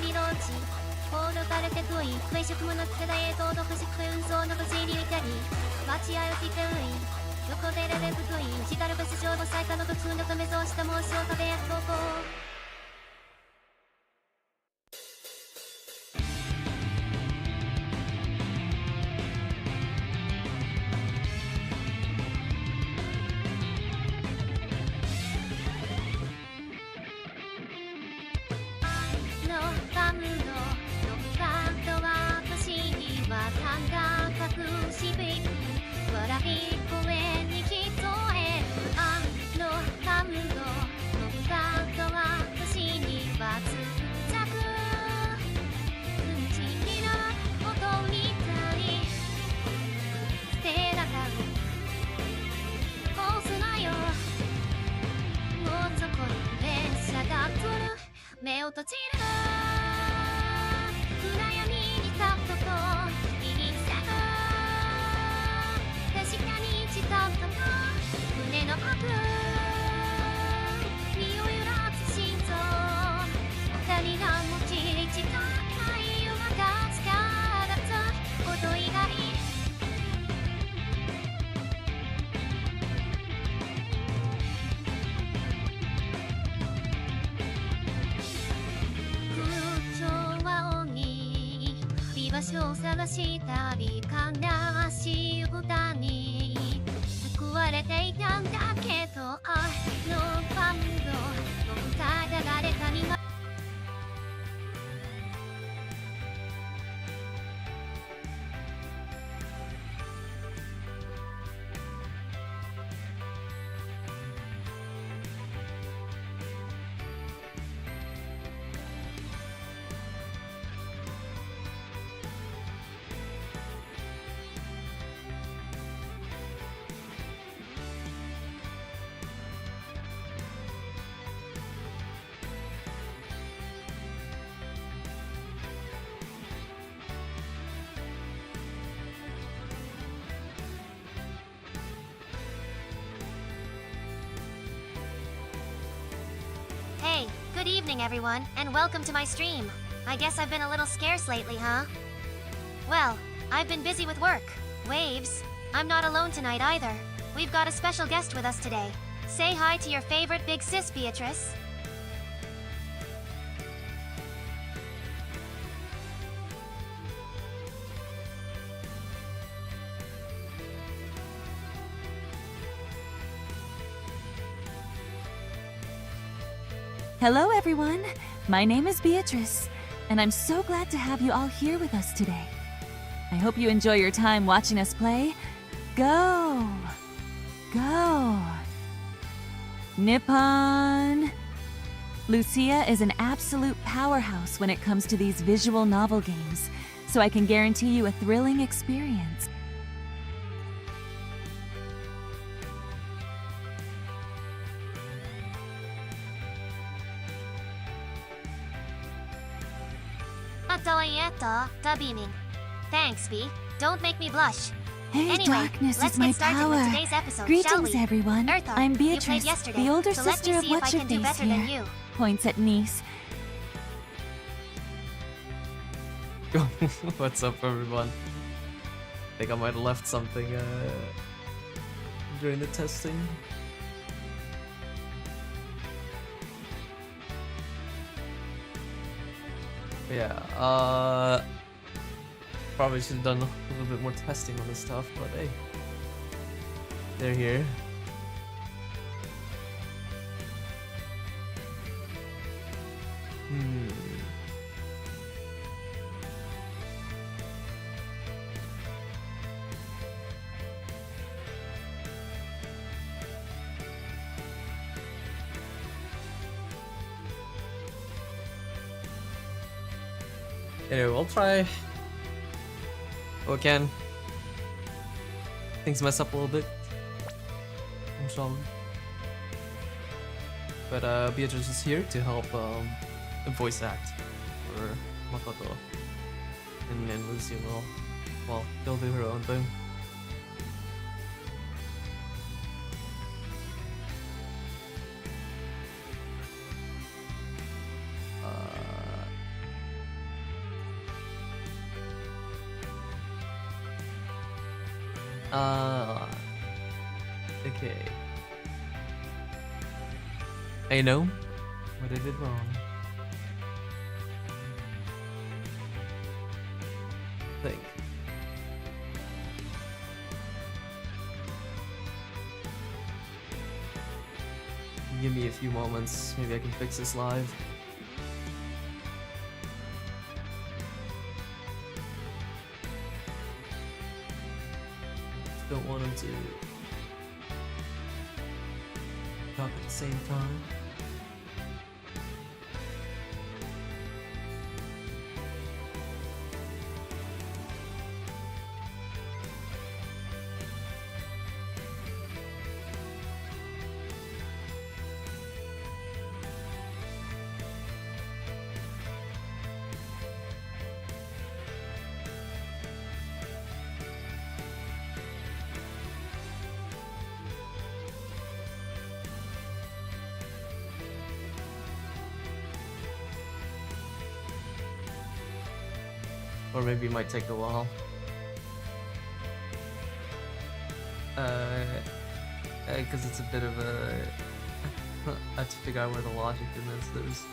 リローチコードカルテクイクイシュクムの世代へと独自ク運送の不思議いたりバチアヨティクイ横でレレブクイジガルブス上の最下の普通のメゾをした申しを食べや投稿目を閉じる暗闇に立つと右に咲く確かに近づく胸の奥身を揺らす心臓二人が持ち近い馬が力つこと以外場所を探したり悲しい歌に救われていたんだけどあのバンドの歌が誰かにHey, good evening everyone, and welcome to my stream. I guess I've been a little scarce lately, huh? Well, I've been busy with work. Waves, I'm not alone tonight either. We've got a special guest with us today. Say hi to your favorite big sis, Beatrice. Hello everyone, my name is Beatrice, and I'm so glad to have you all here with us today. I hope you enjoy your time watching us play. Go! Go! Nippon! Lucia is an absolute powerhouse when it comes to these visual novel games, so I can guarantee you a thrilling experience. Beaming. Thanks, B. Don't make me blush. Hey, Anyway, darkness let's is my get started power. with today's episode, Greetings, shall we? everyone. Erthar, I'm you played Beatrice, yesterday, the older so let sister me of see if I What's Your can do Face better than here. you. Points at niece. What's up, everyone? I think I might have left something during the testing. But yeah, probably should have done a little bit more testing on this stuff, but hey, they're here. Anyway, we'll try what we can. Things mess up a little bit. I'm sorry. But Beatrice is here to help voice act for Makoto. And Lucia will, well, they'll do her own thing. Okay. I know what I did wrong. Think. Give me a few moments, maybe I can fix this live. Don't want him to talk at the same time. Or maybe it might take a while. Because it's a bit of a... I have to figure out where the logic in this is.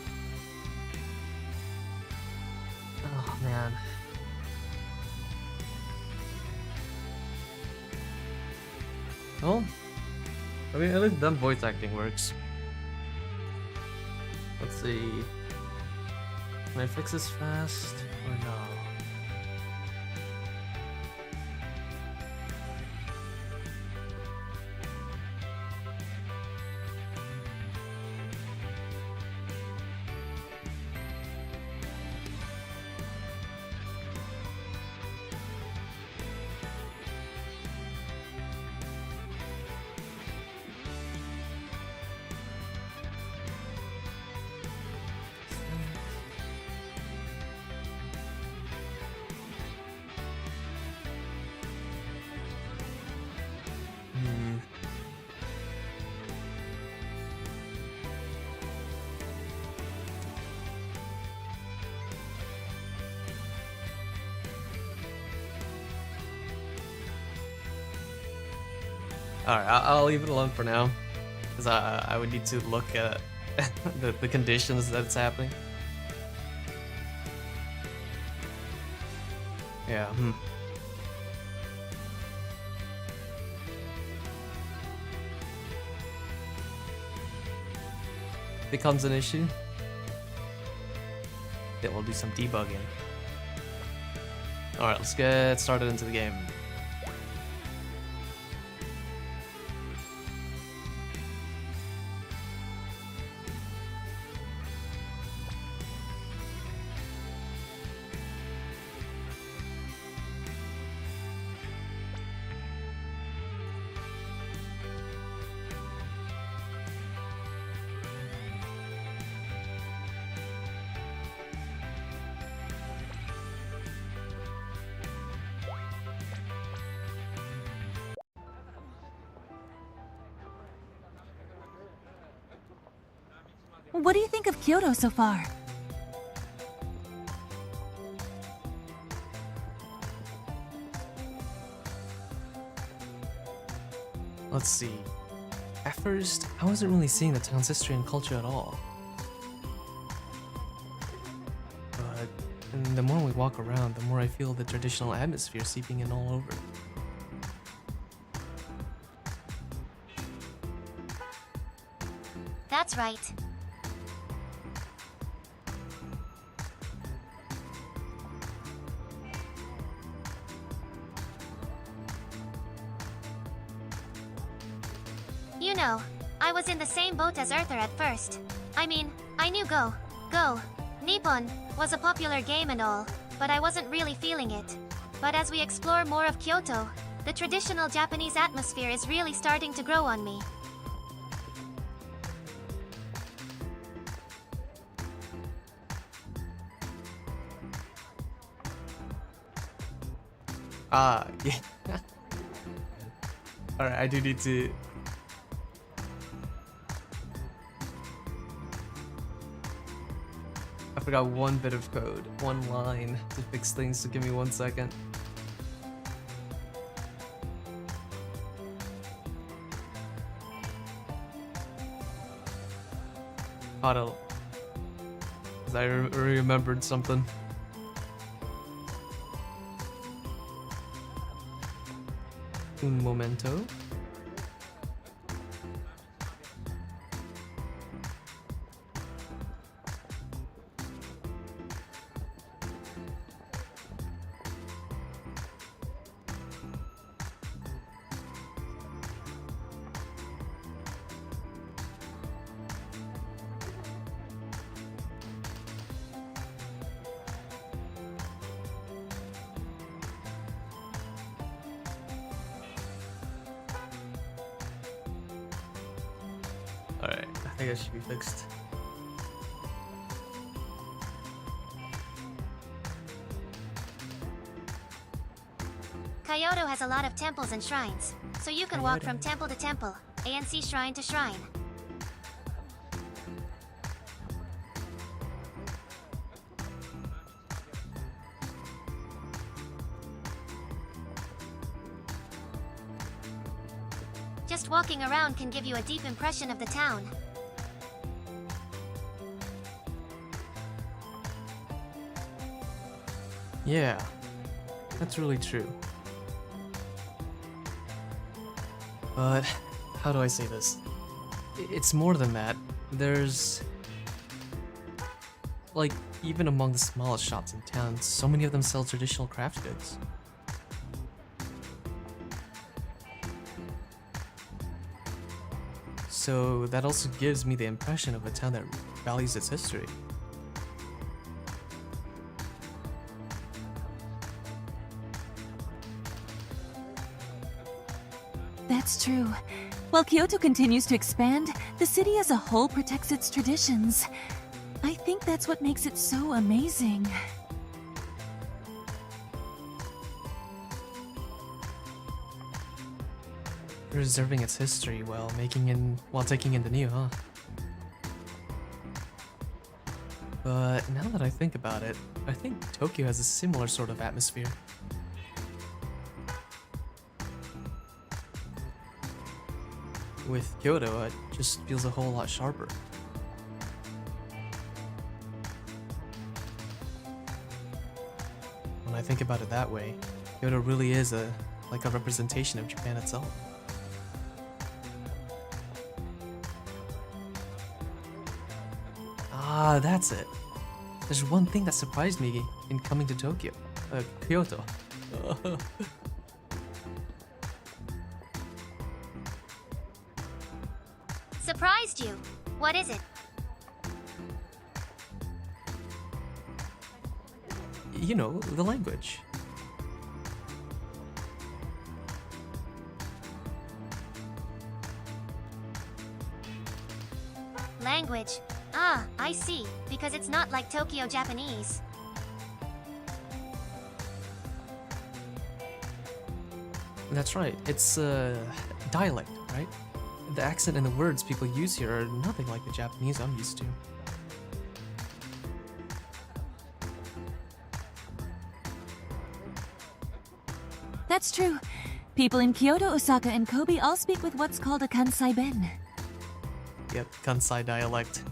Oh man. Well, I mean, at least dumb voice acting works. Let's see. Can I fix this fast or no? Alright, I'll leave it alone for now, because I would need to look at the conditions that it's happening. Yeah, Becomes an issue, then we'll do some debugging. Alright, let's get started into the game. What do you think of Kyoto so far? Let's see. At first, I wasn't really seeing the town's history and culture at all. But the more we walk around, the more I feel the traditional atmosphere seeping in all over. That's right. You know, I was in the same boat as Erthar at first. I mean, I knew Go, Nippon was a popular game and all, but I wasn't really feeling it. But as we explore more of Kyoto, the traditional Japanese atmosphere is really starting to grow on me. Yeah. Alright, I do need to... I forgot one bit of code, one line to fix things, so give me 1 second. caught a... 'cause I remembered something. Un momento. Alright, I think that should be fixed. Kyoto has a lot of temples and shrines, so you can walk from temple to temple, ANC shrine to shrine. Just walking around can give you a deep impression of the town. Yeah, that's really true. But how do I say this? It's more than that. There's... like, even among the smallest shops in town, so many of them sell traditional craft goods. So that also gives me the impression of a town that values its history. That's true. While Kyoto continues to expand, the city as a whole protects its traditions. I think that's what makes it so amazing. Preserving its history while taking in the new, huh? But now that I think about it, I think Tokyo has a similar sort of atmosphere. With Kyoto, it just feels a whole lot sharper. When I think about it that way, Kyoto really is like a representation of Japan itself. Ah, that's it. There's one thing that surprised me in coming to Kyoto. Surprised you? What is it? You know, the language. Language. Ah, I see. Because it's not like Tokyo Japanese. That's right. It's dialect, right? The accent and the words people use here are nothing like the Japanese I'm used to. That's true. People in Kyoto, Osaka, and Kobe all speak with what's called a Kansai Ben. Yep, Kansai dialect.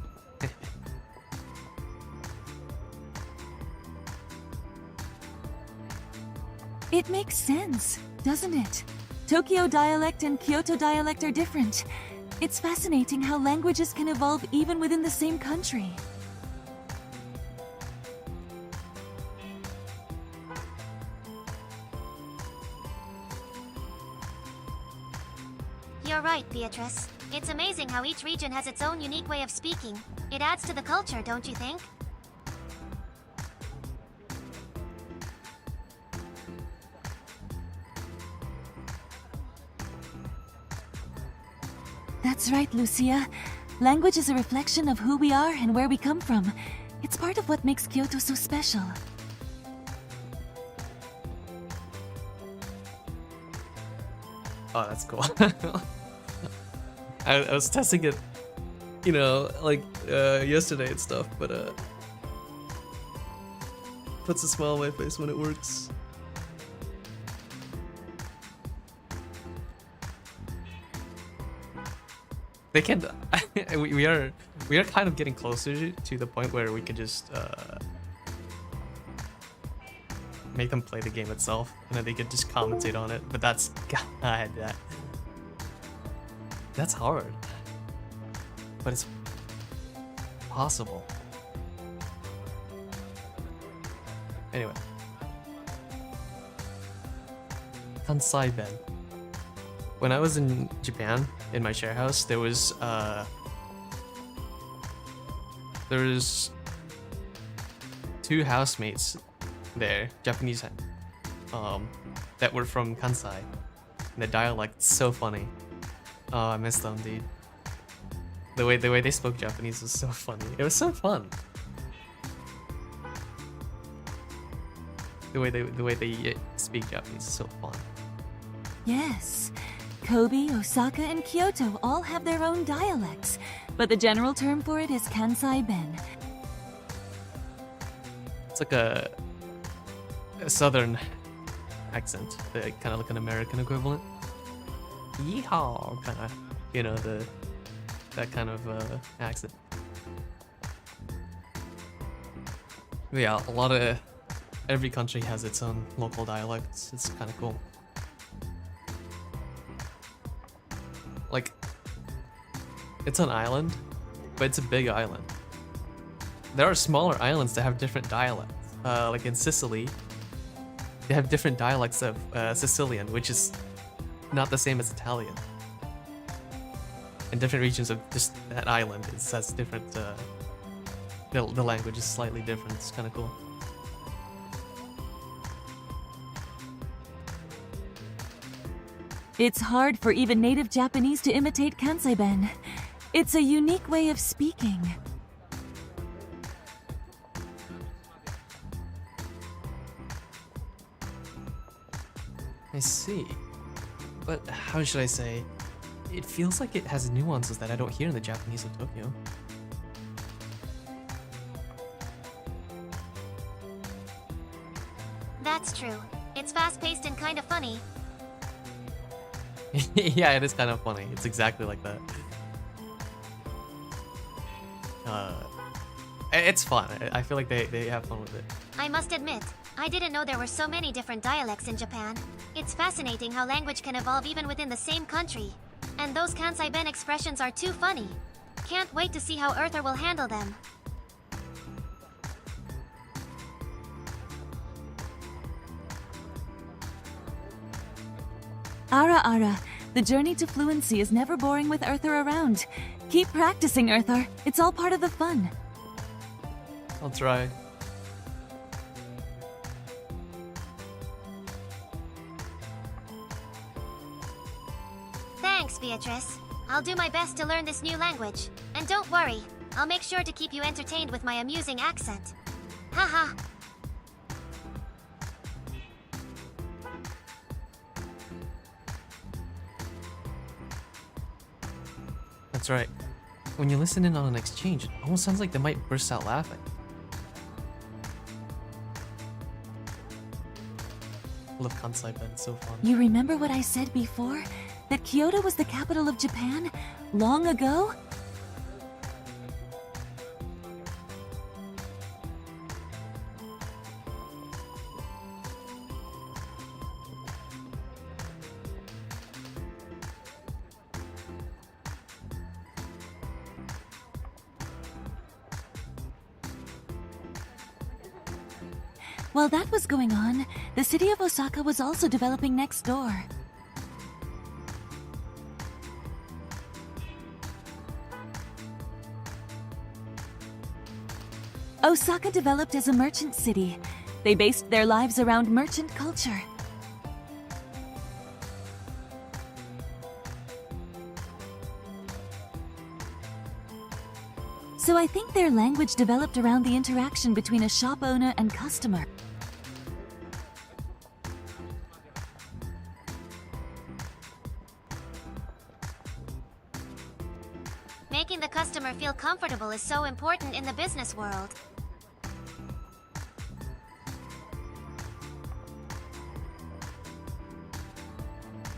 It makes sense, doesn't it? Tokyo dialect and Kyoto dialect are different. It's fascinating how languages can evolve even within the same country. You're right, Beatrice. It's amazing how each region has its own unique way of speaking. It adds to the culture, don't you think? That's right, Lucia. Language is a reflection of who we are and where we come from. It's part of what makes Kyoto so special. Oh, that's cool. I was testing it, you know, like yesterday and stuff, but puts a smile on my face when it works. They can. we are kind of getting closer to the point where we could just make them play the game itself, and then they could just commentate on it. But that's God, that's hard. But it's possible. Anyway. Kansai Ben. When I was in Japan, in my share house, there was two housemates there, Japanese, that were from Kansai. And the dialect's so funny. Oh, I miss them, dude. The way they spoke Japanese was so funny. It was so fun. The way they speak Japanese is so fun. Yes. Kobe, Osaka, and Kyoto all have their own dialects, but the general term for it is Kansai Ben. It's like a southern accent, kind of like an American equivalent. Yeehaw, kind of, you know, that kind of accent. But yeah, every country has its own local dialects. It's kind of cool. Like, it's an island, but it's a big island. There are smaller islands that have different dialects. Like in Sicily, they have different dialects of Sicilian, which is not the same as Italian. And different regions of just that island has different. The language is slightly different. It's kind of cool. It's hard for even native Japanese to imitate Kansai Ben. It's a unique way of speaking. I see. But how should I say? It feels like it has nuances that I don't hear in the Japanese of Tokyo. That's true. It's fast-paced and kind of funny. Yeah, it is kind of funny. It's exactly like that. It's fun. I feel like they have fun with it. I must admit, I didn't know there were so many different dialects in Japan. It's fascinating how language can evolve even within the same country. And those Kansai Ben expressions are too funny. Can't wait to see how Erthar will handle them. Ara Ara, the journey to fluency is never boring with Erthar around. Keep practicing, Erthar. It's all part of the fun. I'll try. Thanks, Beatrice. I'll do my best to learn this new language. And don't worry, I'll make sure to keep you entertained with my amusing accent. Haha. That's right. When you listen in on an exchange, it almost sounds like they might burst out laughing. I love Kansai Ben, it's so fun. You remember what I said before? That Kyoto was the capital of Japan? Long ago? While that was going on, the city of Osaka was also developing next door. Osaka developed as a merchant city. They based their lives around merchant culture. So I think their language developed around the interaction between a shop owner and customer. Making the customer feel comfortable is so important in the business world.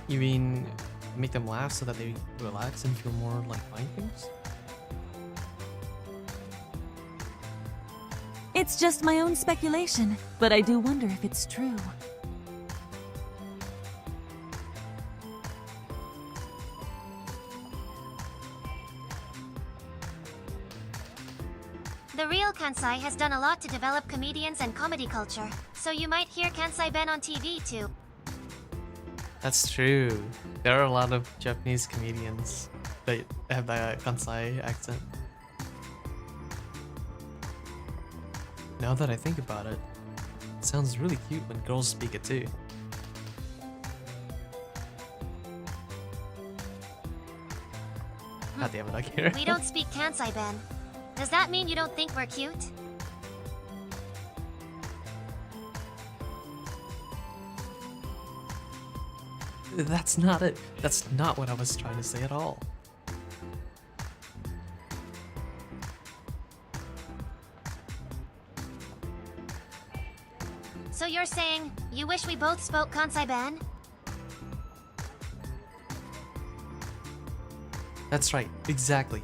You mean make them laugh so that they relax and feel more like buying things? It's just my own speculation, but I do wonder if it's true. The real Kansai has done a lot to develop comedians and comedy culture, so you might hear Kansai Ben on TV too. That's true. There are a lot of Japanese comedians that have that Kansai accent. Now that I think about it, it sounds really cute when girls speak it too. God damn it, I can't. We don't speak Kansai Ben. Does that mean you don't think we're cute? That's not it. That's not what I was trying to say at all. So you're saying you wish we both spoke Kansai Ben? That's right, exactly.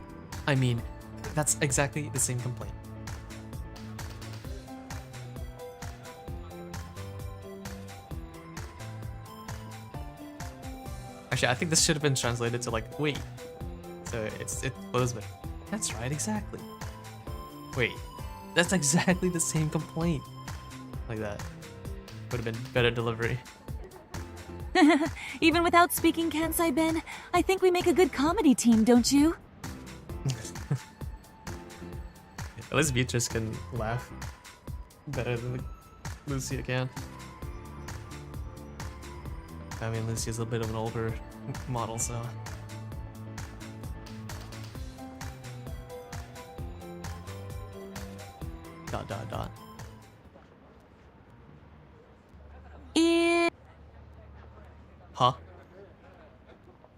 I mean, that's exactly the same complaint. Actually, I think this should have been translated to like, wait. So it flows better. That's right, exactly. Wait, that's exactly the same complaint. Like that. Would have been better delivery. Even without speaking Kansai Ben, I think we make a good comedy team, don't you? At least Beatrice can laugh better than Lucia can. I mean, Lucia's a bit of an older model, so. Dot dot dot. Huh?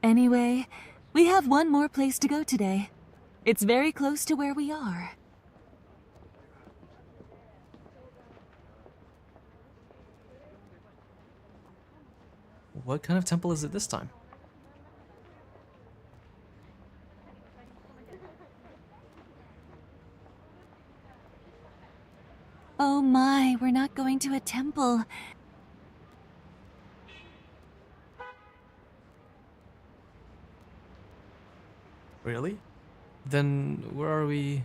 Anyway, we have one more place to go today. It's very close to where we are. What kind of temple is it this time? Oh my, we're not going to a temple. Really? Then where are we?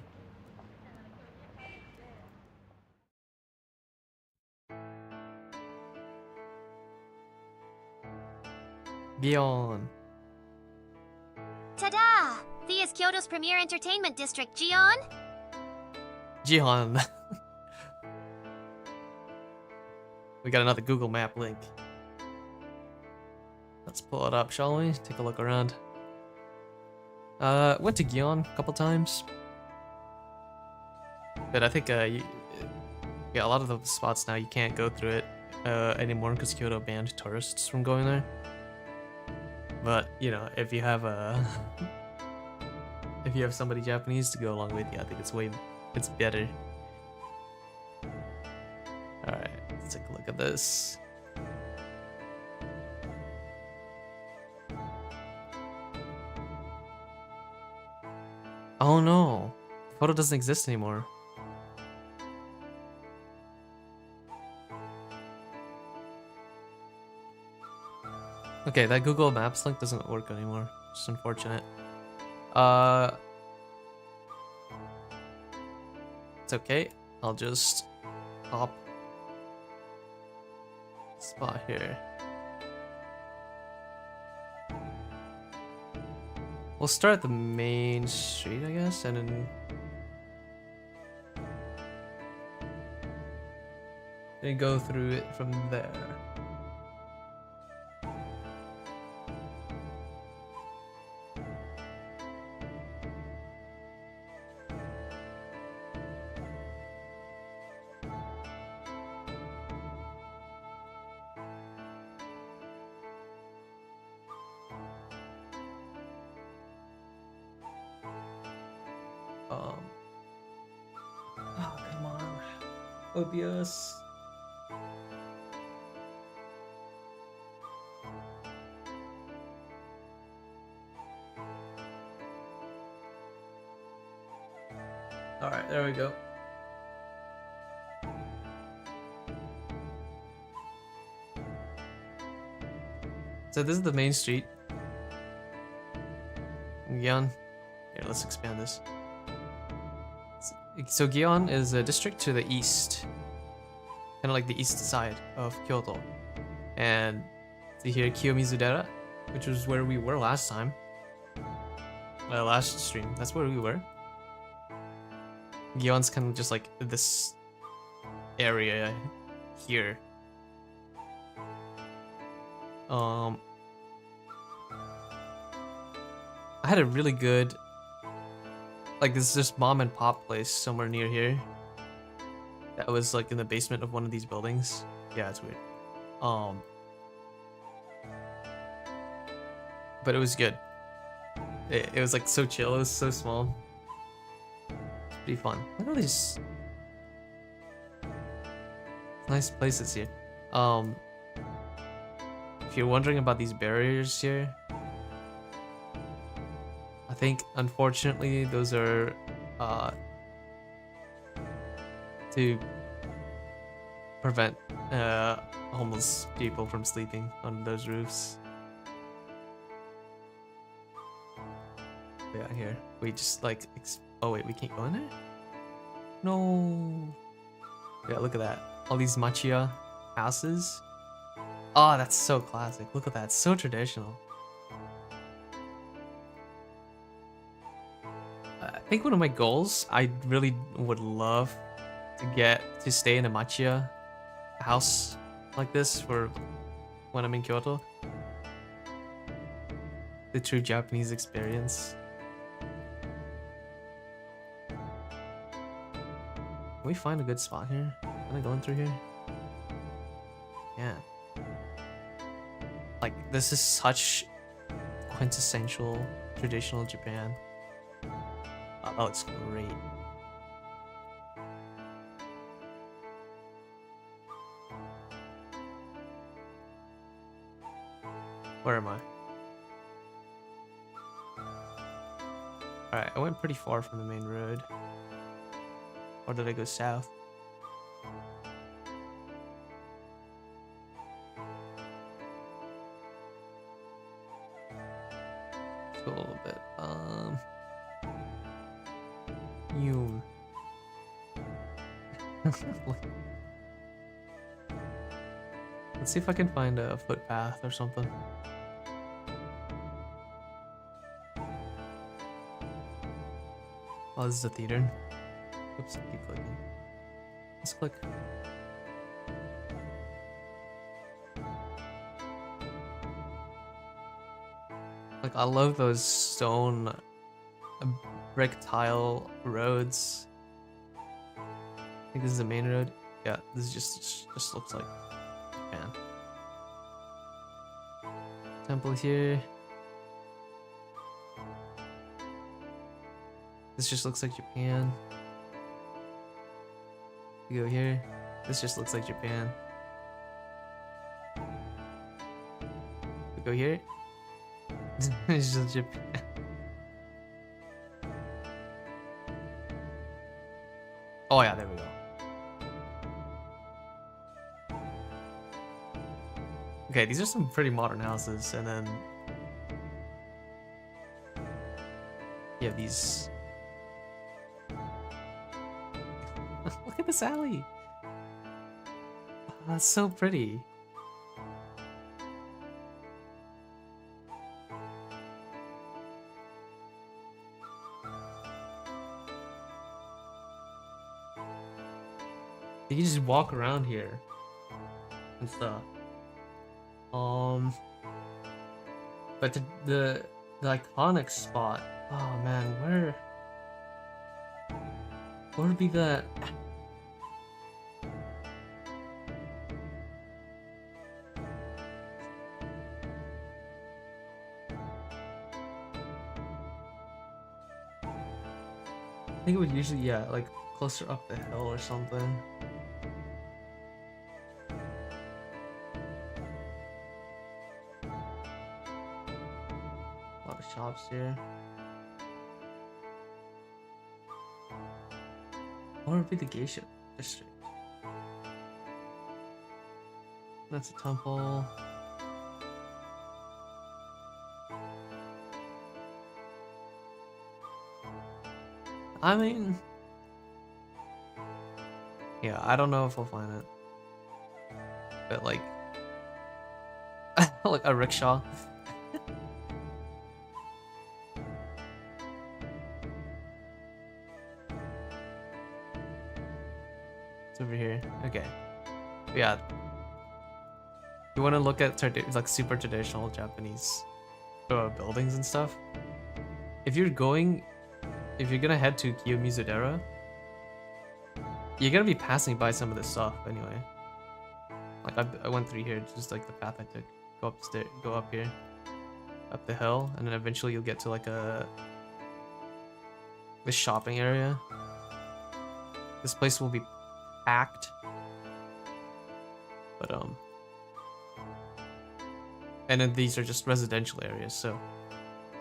Gion. Ta-da! Thea is Kyoto's premier entertainment district, Gion? Jihan. We got another Google Map link. Let's pull it up, shall we? Take a look around. Went to Gion a couple times. But I think, yeah, a lot of the spots now you can't go through it anymore because Kyoto banned tourists from going there. But, you know, if you have if you have somebody Japanese to go along with you, I think it's better. Alright, let's take a look at this. Oh no, the photo doesn't exist anymore. Okay, that Google Maps link doesn't work anymore. Just unfortunate. It's okay. I'll just hop spot here. We'll start at the main street, I guess, and then go through it from there. Oh, come on. OBS. Alright, there we go. So this is the main street. Gyeon. Here, let's expand this. So Gyeon is a district to the east. Kind of like the east side of Kyoto. And to here Kiyomizu-dera, which was where we were last time. Last stream, that's where we were. Gyeon's kind of just like this area here. I had a really good, like, this is just mom and pop place somewhere near here. That was like in the basement of one of these buildings. Yeah, it's weird. But it was good. It was like so chill. It was so small. It's pretty fun. Look at these nice places here. If you're wondering about these barriers here, I think unfortunately those are to prevent homeless people from sleeping on those roofs. Yeah, here we just like oh wait, we can't go in there? No. Yeah, look at that. All these machiya houses. Oh, that's so classic. Look at that. It's so traditional. I think one of my goals, I really would love to get to stay in a machiya house like this for when I'm in Kyoto. The true Japanese experience. Can we find a good spot here? Am I going through here? Yeah. Like, this is such quintessential traditional Japan. Oh, that looks great. Where am I? Alright, I went pretty far from the main road. Or did I go south? Let's go a little bit. Yum. Let's see if I can find a footpath or something. Oh, this is a theater. Oops, I keep clicking. Let's click. Like, I love those stone brick tile roads. I think this is the main road. Yeah, this is just looks like Japan. Temple here. This just looks like Japan. We go here. This just looks like Japan. We go here. It's just Japan. Oh yeah, there we go. Okay, these are some pretty modern houses, and then you have these. Look at this alley. Oh, that's so pretty. You can just walk around here and stuff. But the iconic spot. Oh man, where would be the? I think it would usually, yeah, like closer up the hill or something. A lot of shops here. Or it'd be the geisha district. That's a temple. I mean, yeah, I don't know if we'll find it, but like, like a rickshaw. It's over here. Okay. Yeah. You want to look at like super traditional Japanese buildings and stuff. If you're gonna head to Kiyomizu-dera, you're gonna be passing by some of this stuff anyway. Like I went through here, just like the path I took. Go up here, up the hill, and then eventually you'll get to like this shopping area. This place will be packed, but and then these are just residential areas, so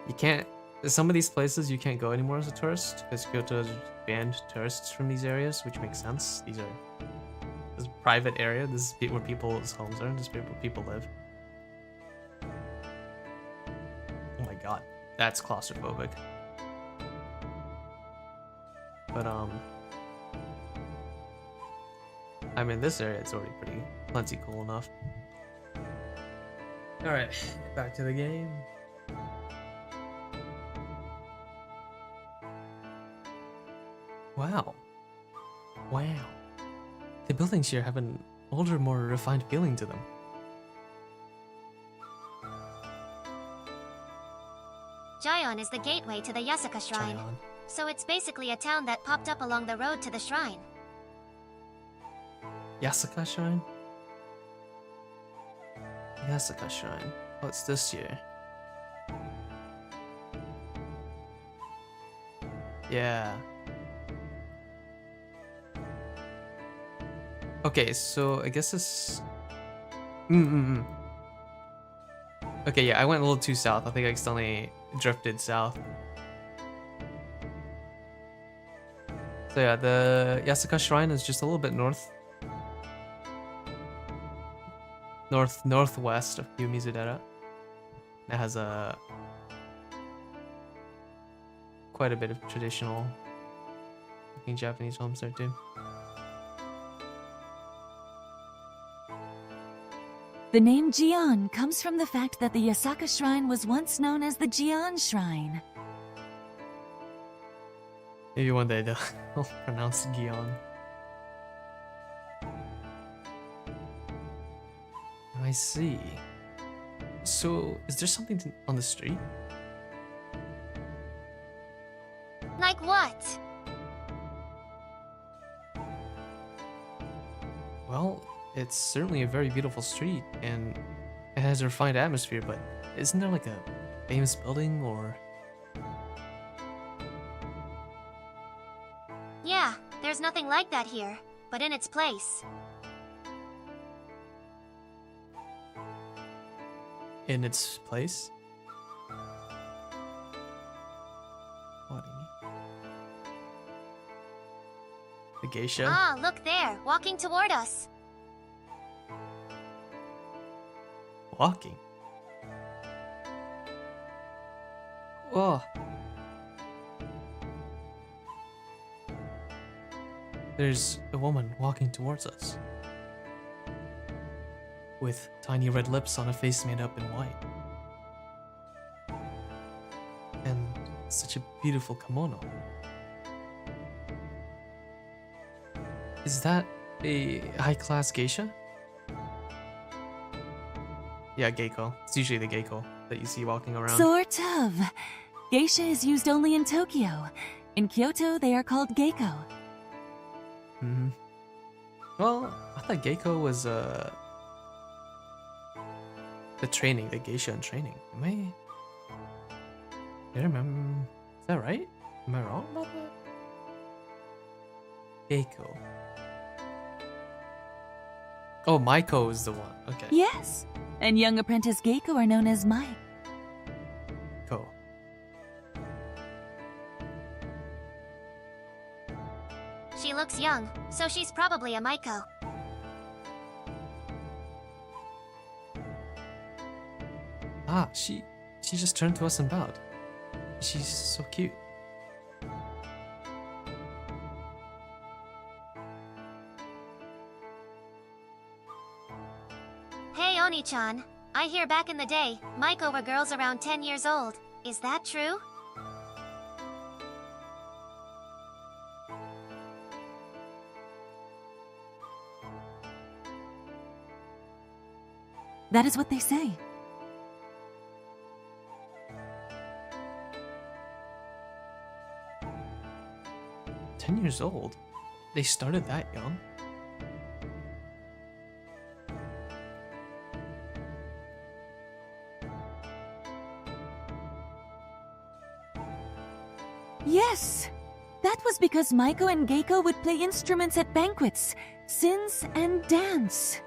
you can't. Some of these places you can't go anymore as a tourist because Kyoto has banned tourists from these areas, which makes sense. This is a private area. This is where people's homes are. This is where people live. Oh my god, that's claustrophobic. But I mean, this area it's already plenty cool enough. All right, back to the game. Wow. The buildings here have an older, more refined feeling to them. Gion is the gateway to the Yasuka Shrine. Gion. So it's basically a town that popped up along the road to the shrine. Yasuka Shrine? Yasuka Shrine. What's this here? Yeah. Okay, so I guess this... Okay, yeah, I went a little too south. I think I accidentally drifted south. So yeah, the Yasuka Shrine is just a little bit northwest of Kiyomizu-dera. It has quite a bit of traditional looking Japanese homes there too. The name Gion comes from the fact that the Yasuka Shrine was once known as the Gion Shrine. Maybe one day they'll pronounce Gion. I see. So, is there something on the street? Like what? Well, it's certainly a very beautiful street, and it has a refined atmosphere, but isn't there like a famous building or... Yeah, there's nothing like that here, but in its place. In its place? What do you mean? The geisha? Ah, look there, walking toward us. Walking? Oh. There's a woman walking towards us. With tiny red lips on a face made up in white. And such a beautiful kimono. Is that a high-class geisha? Yeah, geiko. It's usually the geiko that you see walking around. Sort of. Geisha is used only in Tokyo. In Kyoto, they are called geiko. Mm-hmm. Well, I thought geiko was the training, the geisha in training. Am I remember? Is that right? Am I wrong about that? Geiko. Oh, Maiko is the one. Okay. Yes. And young apprentice geiko are known as mai. She she looks young, so she's probably a Maiko. Ah, she just turned to us and bowed. She's so cute. Hey Oni-chan, I hear back in the day, Maiko were girls around 10 years old. Is that true? That is what they say. Years old? They started that young? Yes! That was because Maiko and Geiko would play instruments at banquets, sins, and dance.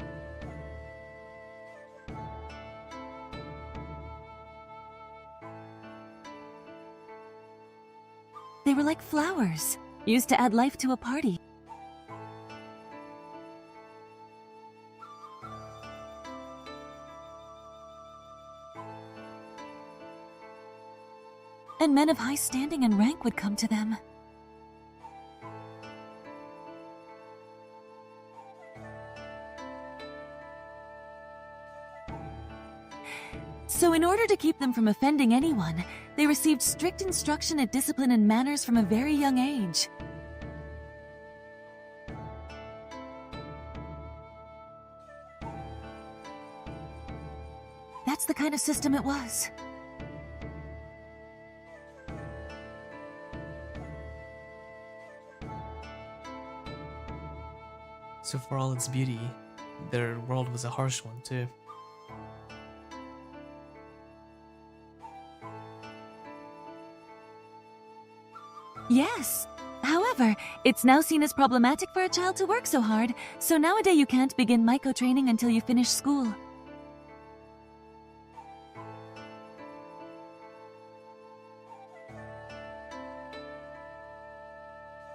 They were like flowers, used to add life to a party. And men of high standing and rank would come to them. So in order to keep them from offending anyone, they received strict instruction at discipline and manners from a very young age. That's the kind of system it was. So for all its beauty, their world was a harsh one too. Yes. However, it's now seen as problematic for a child to work so hard, so nowadays you can't begin Maiko training until you finish school.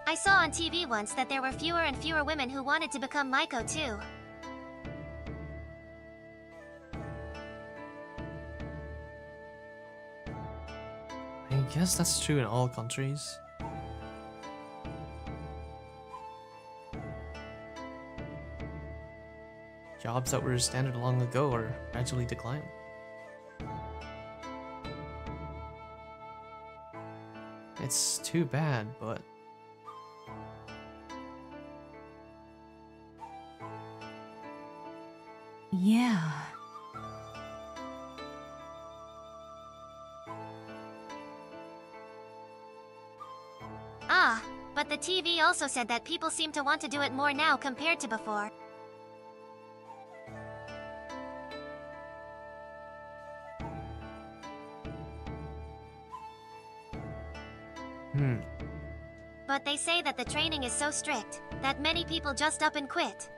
I saw on TV once that there were fewer and fewer women who wanted to become Maiko too. I guess that's true in all countries. Jobs that were standard long ago are gradually declining. It's too bad, but Yeah. Ah, but the TV also said that people seem to want to do it more now compared to before. But they say that the training is so strict that many people just up and quit.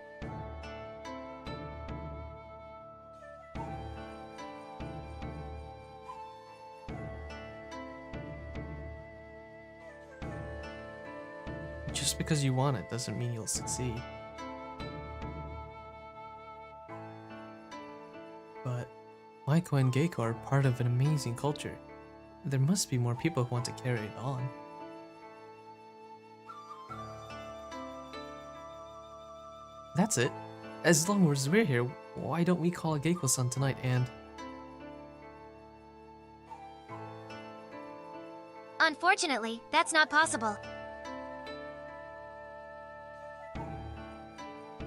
just because you want it doesn't mean you'll succeed. But Maiko and Geiko are part of an amazing culture. There must be more people who want to carry it on. That's it. As long as we're here, why don't we call Geiko-san tonight and... Unfortunately, that's not possible.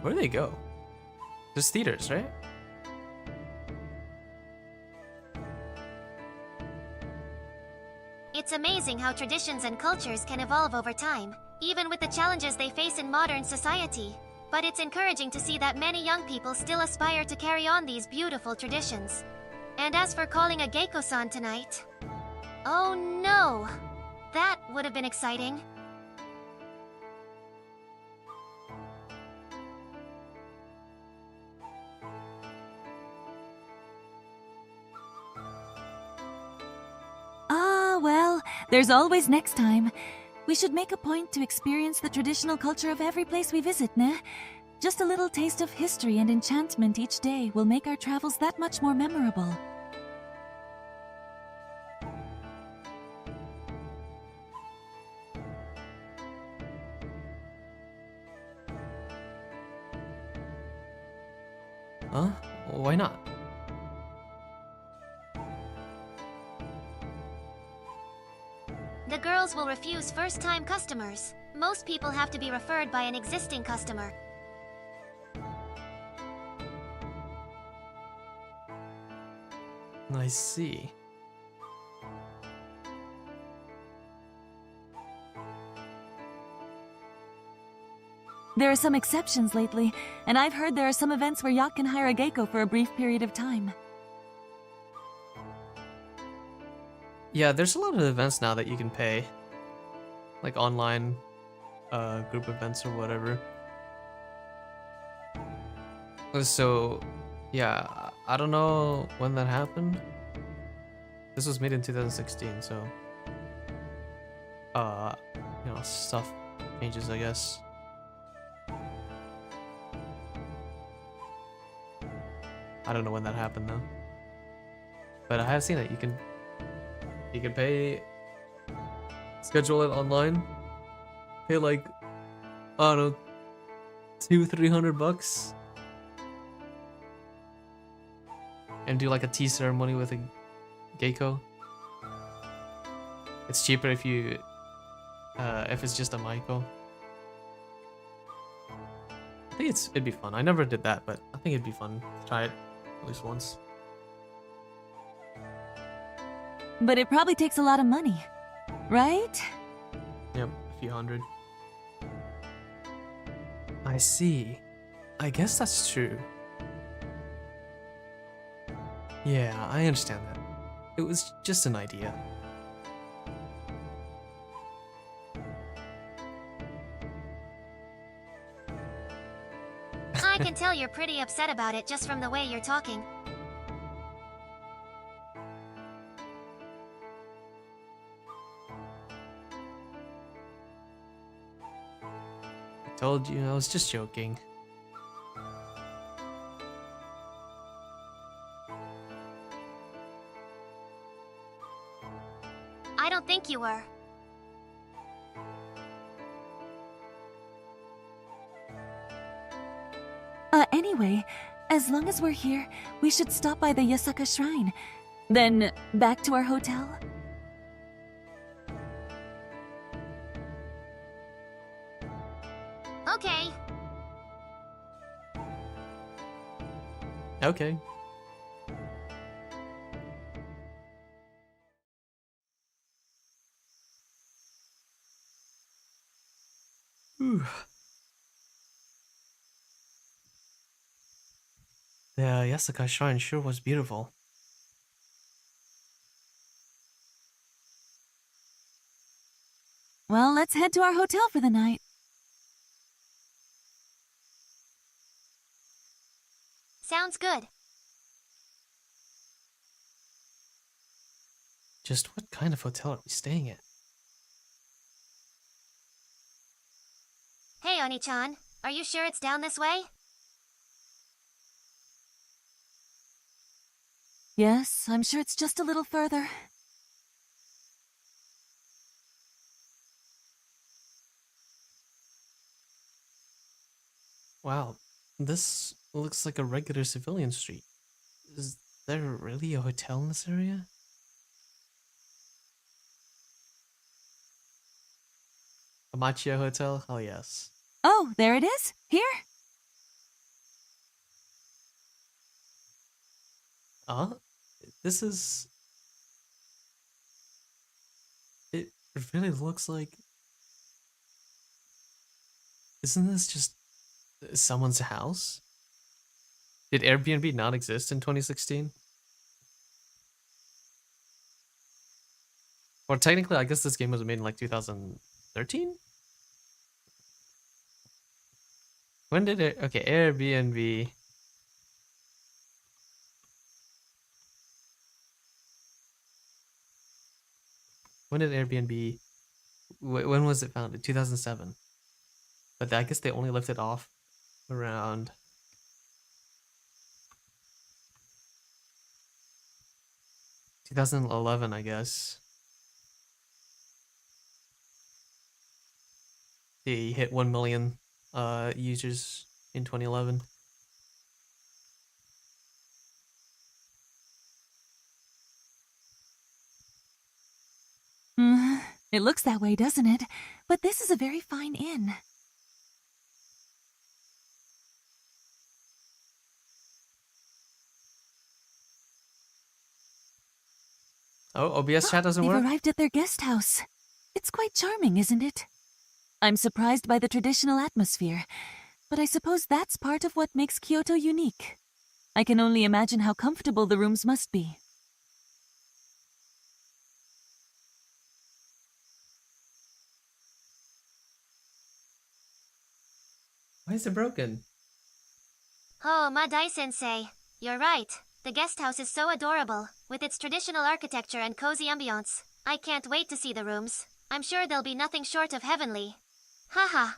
Where do they go? There's theaters, right? It's amazing how traditions and cultures can evolve over time, even with the challenges they face in modern society. But it's encouraging to see that many young people still aspire to carry on these beautiful traditions. And as for calling a Geiko-san tonight... Oh no! That would have been exciting. Ah, well, there's always next time. We should make a point to experience the traditional culture of every place we visit, ne? Just a little taste of history and enchantment each day will make our travels that much more memorable. Huh? Why not? The girls will refuse first-time customers. Most people have to be referred by an existing customer. I see. There are some exceptions lately, and I've heard there are some events where yacht can hire a geiko for a brief period of time. Yeah, there's a lot of events now that you can pay. Like online group events or whatever. So, yeah, I don't know when that happened. This was made in 2016, so you know, stuff changes, I guess. I don't know when that happened though. But I have seen it. You can pay, schedule it online, pay like, I don't know, $200-300 and do like a tea ceremony with a geiko. It's cheaper if you if it's just a maiko. I think it'd be fun. I never did that, but I think it'd be fun to try it at least once. But it probably takes a lot of money, right? Yep, a few hundred. I see. I guess that's true. Yeah, I understand that. It was just an idea. I can tell you're pretty upset about it just from the way you're talking. I told you, I was just joking. I don't think you were. Anyway, as long as we're here, we should stop by the Yasaka Shrine. Then, back to our hotel? Okay. Okay. Whew. The Yasaka Shrine sure was beautiful. Well, let's head to our hotel for the night. Sounds good. Just what kind of hotel are we staying at? Hey, Oni-chan. Are you sure it's down this way? Yes, I'm sure it's just a little further. Wow, this looks like a regular civilian street. Is there really a hotel in this area? A Machia hotel? Hell yes. Oh, there it is. Here. This is... It really looks like... Isn't this just someone's house? Did Airbnb not exist in 2016? Or technically, I guess this game was made in like 2013? When did it... Okay, Airbnb... When did Airbnb when was it founded? 2007. But I guess they only lifted off around 2011, I guess. They hit 1 million users in 2011. It looks that way, doesn't it? But this is a very fine inn. Oh, OBS chat doesn't They've work? arrived at their guest house. It's quite charming, isn't it? I'm surprised by the traditional atmosphere, but I suppose that's part of what makes Kyoto unique. I can only imagine how comfortable the rooms must be. Why is it broken? Oh, Madai-sensei. You're right. The guest house is so adorable, with its traditional architecture and cozy ambiance. I can't wait to see the rooms. I'm sure they'll be nothing short of heavenly. Haha.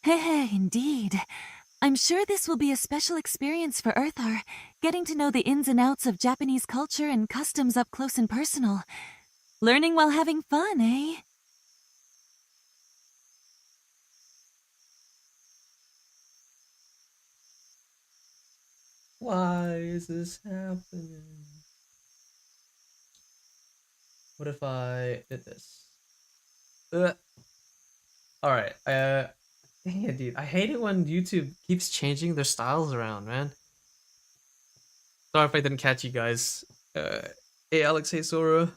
Hehe, indeed. I'm sure this will be a special experience for Erthar, getting to know the ins and outs of Japanese culture and customs up close and personal. Learning while having fun, eh? Why is this happening? What if I did this? Alright, dang it, dude. I hate it when YouTube keeps changing their styles around, man. Sorry if I didn't catch you guys. Hey, Alex, hey, Sora.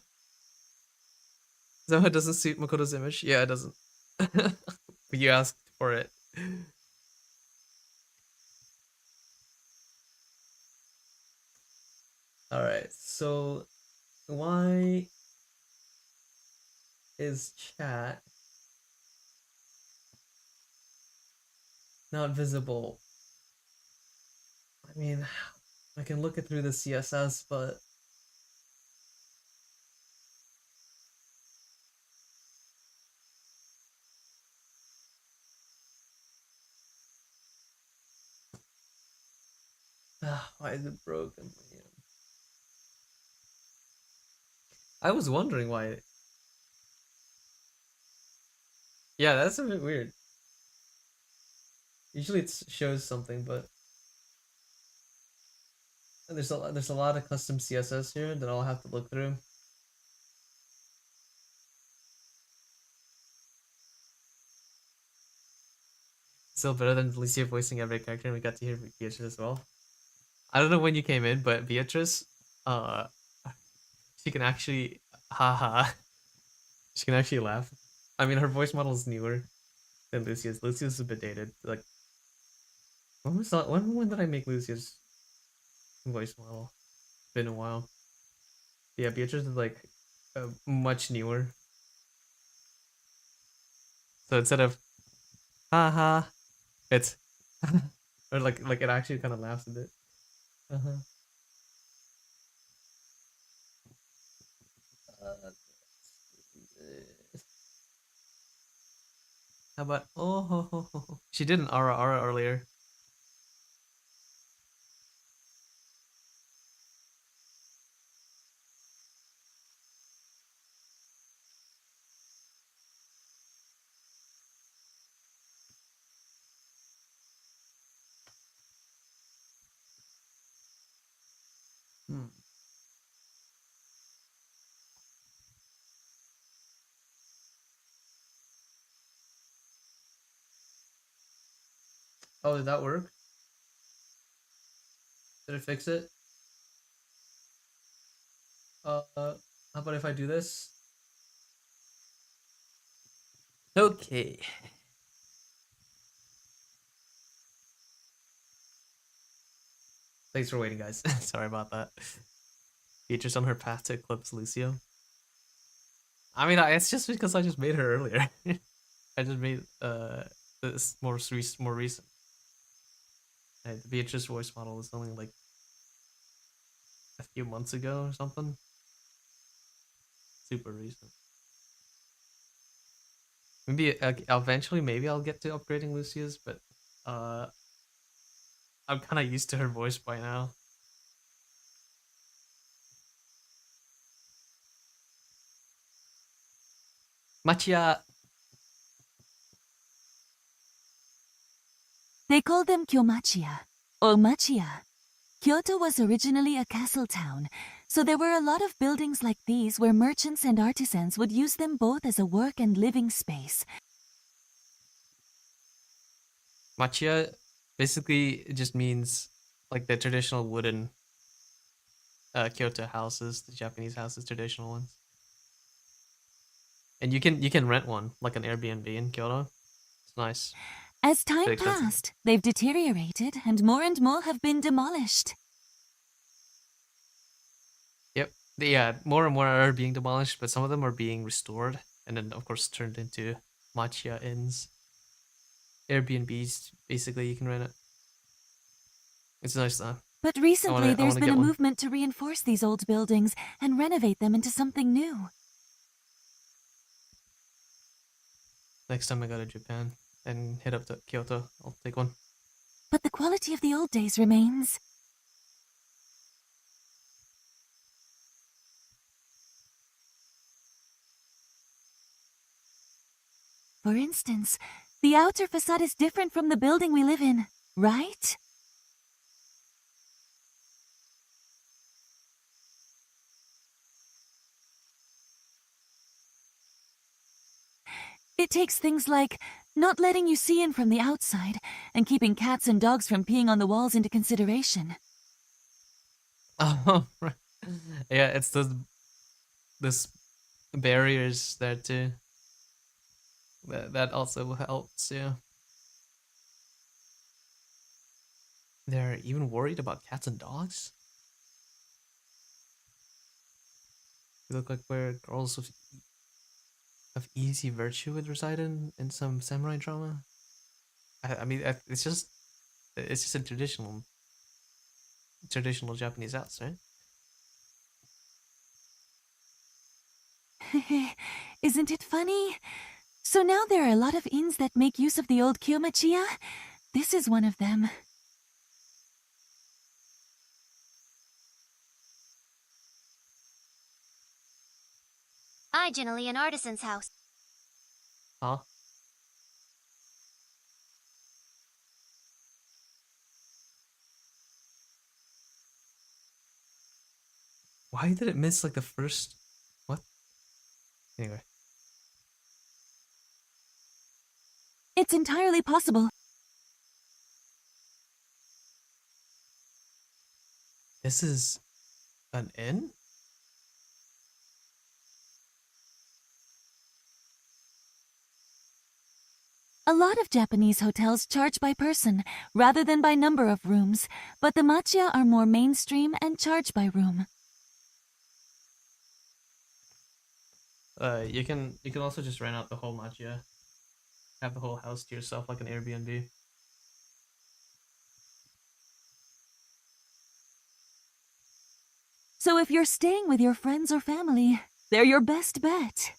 Zoha doesn't suit Makoto's image? Yeah, it doesn't. But you asked for it. Alright, so why is chat not visible? I mean, I can look it through the CSS, but why is it broken, man? I was wondering why. Yeah, that's a bit weird. Usually it shows something, but there's a lot of custom CSS here that I'll have to look through. Still better than Lucia voicing every character, and we got to hear Beatrice as well. I don't know when you came in, but Beatrice, she can actually, haha, she can actually laugh. I mean, her voice model is newer than Lucia's. Lucia's a bit dated. Like, when did I make Lucia's voice model? Been a while. Yeah, Beatrice is like much newer. So instead of haha, it's or like it actually kind of laughs a bit. Uh-huh. How about oh ho, ho, ho, ho. She did an ara ara earlier. Hmm. Oh, did that work? Did it fix it? How about if I do this? Okay. Thanks for waiting, guys. Sorry about that. Beatrice on her path to eclipse Lucio. I mean, it's just because I just made her earlier. I just made this more recent. The Beatrice voice model was only like a few months ago or something. Super recent. Maybe eventually, maybe I'll get to upgrading Lucia's, but I'm kind of used to her voice by now. Machia. They called them Kyomachiya, or Machiya. Kyoto was originally a castle town, so there were a lot of buildings like these where merchants and artisans would use them both as a work and living space. Machia basically it just means like the traditional wooden Kyoto houses, the Japanese houses, traditional ones. And you can rent one like an Airbnb in Kyoto. It's nice. As time Bit expensive. passed, they've deteriorated and more have been demolished. Yep. Yeah, more and more are being demolished, but some of them are being restored and then of course turned into Machia inns. Airbnbs, basically you can rent it. It's nice though. But recently I there's wanna been a get one. movement to reinforce these old buildings and renovate them into something new. Next time I go to Japan and hit up to Kyoto, I'll take one. But the quality of the old days remains. For instance, the outer facade is different from the building we live in, right? It takes things like not letting you see in from the outside and keeping cats and dogs from peeing on the walls into consideration. Oh, right. Yeah, it's this barriers there too. That also helps, yeah. They're even worried about cats and dogs? They look like where girls of easy virtue would reside in some samurai drama. I mean, it's just a traditional Japanese house, right? Isn't it funny? So now there are a lot of inns that make use of the old Kyomachiya. This is one of them. Originally an artisan's house. Huh? Why did it miss like the first? What? Anyway. It's entirely possible. This is an inn? A lot of Japanese hotels charge by person rather than by number of rooms, but the machiya are more mainstream and charge by room. You can also just rent out the whole machiya. Have the whole house to yourself like an Airbnb. So if you're staying with your friends or family, they're your best bet.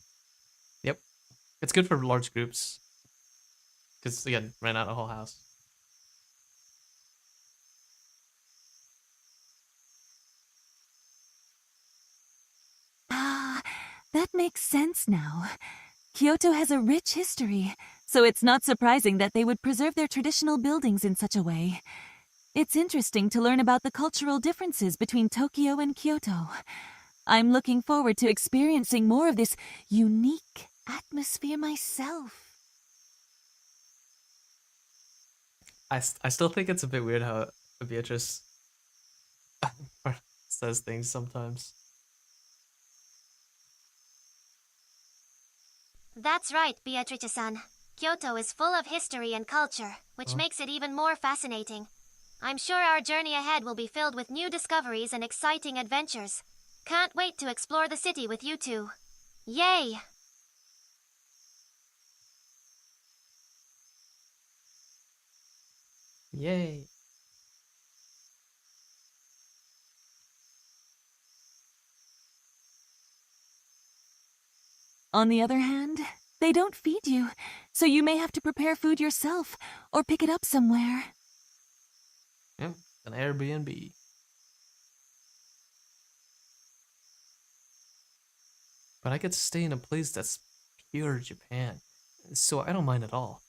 Yep. It's good for large groups. Because, again, rent out a whole house. Ah, that makes sense now. Kyoto has a rich history, so it's not surprising that they would preserve their traditional buildings in such a way. It's interesting to learn about the cultural differences between Tokyo and Kyoto. I'm looking forward to experiencing more of this unique atmosphere myself. I still think it's a bit weird how Beatrice says things sometimes. That's right, Beatrice-san. Kyoto is full of history and culture, which makes it even more fascinating. I'm sure our journey ahead will be filled with new discoveries and exciting adventures. Can't wait to explore the city with you two. Yay! Yay! On the other hand, they don't feed you, so you may have to prepare food yourself or pick it up somewhere. Yeah, an Airbnb. But I get to stay in a place that's pure Japan, so I don't mind at all.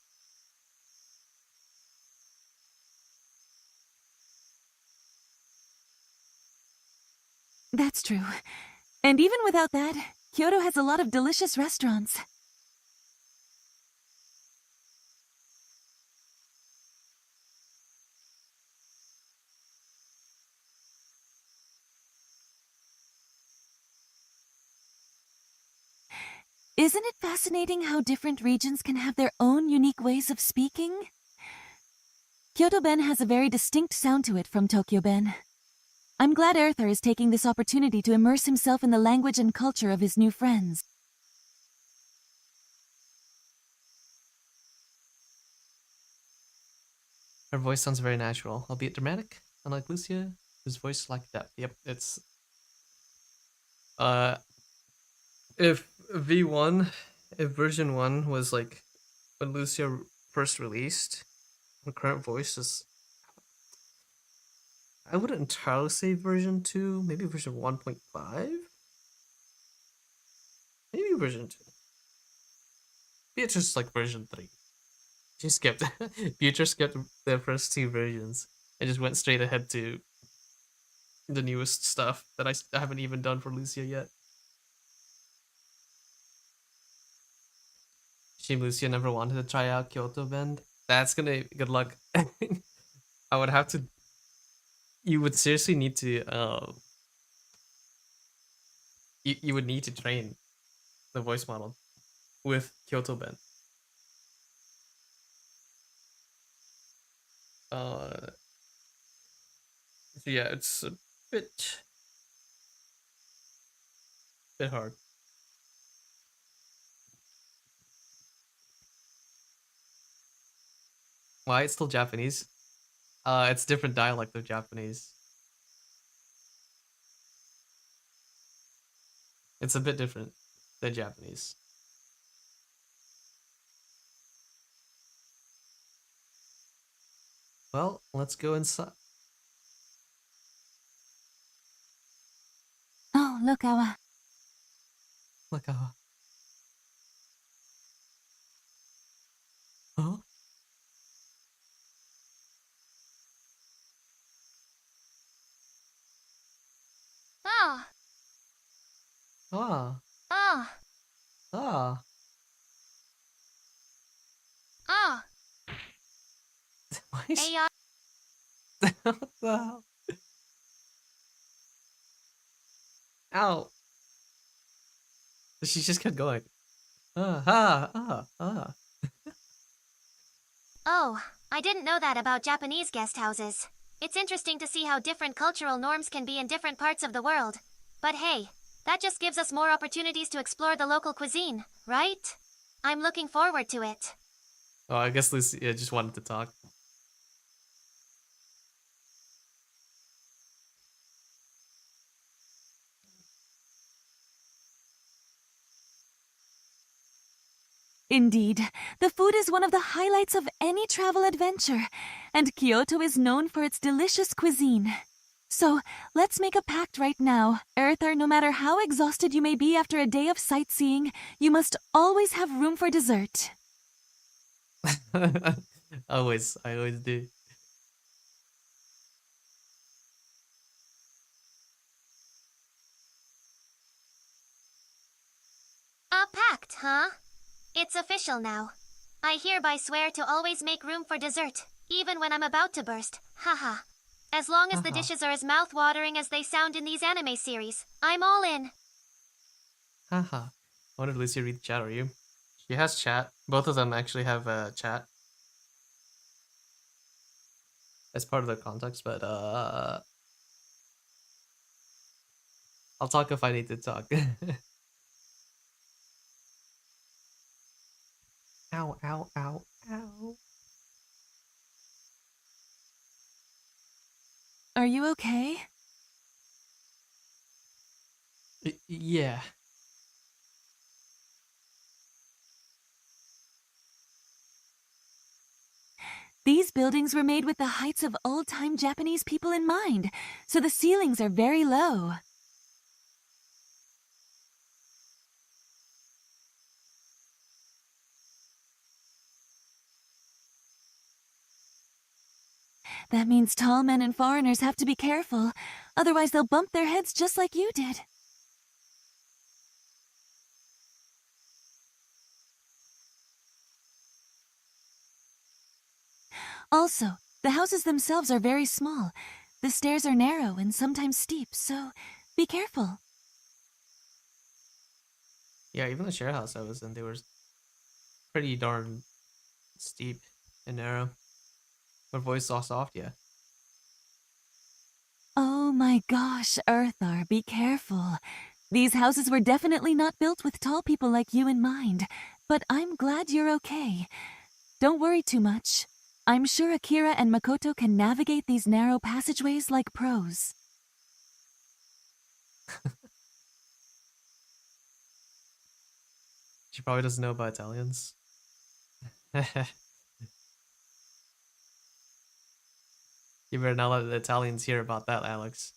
That's true. And even without that, Kyoto has a lot of delicious restaurants. Isn't it fascinating how different regions can have their own unique ways of speaking? Kyoto Ben has a very distinct sound to it from Tokyo Ben. I'm glad Erthar is taking this opportunity to immerse himself in the language and culture of his new friends. Her voice sounds very natural, albeit dramatic, unlike Lucia, whose voice lacked depth. Yep, it's if V1, if version 1 was like when Lucia first released, her current voice is, I wouldn't entirely say version 2, maybe version 1.5? Maybe version 2. Beatrice is like version 3. She skipped. Beatrice skipped the first 2 versions and just went straight ahead to the newest stuff that I haven't even done for Lucia yet. She Lucia never wanted to try out Kyoto Bend. That's gonna good luck. I would have to. You would seriously need to. You would need to train the voice model with Kyoto Bend. So yeah, it's a bit hard. Why it's still Japanese? It's different dialect of Japanese. It's a bit different than Japanese. Well, let's go inside. Oh, look, Awa. Look how. Huh? Oh, Ah. oh, Ah. oh. Why is AI. what the hell? Ow. She just kept going. Ah. Oh, I didn't know that about Japanese guest houses. It's interesting to see how different cultural norms can be in different parts of the world. But hey, that just gives us more opportunities to explore the local cuisine, right? I'm looking forward to it. Oh, I guess Lucia just wanted to talk. Indeed, the food is one of the highlights of any travel adventure, and Kyoto is known for its delicious cuisine. So, let's make a pact right now. Erthar, no matter how exhausted you may be after a day of sightseeing, you must always have room for dessert. I always do. A pact, huh? It's official now. I hereby swear to always make room for dessert, even when I'm about to burst. Haha. As long as the Haha. dishes are as mouth-watering as they sound in these anime series, I'm all in. Haha. I wonder if Lucia read chat, are you? She has chat. Both of them actually have chat as part of their context, but I'll talk if I need to talk. Ow, ow, ow, ow. Are you okay? Yeah. These buildings were made with the heights of old-time Japanese people in mind, so the ceilings are very low. That means tall men and foreigners have to be careful, otherwise they'll bump their heads just like you did. Also, the houses themselves are very small. The stairs are narrow and sometimes steep, so be careful. Yeah, even the share house I was in, they were pretty darn steep and narrow. My voice so soft, yeah. Oh my gosh, Erthar, be careful. These houses were definitely not built with tall people like you in mind, but I'm glad you're okay. Don't worry too much. I'm sure Akira and Makoto can navigate these narrow passageways like pros. She probably doesn't know about Italians. You better not let the Italians hear about that, Alex.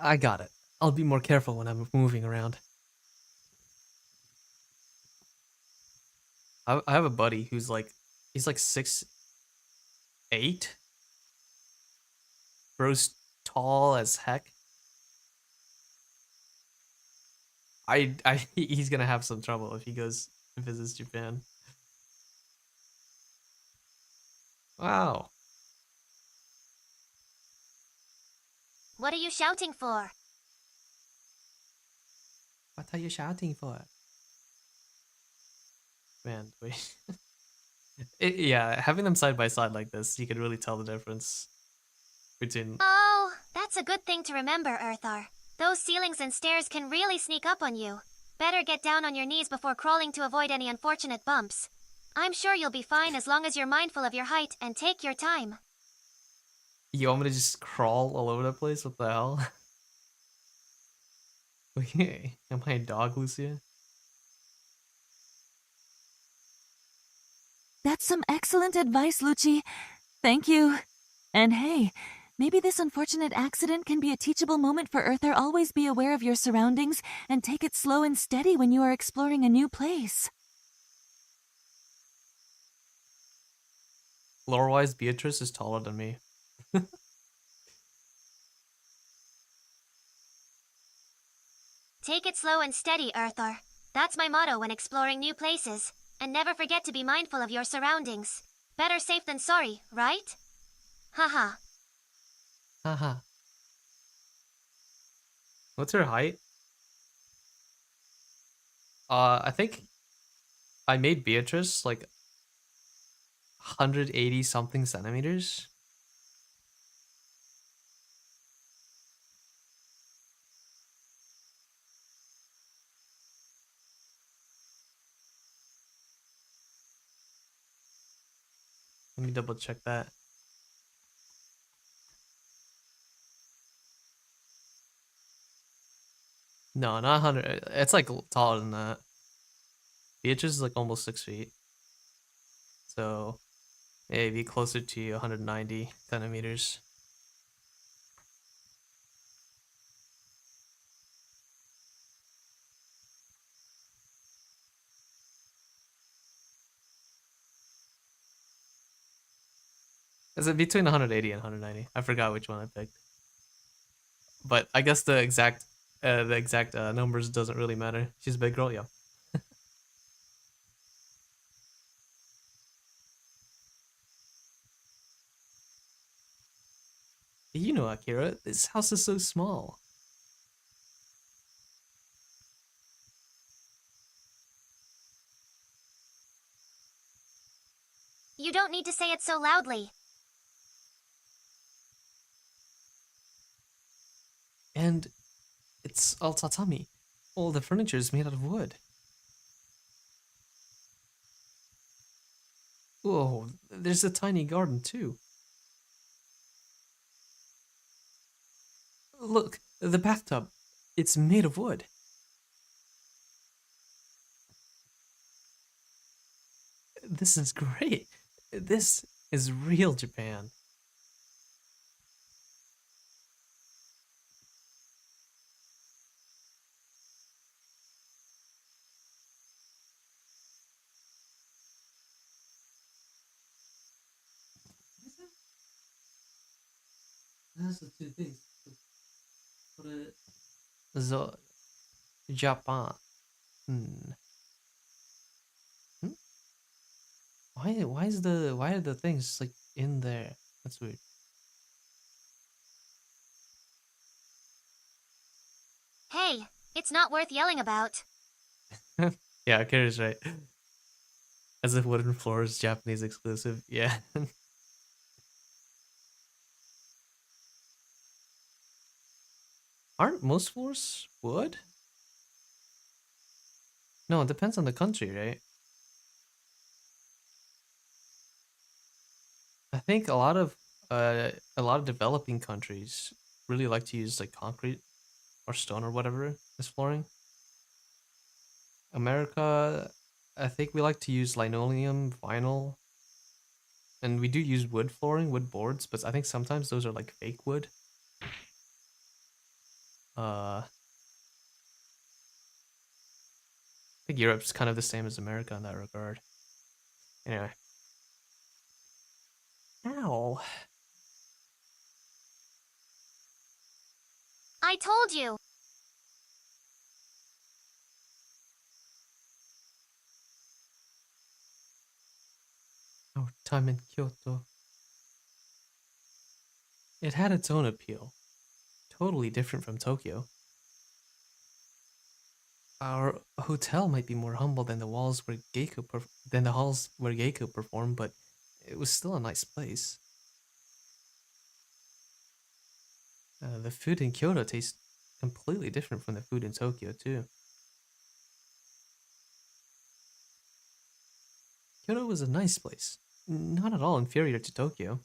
I got it. I'll be more careful when I'm moving around. I have a buddy who's like, he's like 6'8". Bro's tall as heck. He's gonna have some trouble if he goes and visits Japan. Wow. What are you shouting for? What are you shouting for? Man, wait. Yeah, having them side by side like this, you can really tell the difference between. Oh, that's a good thing to remember, Erthar. Those ceilings and stairs can really sneak up on you. Better get down on your knees before crawling to avoid any unfortunate bumps. I'm sure you'll be fine as long as you're mindful of your height and take your time. You want me to just crawl all over the place? What the hell? Okay, am I a dog, Lucia? That's some excellent advice, Lucia. Thank you. And hey, maybe this unfortunate accident can be a teachable moment for Erthar. Always be aware of your surroundings and take it slow and steady when you are exploring a new place. Lore-wise, Beatrice is taller than me. Take it slow and steady, Erthar. That's my motto when exploring new places. And never forget to be mindful of your surroundings. Better safe than sorry, right? Haha. Haha. What's her height? I think I made Beatrice like 180 something centimeters. Let me double check that. No, not 100. It's like taller than that. Beatrice is like almost 6 feet. So maybe closer to 190 centimeters. Is it between 180 and 190? I forgot which one I picked. But I guess the exact numbers doesn't really matter. She's a big girl, yeah. You know, Akira, this house is so small. You don't need to say it so loudly. And it's all tatami. All the furniture is made out of wood. Whoa, there's a tiny garden too. Look, the bathtub. It's made of wood. This is great. This is real Japan. That's the two things. So, Japan. Hmm. Why are the things like in there? That's weird. Hey, it's not worth yelling about. Yeah, Kira's right. As if wooden floor is Japanese exclusive. Yeah. Aren't most floors wood? No, it depends on the country, right? I think a lot of developing countries really like to use like concrete or stone or whatever as flooring. America, I think we like to use linoleum, vinyl, and we do use wood flooring, wood boards, but I think sometimes those are like fake wood. I think Europe's kind of the same as America in that regard. Anyway. Ow. I told you. Our time in Kyoto. It had its own appeal. Totally different from Tokyo. Our hotel might be more humble than the walls where than the halls where Geiko performed, but it was still a nice place. The food in Kyoto tastes completely different from the food in Tokyo too. Kyoto was a nice place, not at all inferior to Tokyo.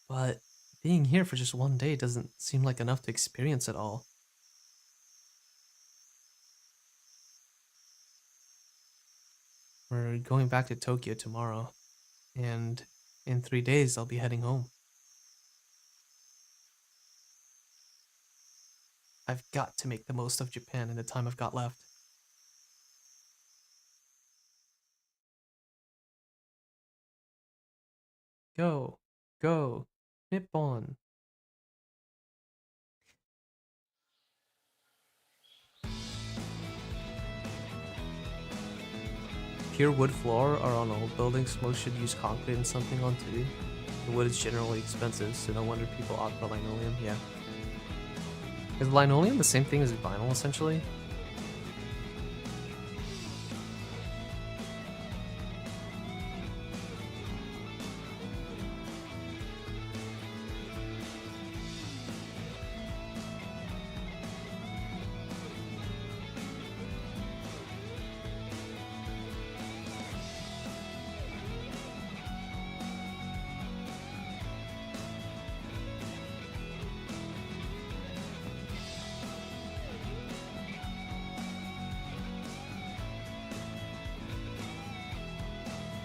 But being here for just one day doesn't seem like enough to experience it all. We're going back to Tokyo tomorrow, and in 3 days I'll be heading home. I've got to make the most of Japan in the time I've got left. Go, go, Nippon. Pure wood floor are on old buildings. Most should use concrete and something on too. The wood is generally expensive, so no wonder people opt for linoleum. Yeah. Is linoleum the same thing as vinyl essentially?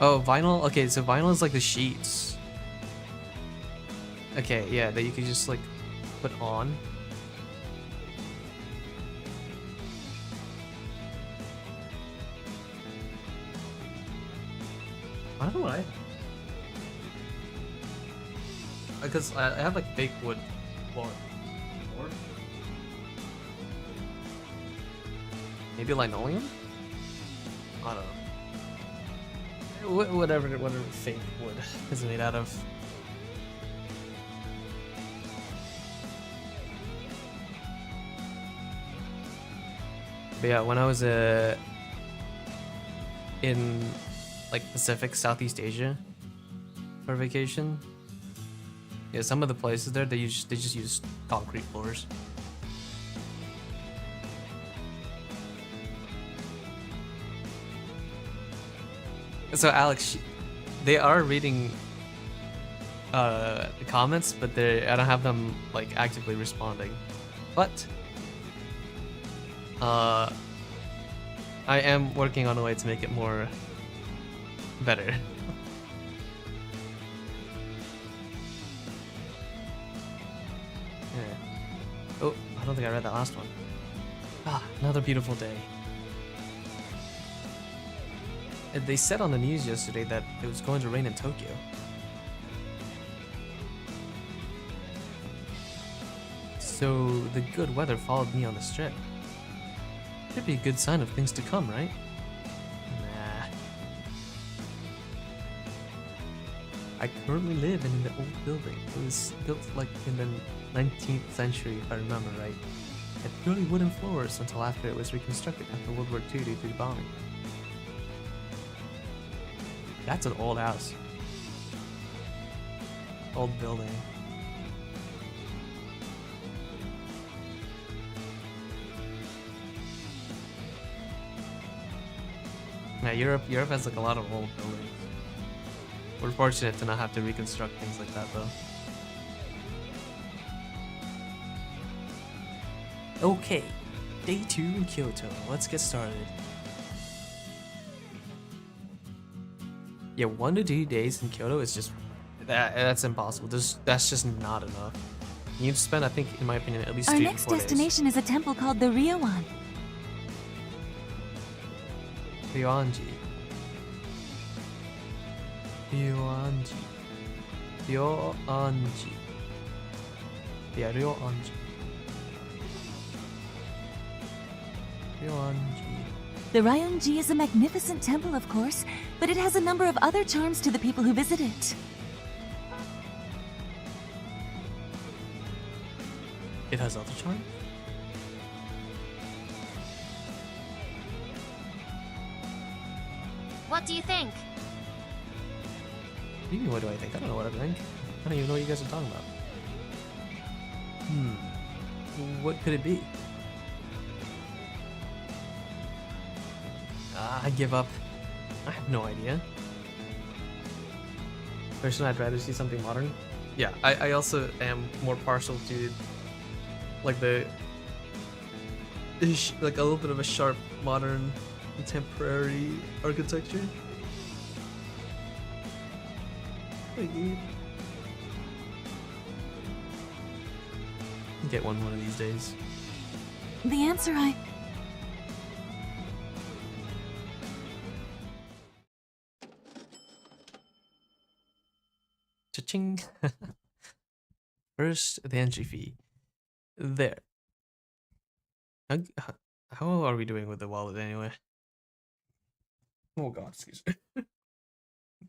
Oh, vinyl? Okay, so vinyl is like the sheets. Okay, yeah, that you could just like put on. I don't know why. Because I have like fake wood floor. Maybe linoleum? I don't know. Whatever fake wood is made out of. But yeah, when I was in like Pacific, Southeast Asia for vacation, yeah, some of the places there they just use concrete floors. So Alex, they are reading the comments, but I don't have them like actively responding. But I am working on a way to make it more better. Yeah. Oh, I don't think I read that last one. Ah, another beautiful day. They said on the news yesterday that it was going to rain in Tokyo. So the good weather followed me on the strip. Could be a good sign of things to come, right? Nah. I currently live in the old building. It was built like in the 19th century, if I remember right. It had purely wooden floors until after it was reconstructed after World War II due to the bombing. That's an old house. Old building. Yeah, Europe has like a lot of old buildings. We're fortunate to not have to reconstruct things like that though. Okay, day 2 in Kyoto. Let's get started. Yeah, 1 to 2 days in Kyoto is just that's impossible. That's just not enough. You need to spend, I think, in my opinion, at least Our 3 to 4 next days. destination is a temple called the Ryoan. Ryoanji. Ryoanji. Ryoanji. Yeah, Ryoanji. Ryoanji. The Ryoanji is a magnificent temple, of course, but it has a number of other charms to the people who visit it. It has other charms? What do you think? What do you mean, what do I think? I don't know what I think. I don't even know what you guys are talking about. What could it be? I give up. I have no idea. Personally, I'd rather see something modern. Yeah, I also am more partial to like like a little bit of a sharp, modern, contemporary architecture. Thank you. Get one of these days. The answer Cha-ching. First, the entry fee. There. How are we doing with the wallet anyway? Oh god, excuse me.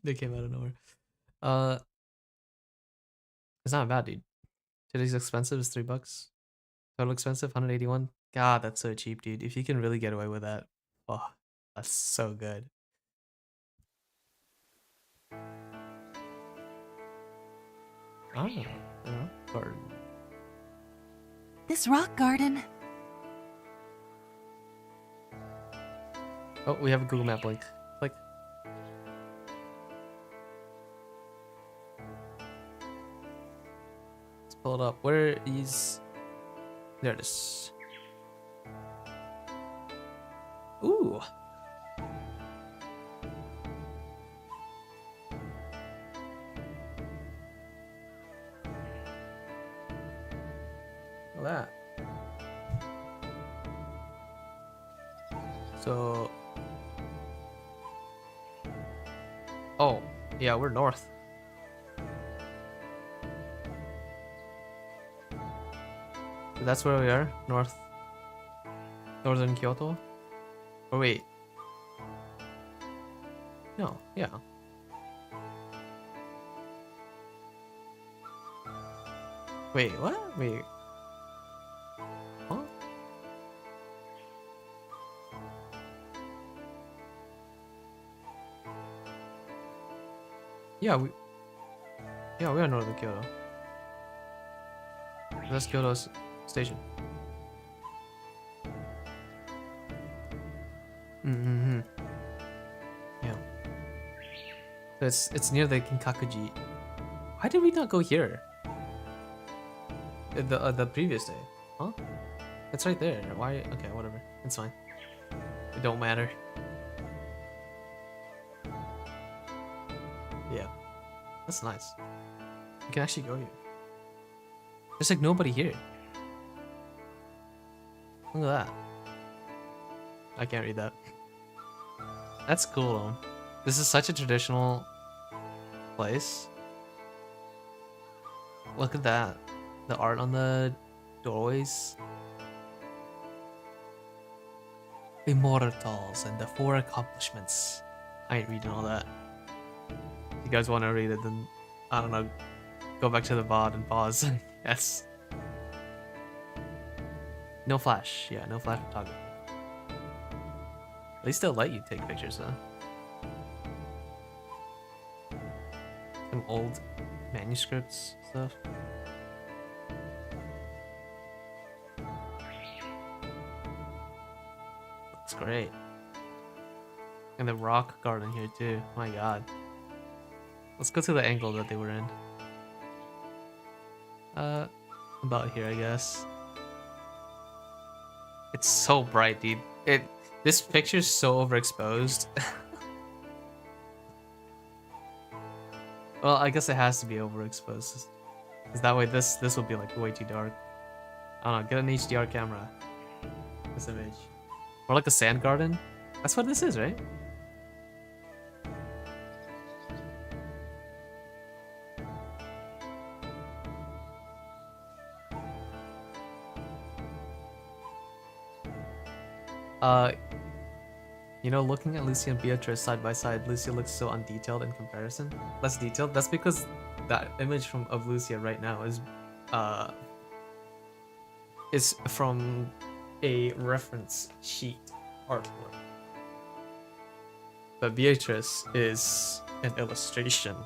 They came out of nowhere. It's not bad, dude. Today's expensive is $3. Total expensive, 181. God, that's so cheap, dude. If you can really get away with that, oh, that's so good. Oh, garden. This rock garden. Oh, we have a Google Map link. Click. Let's pull it up. Where is... There it is. Ooh. Look at that. So... Oh, yeah, we're north. That's where we are? Northern Kyoto? Oh, wait. No, yeah. Wait, what? Wait. Huh? Yeah, we are northern Kyoto. That's Kyoto's station. Yeah. So it's near the Kinkakuji. Why did we not go here? The previous day, huh? It's right there. Why? Okay, whatever. It's fine. It don't matter. Yeah, that's nice. You can actually go here. There's like nobody here. Look at that. I can't read that. That's cool though. This is such a traditional place. Look at that. The art on the doorways. Immortals and the 4 accomplishments. I ain't reading all that. If you guys want to read it, then I don't know. Go back to the VOD and pause. Yes. No flash. Yeah, no flash photography. At least they'll let you take pictures though. Some old manuscripts stuff. Looks great. And the rock garden here too. My god. Let's go to the angle that they were in. About here, I guess. It's so bright, dude. This picture's so overexposed. Well, I guess it has to be overexposed. Cause that way this will be like way too dark. I don't know, get an HDR camera. This image. Or like a sand garden. That's what this is, right? You know, looking at Lucia and Beatrice side by side, Lucia looks so undetailed in comparison. Less detailed. That's because that image of Lucia right now is from a reference sheet artwork. But Beatrice is an illustration.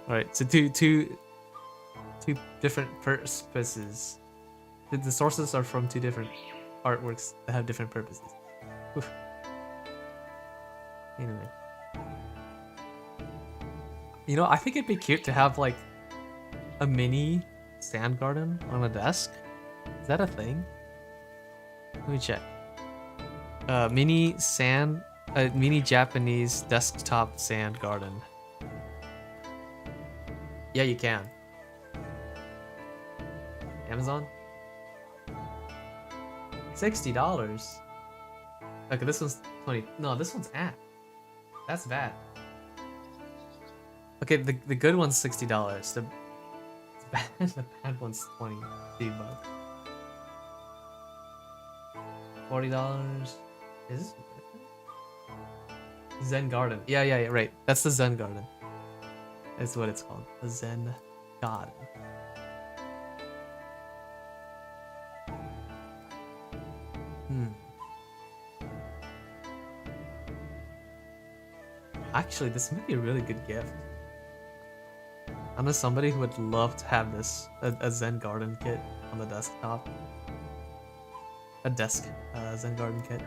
Alright, so two different purposes. The sources are from 2 different artworks that have different purposes. Oof. Anyway. You know, I think it'd be cute to have like a mini sand garden on a desk. Is that a thing? Let me check. Mini Japanese desktop sand garden. Yeah, you can. Amazon? $60. Okay, this one's 20. No, this one's at. That's bad. Okay, the good one's $60. The bad one's 22 bucks. $40. Is this Zen Garden? Yeah, right. That's the Zen Garden. That's what it's called. The Zen Garden. Actually, this might be a really good gift. I know somebody who would love to have this, a Zen Garden kit on the desktop. A desk Zen Garden kit.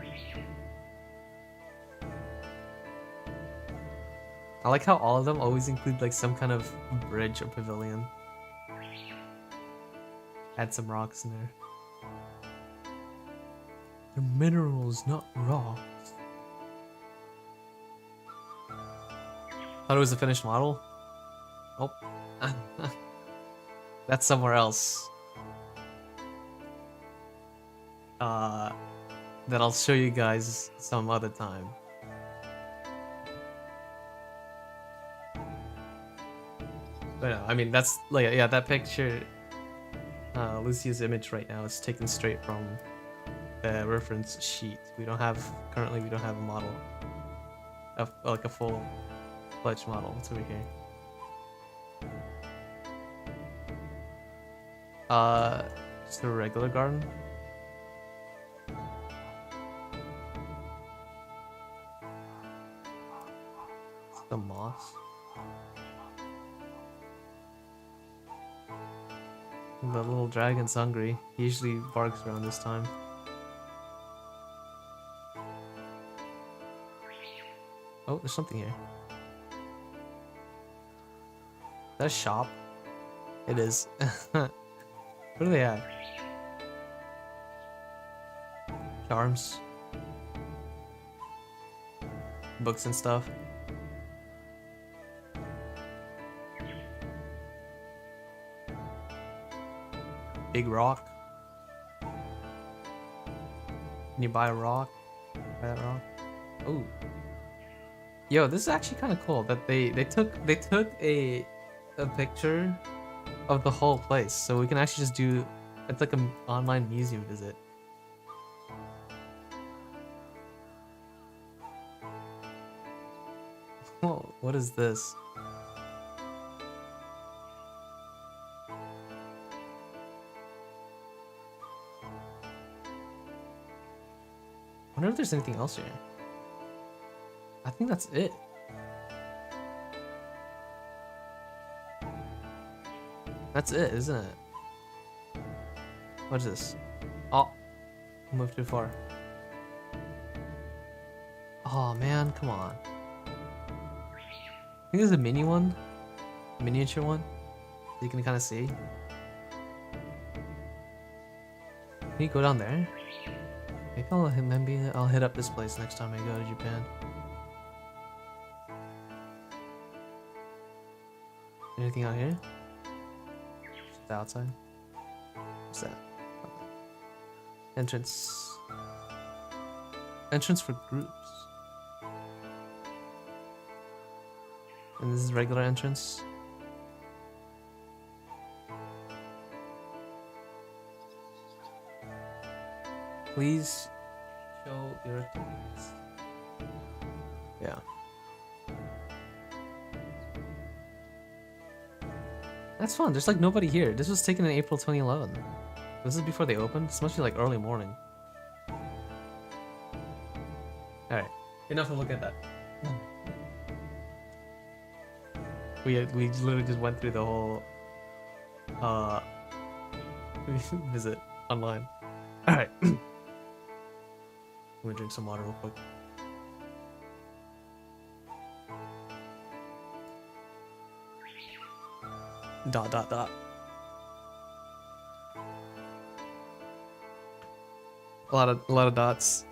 I like how all of them always include like some kind of bridge or pavilion. Add some rocks in there. They're minerals, not rocks. Thought it was a finished model? Oh. That's somewhere else. That I'll show you guys some other time. But no, I mean, that's like, yeah, that picture, Lucia's image right now is taken straight from the reference sheet. Currently we don't have a model of like a full-fledged model. It's over here. Just a regular garden. The moss. The little dragon's hungry. He usually barks around this time. Oh, there's something here. Is that a shop? It is. What do they have? charms, books and stuff. Big rock. Can you buy a rock? Buy that rock? Oh. Yo, this is actually kind of cool that they took a picture of the whole place, so we can actually just do, it's like an online museum visit. Oh, what is this? I wonder if there's anything else here. I think that's it. That's it, isn't it? What is this? Oh, I moved too far. Oh man, come on. I think there's a mini one, miniature one. You can kind of see. Can you go down there? Maybe I'll hit up this place next time I go to Japan. Anything out here? Just the outside. What's that? Entrance. Entrance for groups. And this is regular entrance. Please show your tickets. Yeah. That's fun. There's like nobody here. This was taken in April 2011. This is before they opened. This must be like early morning. Alright. Enough of looking at that. We literally just went through the whole visit online. Alright. I'm gonna drink some water real quick. Dot dot dot. A lot of dots.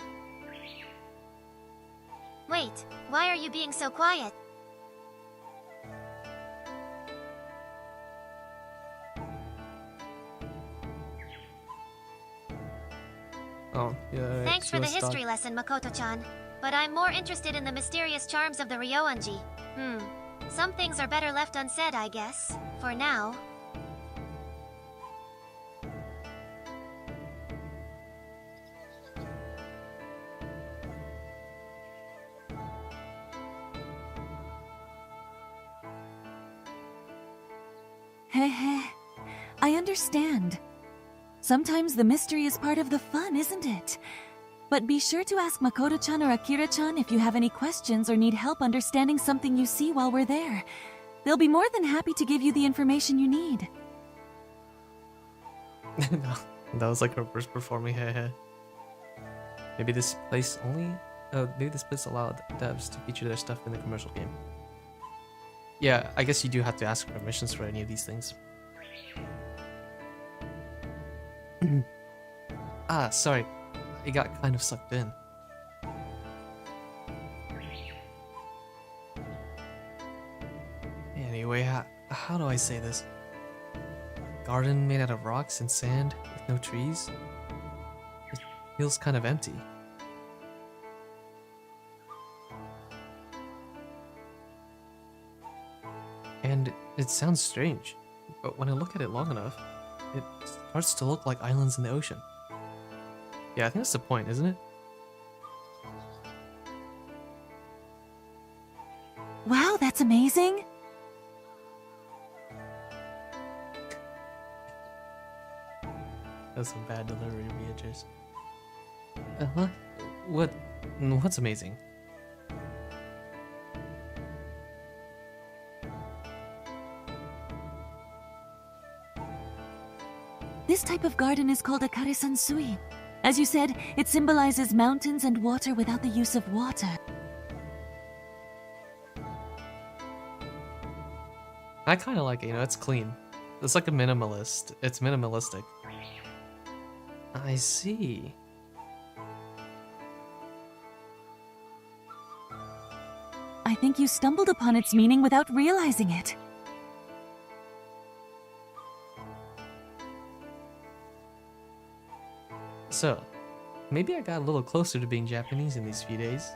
Wait, why are you being so quiet? Oh, yeah. Right. Thanks for the history lesson, Makoto-chan. But I'm more interested in the mysterious charms of the Ryoanji. Some things are better left unsaid, I guess. For now. Heh. I understand. Sometimes the mystery is part of the fun, isn't it? But be sure to ask Makoto-chan or Akira-chan if you have any questions or need help understanding something you see while we're there. They'll be more than happy to give you the information you need. No, that was like her first performing heh. Maybe this place allowed devs to feature their stuff in the commercial game. Yeah, I guess you do have to ask permissions for any of these things. Sorry. It got kind of sucked in. Anyway, how do I say this? Garden made out of rocks and sand with no trees? It feels kind of empty. And it sounds strange, but when I look at it long enough, it starts to look like islands in the ocean. Yeah, I think that's the point, isn't it? Wow, that's amazing! That's some bad delivery, Beatrice. Uh-huh. What's amazing? This type of garden is called a kare-sansui. As you said, it symbolizes mountains and water without the use of water. I kind of like it, it's clean. It's like a minimalist. It's minimalistic. I see. I think you stumbled upon its meaning without realizing it. So, maybe I got a little closer to being Japanese in these few days.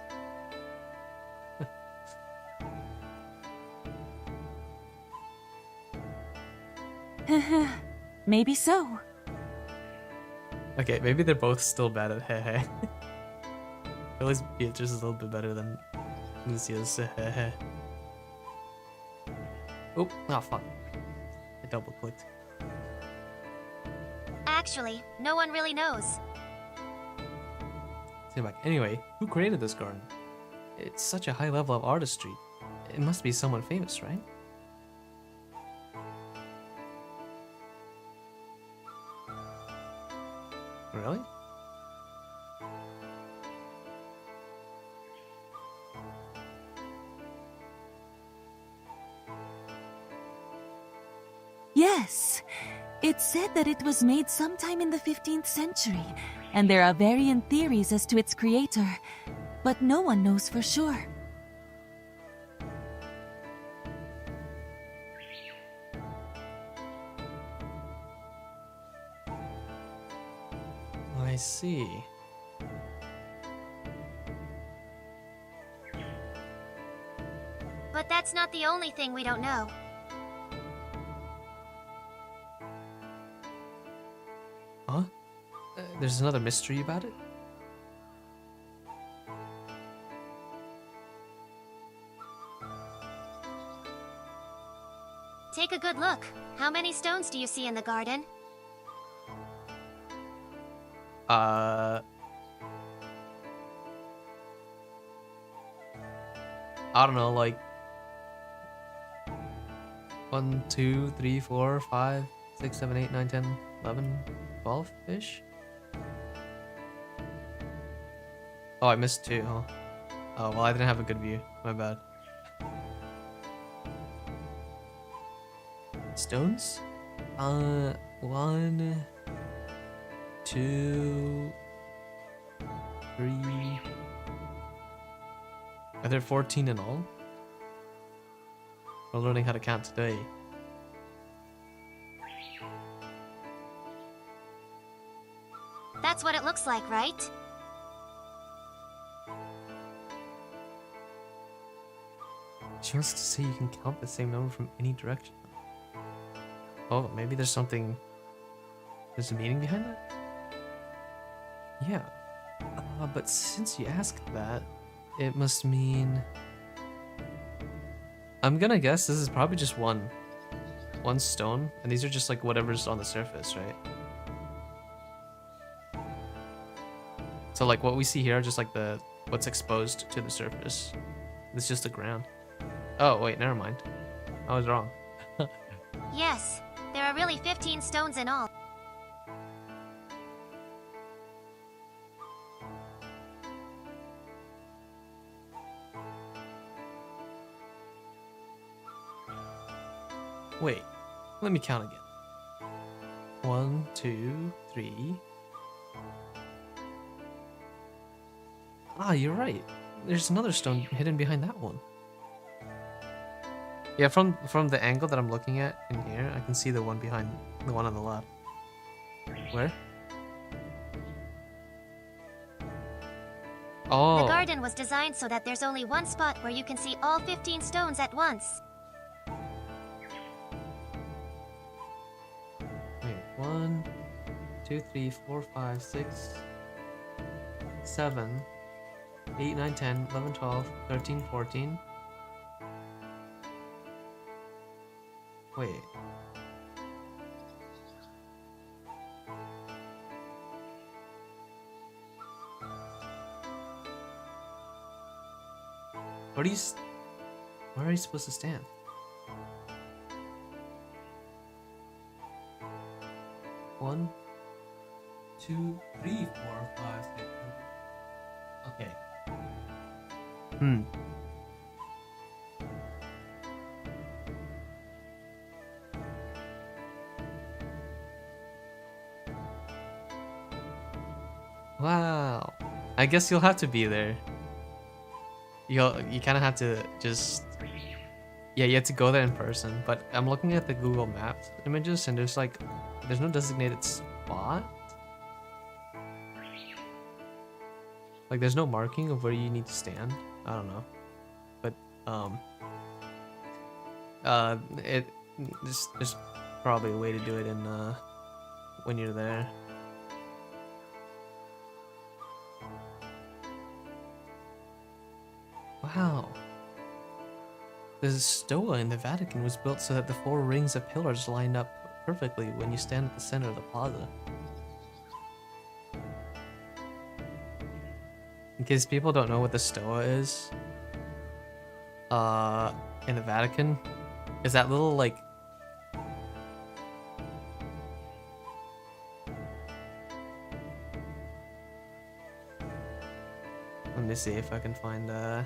Maybe so. Okay, maybe they're both still bad at heh. At least Beatrice is a little bit better than Lucia's heh. Oh, fuck. I double clicked. Actually, no one really knows. Anyway, who created this garden? It's such a high level of artistry. It must be someone famous, right? Really? Yes. It's said that it was made sometime in the 15th century, and there are varying theories as to its creator, but no one knows for sure. I see. But that's not the only thing we don't know. Huh? There's another mystery about it? Take a good look. How many stones do you see in the garden? I don't know, like 1, 2, 3, 4, 5, 6, 7, 8, 9, 10, 11, 12-ish? Oh, I missed 2, huh? Oh, well, I didn't have a good view. My bad. Stones? 1, 2, 3. Are there 14 in all? We're learning how to count today. That's what it looks like, right? She wants to say you can count the same number from any direction. Oh, maybe there's something... There's a meaning behind that? Yeah. But since you asked that, it must mean... I'm gonna guess this is probably just one stone, and these are just like whatever's on the surface, right? So like what we see here are just like what's exposed to the surface. It's just the ground. Oh wait, never mind. I was wrong. Yes, there are really 15 stones in all. Wait, let me count again. 1, 2, 3. Ah, you're right. There's another stone hidden behind that one. Yeah, from the angle that I'm looking at in here, I can see the one behind the one on the left. Where? Oh. The garden was designed so that there's only one spot where you can see all 15 stones at once. Wait, 1, 2, 3, 4, 5, 6, 7, 8, 9, 10, 11, 12, 13, 14. Wait. Where are you supposed to stand? One, 2, 3, 4, 5, 6. Okay. Wow. I guess you'll have to be there. you kind of have to just, yeah, you have to go there in person. But I'm looking at the Google Maps images, and there's no designated spot. Like there's no marking of where you need to stand. I don't know, but there's probably a way to do it in when you're there. Wow. The stoa in the Vatican was built so that the 4 rings of pillars lined up perfectly when you stand at the center of the plaza. In case people don't know what the stoa is, in the Vatican, is that little like let me see if I can find the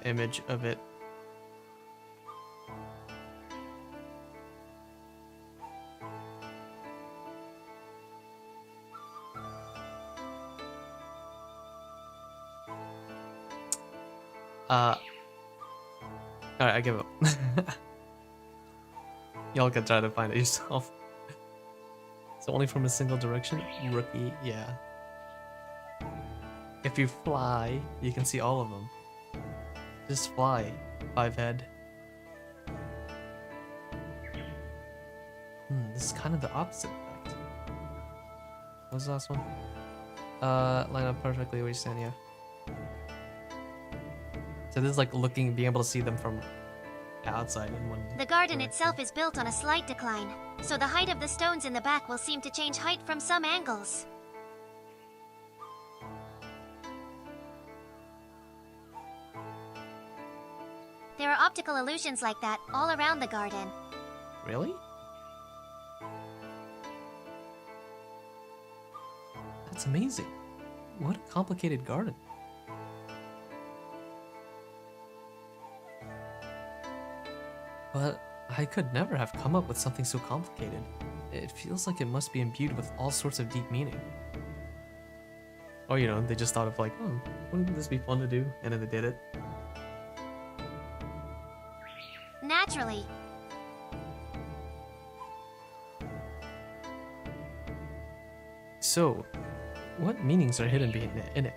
image of it. Alright, I give up. Y'all can try to find it yourself. It's only from a single direction? Rookie, yeah. If you fly, you can see all of them. Just fly, 5 head. This is kind of the opposite effect. What was the last one? Line up perfectly where you stand, yeah. So this is like being able to see them from outside in one. The garden itself is built on a slight decline, so the height of the stones in the back will seem to change height from some angles. There are optical illusions like that all around the garden. Really? That's amazing. What a complicated garden. But I could never have come up with something so complicated. It feels like it must be imbued with all sorts of deep meaning. Or, you know, they just thought of like, oh, wouldn't this be fun to do? And then they did it. Naturally. So, what meanings are hidden in it?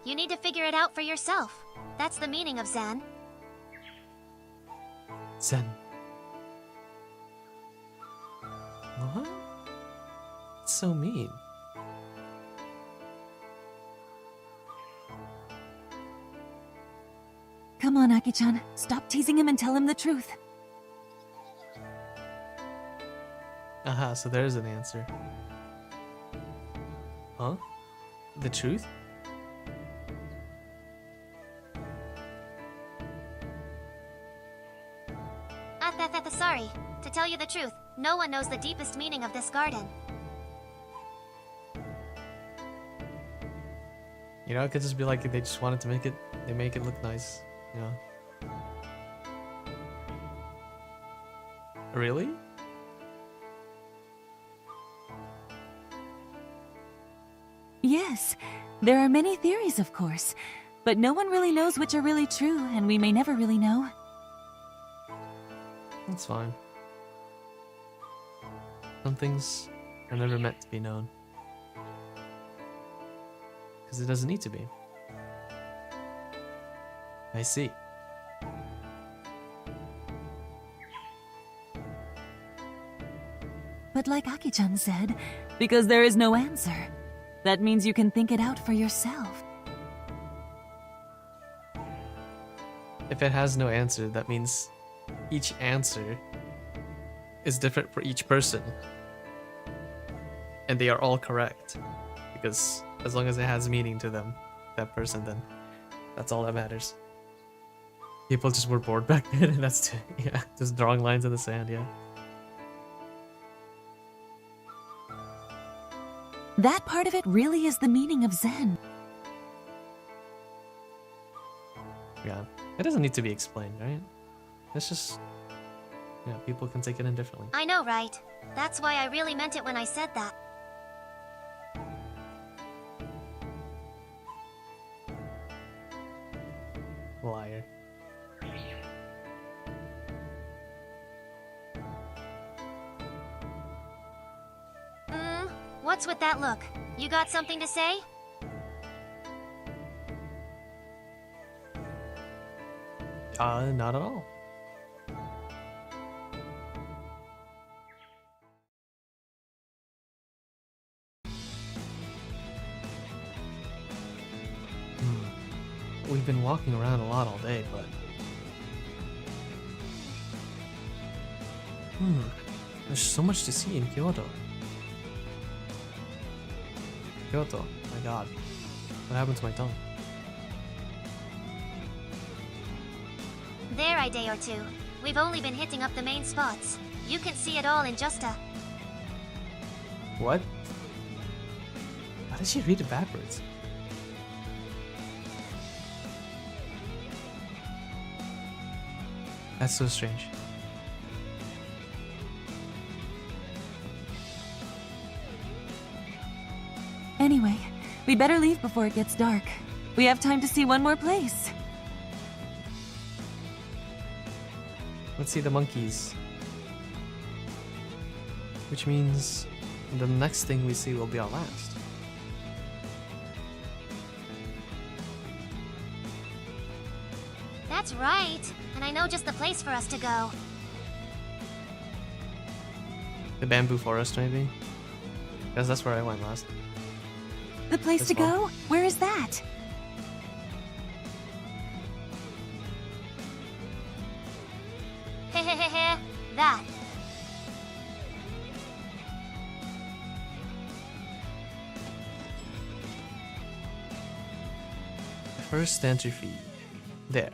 You need to figure it out for yourself. That's the meaning of Zen. Zen. What? It's so mean. Come on, Aki-chan. Stop teasing him and tell him the truth. Aha, so there's an answer. Huh? The truth? Sorry. To tell you the truth, no one knows the deepest meaning of this garden. You know, it could just be like they just wanted to make it look nice, you know. Really? Yes, there are many theories, of course, but no one really knows which are really true, and we may never really know. That's fine. Some things are never meant to be known. Because it doesn't need to be. I see. But like Aki-chan said, because there is no answer, that means you can think it out for yourself. If it has no answer, that means each answer is different for each person. And they are all correct. Because as long as it has meaning to them, that person, then that's all that matters. People just were bored back then, and that's yeah, just drawing lines in the sand, yeah. That part of it really is the meaning of Zen. Yeah. It doesn't need to be explained, right? It's just Yeah, people can take it in differently. I know, right? That's why I really meant it when I said that. Liar. What's with that look? You got something to say? Not at all. We've been walking around a lot all day, but... There's so much to see in Kyoto. Kyoto, my god. What happened to my tongue? There, a day or two. We've only been hitting up the main spots. You can see it all in just a... What? Why did she read it backwards? That's so strange. Anyway, we better leave before it gets dark. We have time to see one more place. Let's see the monkeys. Which means the next thing we see will be our last. That's right. And I know just the place for us to go. The bamboo forest, maybe? Because that's where I went last. The place This to one. go? Where is that? Hehehehe, that. First entry fee. There.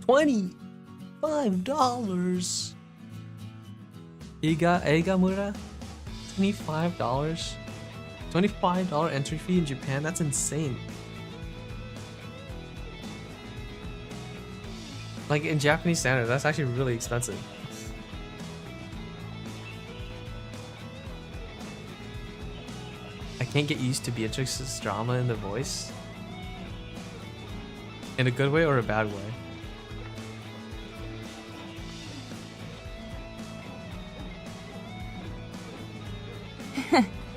$25. Eigamura? $25? $25 entry fee in Japan? That's insane. Like in Japanese standards, that's actually really expensive. I can't get used to Beatrix's drama in the voice. In a good way or a bad way?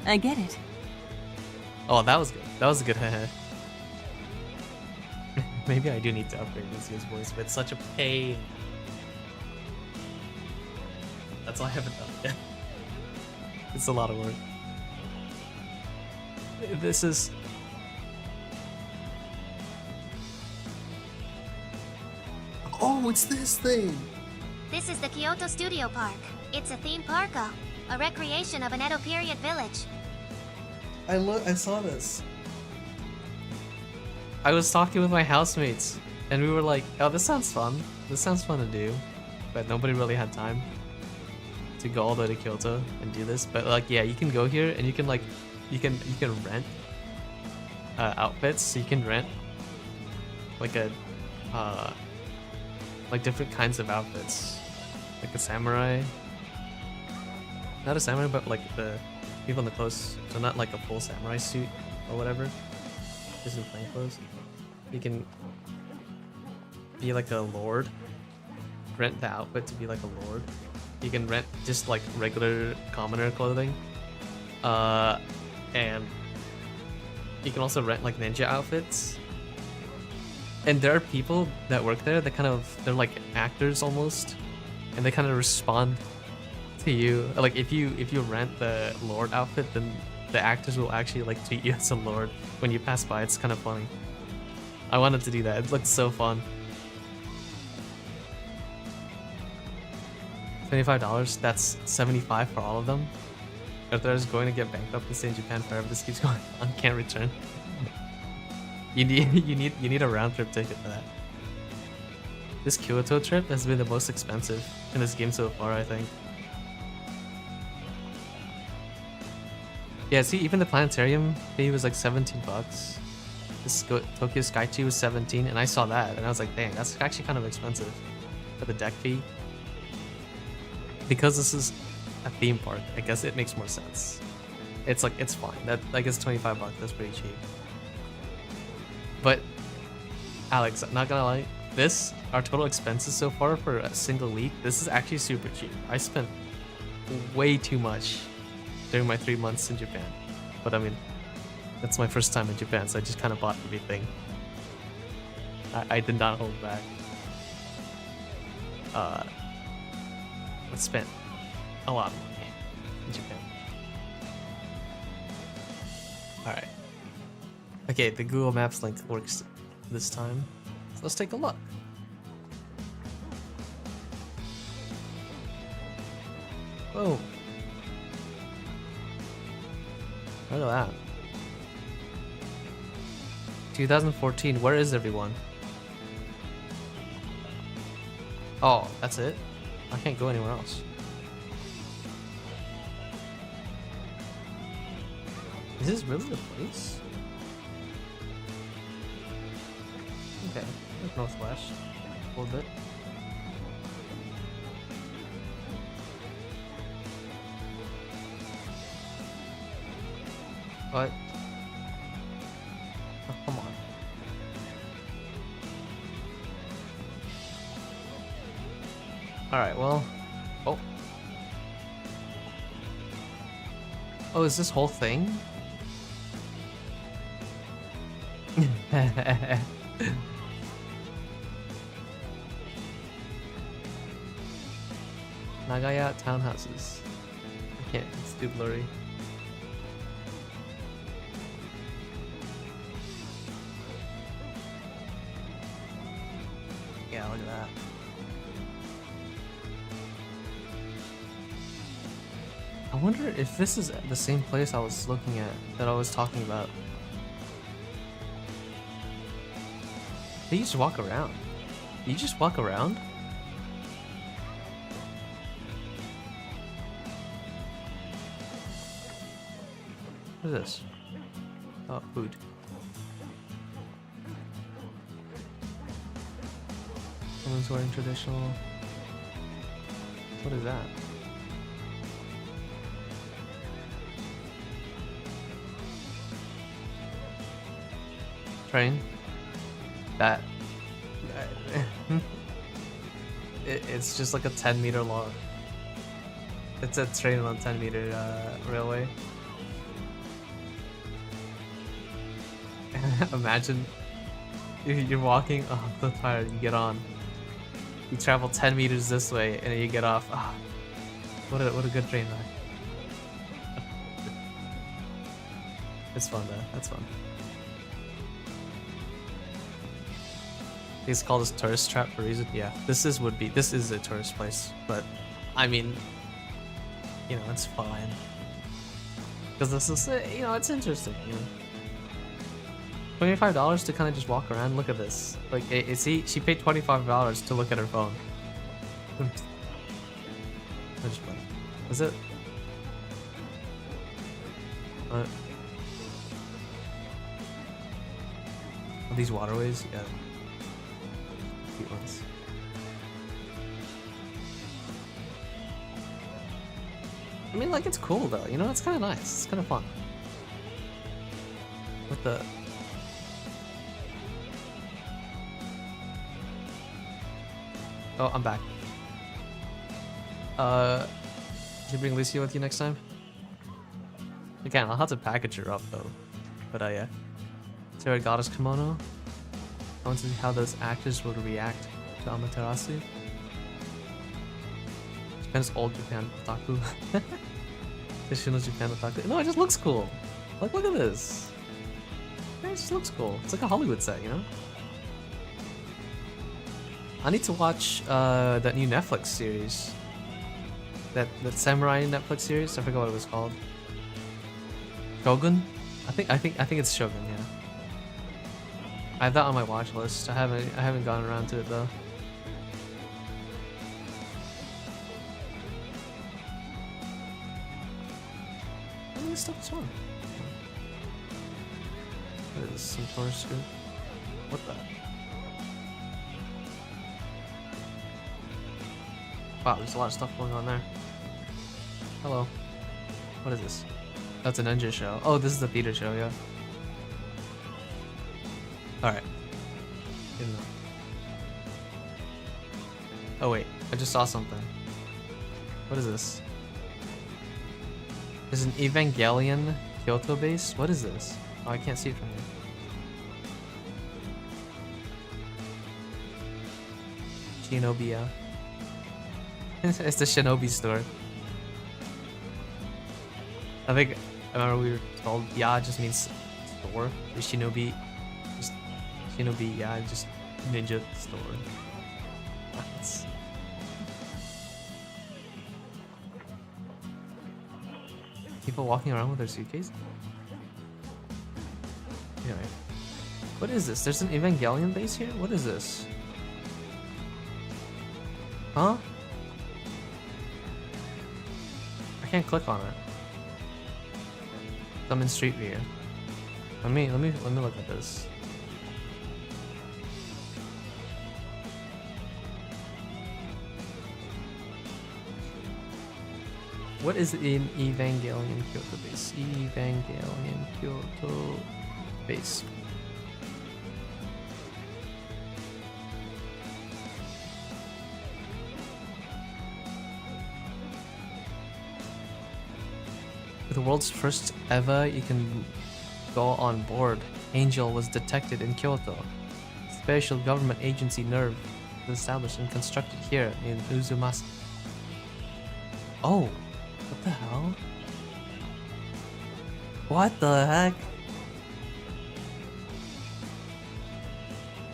I get it. Oh, that was good. That was a good haha. Maybe I do need to upgrade Lucia's voice, but it's such a pain. That's all I haven't done yet. It's a lot of work. This is... Oh, it's this thing! This is the Kyoto Studio Park. It's a theme park, a recreation of an Edo period village. I saw this. I was talking with my housemates, and we were like, "Oh, this sounds fun. This sounds fun to do," but nobody really had time to go all the way to Kyoto and do this. But like, yeah, you can go here, and you can like, you can rent outfits. So you can rent like a like different kinds of outfits, like a samurai. Not a samurai, but like the people in the clothes. So not like a full samurai suit or whatever. Just in plain clothes. You can be like a lord. Rent the outfit to be like a lord. You can rent just like regular commoner clothing. And you can also rent like ninja outfits. And there are people that work there that they're like actors almost. And they kind of respond to you. Like if you rent the lord outfit, then the actors will actually like treat you as a lord when you pass by. It's kind of funny. I wanted to do that. It looked so fun. $25. That's $75 for all of them. Erthar is going to get bankrupt and stay in Japan forever. This keeps going on. Can't return. You need a round trip ticket for that. This Kyoto trip has been the most expensive in this game so far, I think. Yeah, see, even the planetarium fee was like $17. This Tokyo Skytree was $17, and I saw that, and I was like, dang, that's actually kind of expensive for the deck fee. because this is a theme park, I guess it makes more sense. It's like, it's fine. That, I guess $25, that's pretty cheap. But Alex, I'm not gonna lie, this, our total expenses so far for a single week, this is actually super cheap. I spent way too much during my 3 months in Japan. But I mean, that's my first time in Japan, so I just kind of bought everything. I did not hold back. I spent a lot of money in Japan. Alright. Okay, the Google Maps link works this time. So let's take a look. Whoa. Look at that. 2014, where is everyone? Oh, that's it? I can't go anywhere else. Is this really the place? Okay, look northwest a little bit. What? Oh, come on. Alright, well. Oh. Oh, is this whole thing? Nagaya townhouses. I can't, it's too blurry. Yeah, look at that. I wonder if this is the same place I was looking at, that I was talking about. They just walk around. You just walk around? What is this? Oh, food. Someone's wearing traditional. What is that? Train? That. It's just like a 10-meter long. It's a train on 10-meter railway. Imagine you're walking. Oh, I'm so tired. You get on. You travel 10 meters this way, and then you get off. Oh, what a good train ride. It's fun though. That's fun. It's called this tourist trap for a reason. Yeah, this is a tourist place, but I mean, you know, it's fine because this is, you know, it's interesting. You know, $25 to kind of just walk around. Look at this. Like, see, she paid $25 to look at her phone. Is it? Are these waterways? Yeah. Cute ones. I mean, like, it's cool though, you know, it's kind of nice, it's kind of fun. With the... Oh, I'm back. Did you bring Lucia with you next time? Again, I'll have to package her up though. But yeah. Sarah Goddess Kimono. I want to see how those actors would react to Amaterasu. Japan's old Japan otaku. Traditional Japan otaku. No, it just looks cool. Like, look at this. It just looks cool. It's like a Hollywood set, you know? I need to watch that new Netflix series. That samurai Netflix series. I forgot what it was called. Shogun? I think it's Shogun, yeah. I have that on my watch list. I haven't gotten around to it though. I mean, this stuff is fun. What is this? Some tourist scoop? What the? Wow, there's a lot of stuff going on there. Hello. What is this? That's a ninja show. Oh, this is a theater show, yeah. Alright. Didn't know. Oh wait, I just saw something. What is this? There's an Evangelion Kyoto base? What is this? Oh, I can't see it from here. Shinobia. It's the Shinobi store. I think, I remember we were told, yeah, it just means store. The Shinobi, just, Shinobi, yeah, just ninja store. That's... People walking around with their suitcase? Anyway. What is this? There's an Evangelion base here? What is this? Huh? I can't click on it. I'm in Street View. Let me look at this. What is in Evangelion Kyoto base? Evangelion Kyoto base. The world's first ever you can go on board Angel was detected in Kyoto. Special government agency NERV was established and constructed here in Uzumaki. Oh, what the hell? What the heck?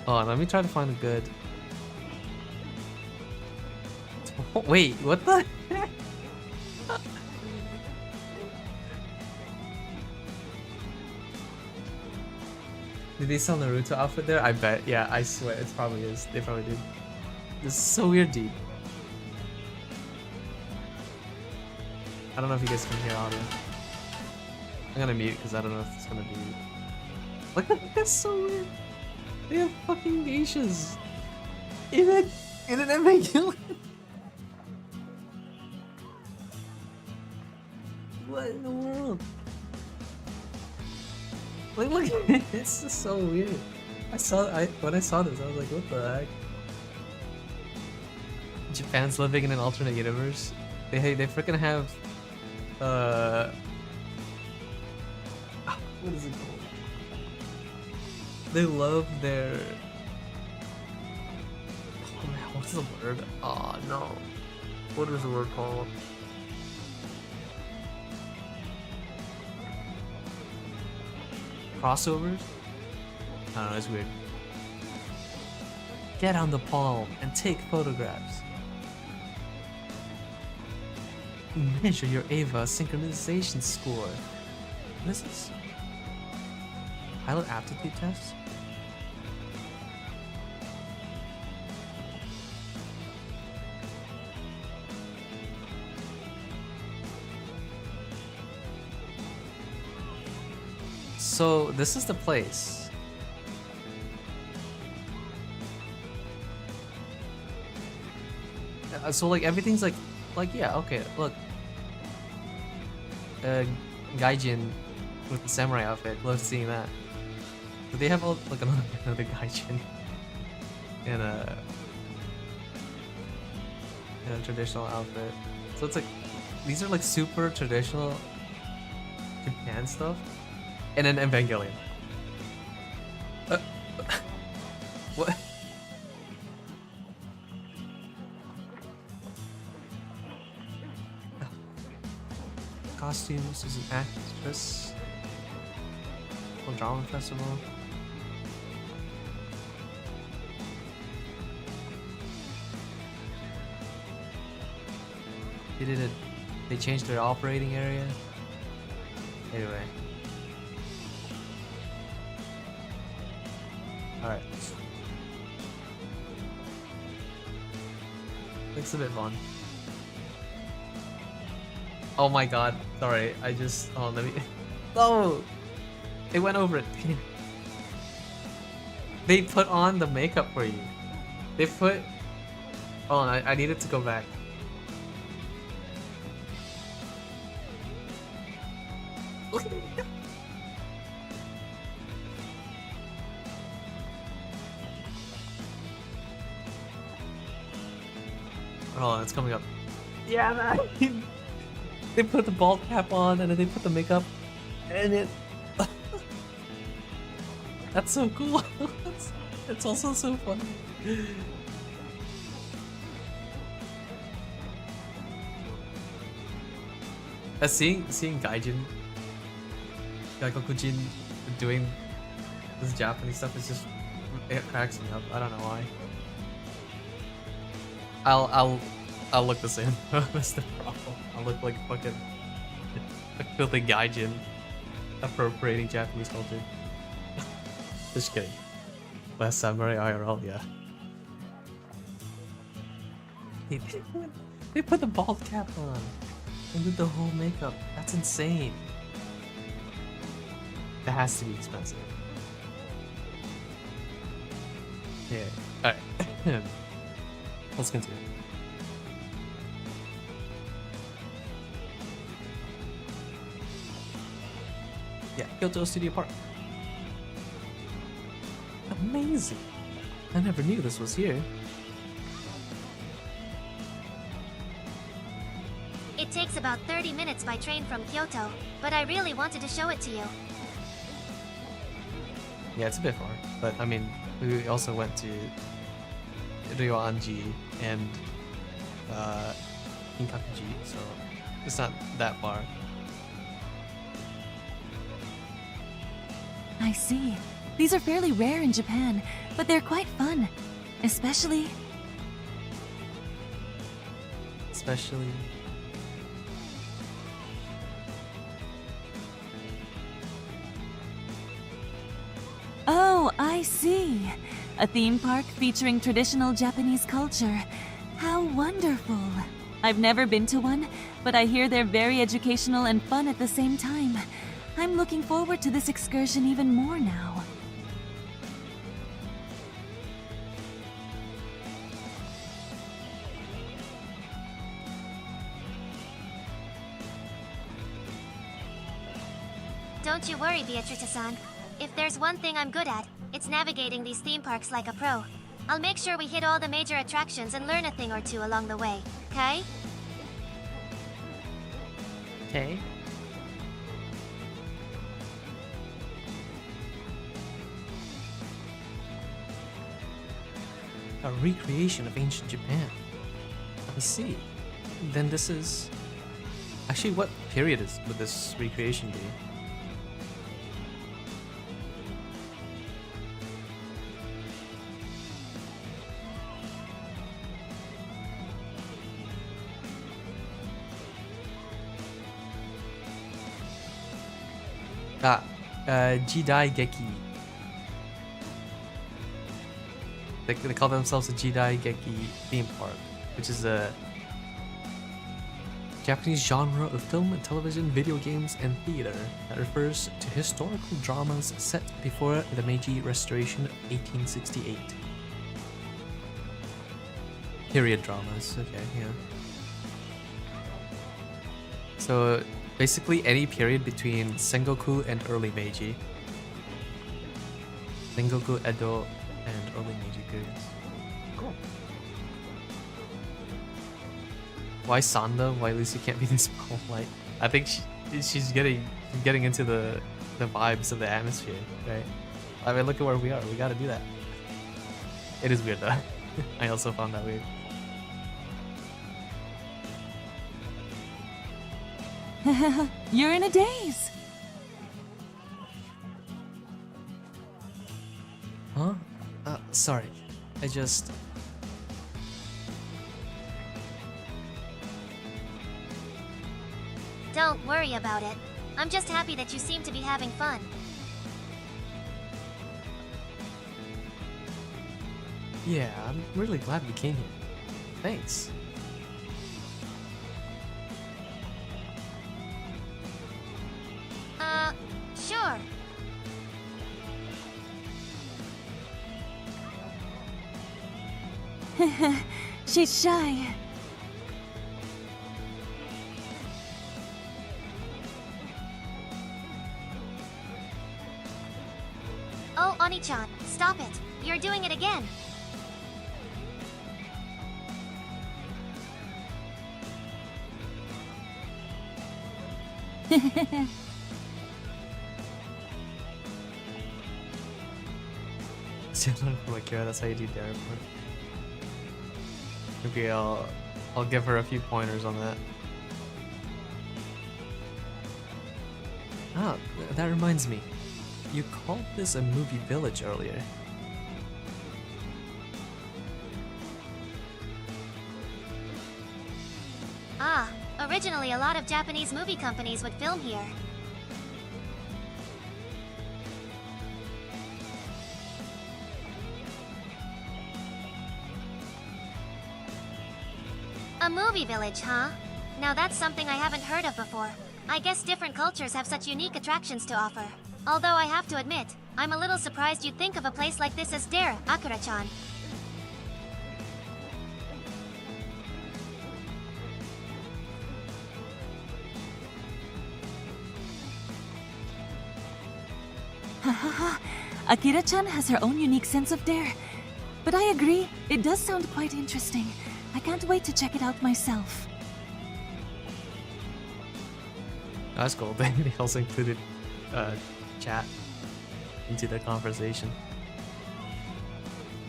Oh, let me try to find a good... Oh, wait, what the heck? Did they sell Naruto outfit there? I bet. Yeah, I swear it probably is. They probably did. This is so weird, dude. I don't know if you guys can hear audio. I'm gonna mute because I don't know if it's gonna be... Look at this, so weird. They have fucking geishas. In an Evangelion. What in the world? Like, look at this. This is so weird. When I saw this, I was like, what the heck? Japan's living in an alternate universe. They freaking have what is it called? They love their... Oh man, what's the word? Oh no. What is the word called? Crossovers? I don't know, it's weird. Get on the palm and take photographs. Measure your Ava synchronization score. What is this? Pilot aptitude test? So this is the place. So like everything's like yeah, okay, look. Gaijin with the samurai outfit. Love seeing that. But they have like another Gaijin in a traditional outfit. So it's like these are like super traditional Japan stuff. And an Evangelion. What? Costumes as an actress. Drama festival. They changed their operating area. Anyway. Alright. Looks a bit fun. Oh my god. Sorry, I just... Oh, let me... No! It went over it. They put on the makeup for you. They put... Oh, I needed to go back. Oh, it's coming up. Yeah, man. They put the bald cap on and then they put the makeup and it. That's so cool. It's also so funny. Seeing Gaijin, Gaikokujin doing this Japanese stuff is just, it cracks me up. I don't know why. I'll look the same. That's the problem. I'll look like fucking a filthy Gaijin appropriating Japanese culture. Just kidding. Last Samurai IRL, yeah. They put the bald cap on and did the whole makeup. That's insane. It has to be expensive. Yeah. Alright. Let's continue. Yeah, Kyoto Studio Park. Amazing. I never knew this was here. It takes about 30 minutes by train from Kyoto, but I really wanted to show it to you. Yeah, it's a bit far, but I mean, we also went to Ryoanji and Kinkakuji, so it's not that far. I see. These are fairly rare in Japan, but they're quite fun. Especially... Oh, I see. A theme park featuring traditional Japanese culture. How wonderful. I've never been to one, but I hear they're very educational and fun at the same time. I'm looking forward to this excursion even more now. Don't you worry, Beatrice-san. If there's one thing I'm good at, it's navigating these theme parks like a pro. I'll make sure we hit all the major attractions and learn a thing or two along the way, okay? Okay. A recreation of ancient Japan. I see. Then this is... Actually, what period would this recreation be? Jidai Geki. They call themselves a Jidai Geki theme park, which is a Japanese genre of film and television, video games, and theater that refers to historical dramas set before the Meiji Restoration of 1868. Period dramas, okay, yeah. So basically any period between Sengoku and early Meiji. Sengoku, Edo, and early Meiji periods. Cool. Why Sanda? Why Lucia can't be this light? I think she's getting into the vibes of the atmosphere, right? I mean, look at where we are. We gotta do that. It is weird though. I also found that weird. You're in a daze. Huh? Sorry. I just... Don't worry about it. I'm just happy that you seem to be having fun. Yeah, I'm really glad we came here. Thanks. Sure. She's shy. Oh, Oni-chan, stop it. You're doing it again. from Akira, that's how you do dare report. Okay, I'll give her a few pointers on that. Ah, that reminds me. You called this a movie village earlier. Ah, originally a lot of Japanese movie companies would film here. A movie village, huh? Now that's something I haven't heard of before. I guess different cultures have such unique attractions to offer. Although I have to admit, I'm a little surprised you'd think of a place like this as dare, Akira-chan. Hahaha, Akira-chan has her own unique sense of dare. But I agree, it does sound quite interesting. I can't wait to check it out myself. That's cool. They also included chat into the conversation.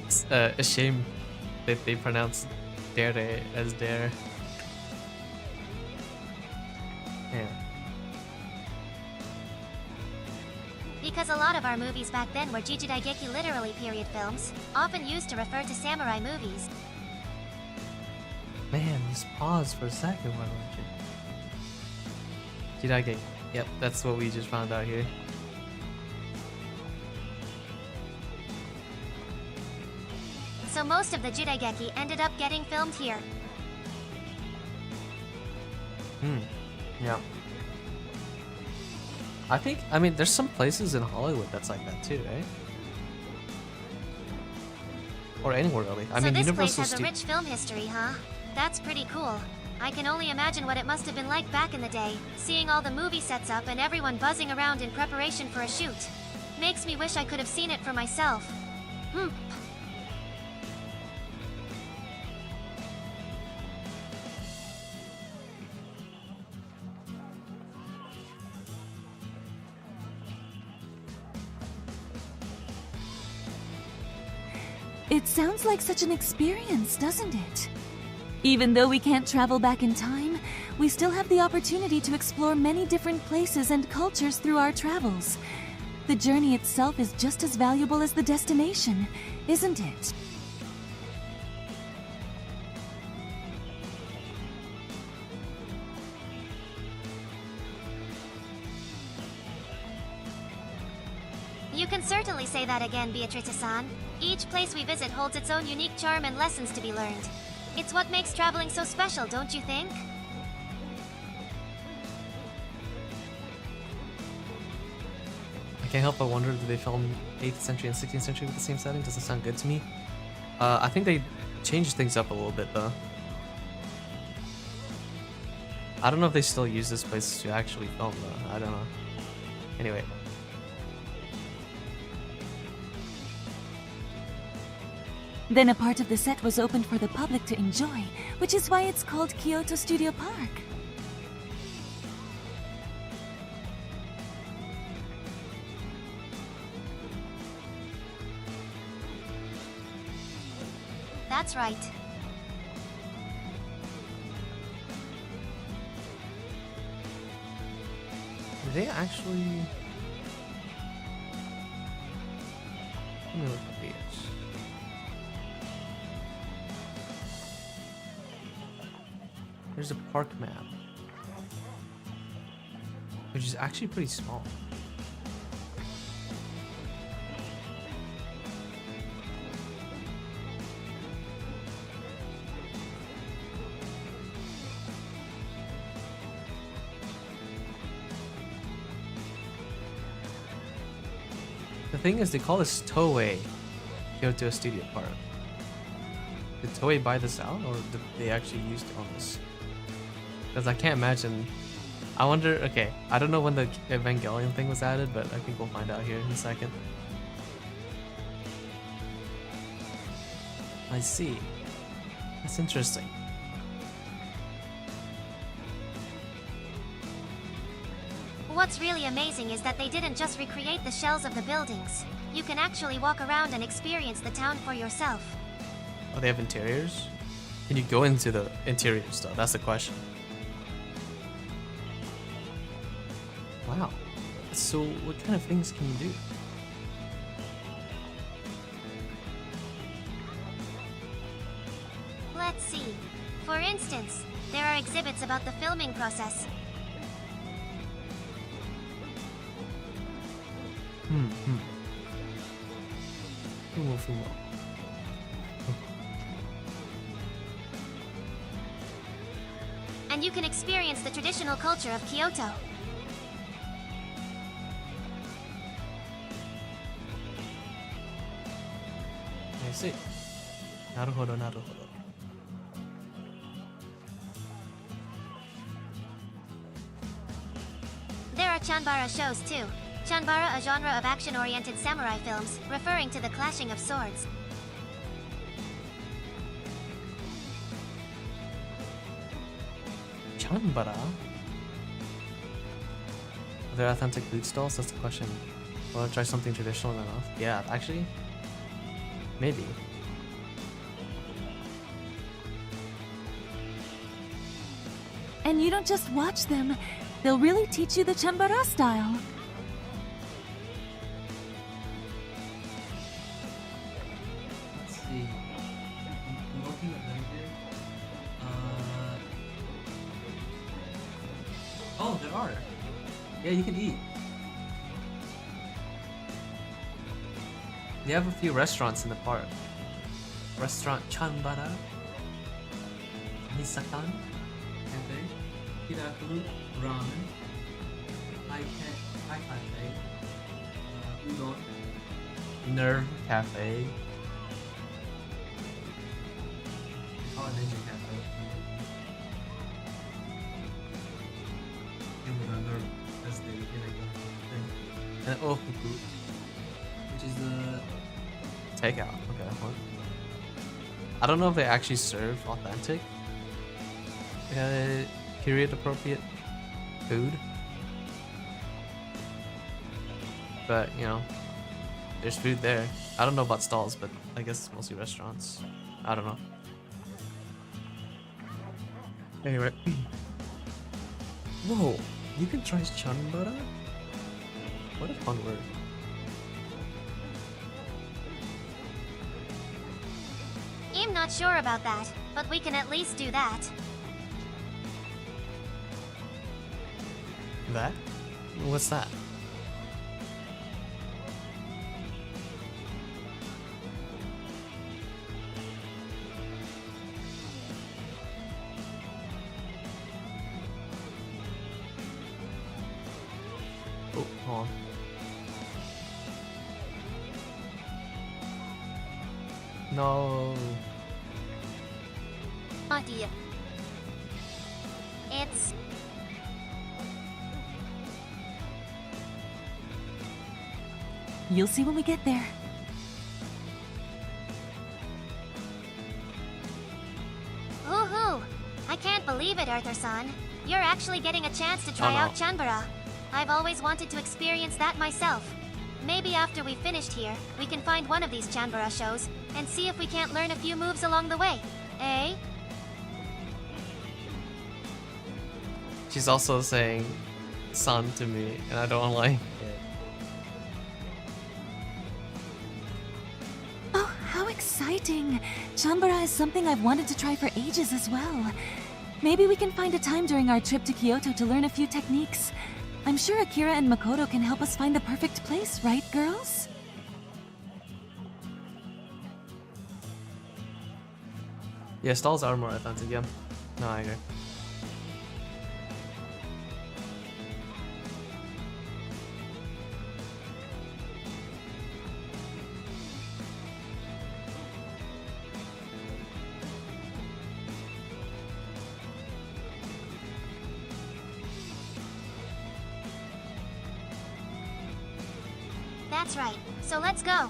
It's a shame that they pronounce dare as dare. Yeah. Because a lot of our movies back then were Jijidaigeki, literally period films, often used to refer to samurai movies. Man, just pause for a second, why don't you? Jidaigeki. Yep, that's what we just found out here. So most of the Jidaigeki ended up getting filmed here. Yeah. I mean, there's some places in Hollywood that's like that too, right? Or anywhere really. I so mean, this Universal place has a rich film history, huh? That's pretty cool. I can only imagine what it must have been like back in the day, seeing all the movie sets up and everyone buzzing around in preparation for a shoot. Makes me wish I could have seen it for myself. It sounds like such an experience, doesn't it? Even though we can't travel back in time, we still have the opportunity to explore many different places and cultures through our travels. The journey itself is just as valuable as the destination, isn't it? You can certainly say that again, Beatrice-san. Each place we visit holds its own unique charm and lessons to be learned. It's what makes traveling so special, don't you think? I can't help but wonder, did they film 8th century and 16th century with the same setting? Doesn't sound good to me. I think they changed things up a little bit though. I don't know if they still use this place to actually film though. I don't know. Anyway. Then a part of the set was opened for the public to enjoy, which is why it's called Kyoto Studio Park. That's right. Did they actually... Let me look at these. There's a park map, which is actually pretty small. The thing is, they call this Toei Kyoto Studio Park. Did Toei buy this out, or did they actually use it on this? Because I can't imagine. I wonder. Okay, I don't know when the Evangelion thing was added, but I think we'll find out here in a second. I see. That's interesting. What's really amazing is that they didn't just recreate the shells of the buildings. You can actually walk around and experience the town for yourself. Oh, they have interiors? Can you go into the interiors though? That's the question. Wow. So what kind of things can you do? Let's see. For instance, there are exhibits about the filming process. Fumo. And you can experience the traditional culture of Kyoto. I see. Naruhodo, naruhodo. There are Chanbara shows too. Chanbara, a genre of action-oriented samurai films, referring to the clashing of swords. Chanbara? Are there authentic food stalls? That's the question. Want to try something traditional enough? Yeah, actually, maybe. And you don't just watch them, they'll really teach you the Chanbara style. Let's see. I'm looking at them here. Oh, there are. Yeah, you can eat. They have a few restaurants in the park. Restaurant Chanbara, Nisakan Cafe, Hiraku Ramen, Haikate, Udon, Nerve Cafe. They call it Ninja Cafe. Nerve, as they thing. And Ofuku, which is the takeout. Okay, what? I don't know if they actually serve authentic, period appropriate food, but you know, there's food there. I don't know about stalls, but I guess it's mostly restaurants. I don't know. Anyway, whoa, you can try chanbara? What a fun word. I'm not sure about that, but we can at least do that. That? What's that? Oh, hold on. No. Oh dear. It's... You'll see when we get there. Woohoo! I can't believe it, Erthar-san. You're actually getting a chance to try no. out Chanbara. I've always wanted to experience that myself. Maybe after we finished here, we can find one of these Chanbara shows and see if we can't learn a few moves along the way. Eh? She's also saying "san" to me, and I don't like it. Oh, how exciting! Chanbara is something I've wanted to try for ages as well. Maybe we can find a time during our trip to Kyoto to learn a few techniques. I'm sure Akira and Makoto can help us find the perfect place, right, girls? Yeah, stalls are more authentic, yeah. No, I agree. That's right. So let's go.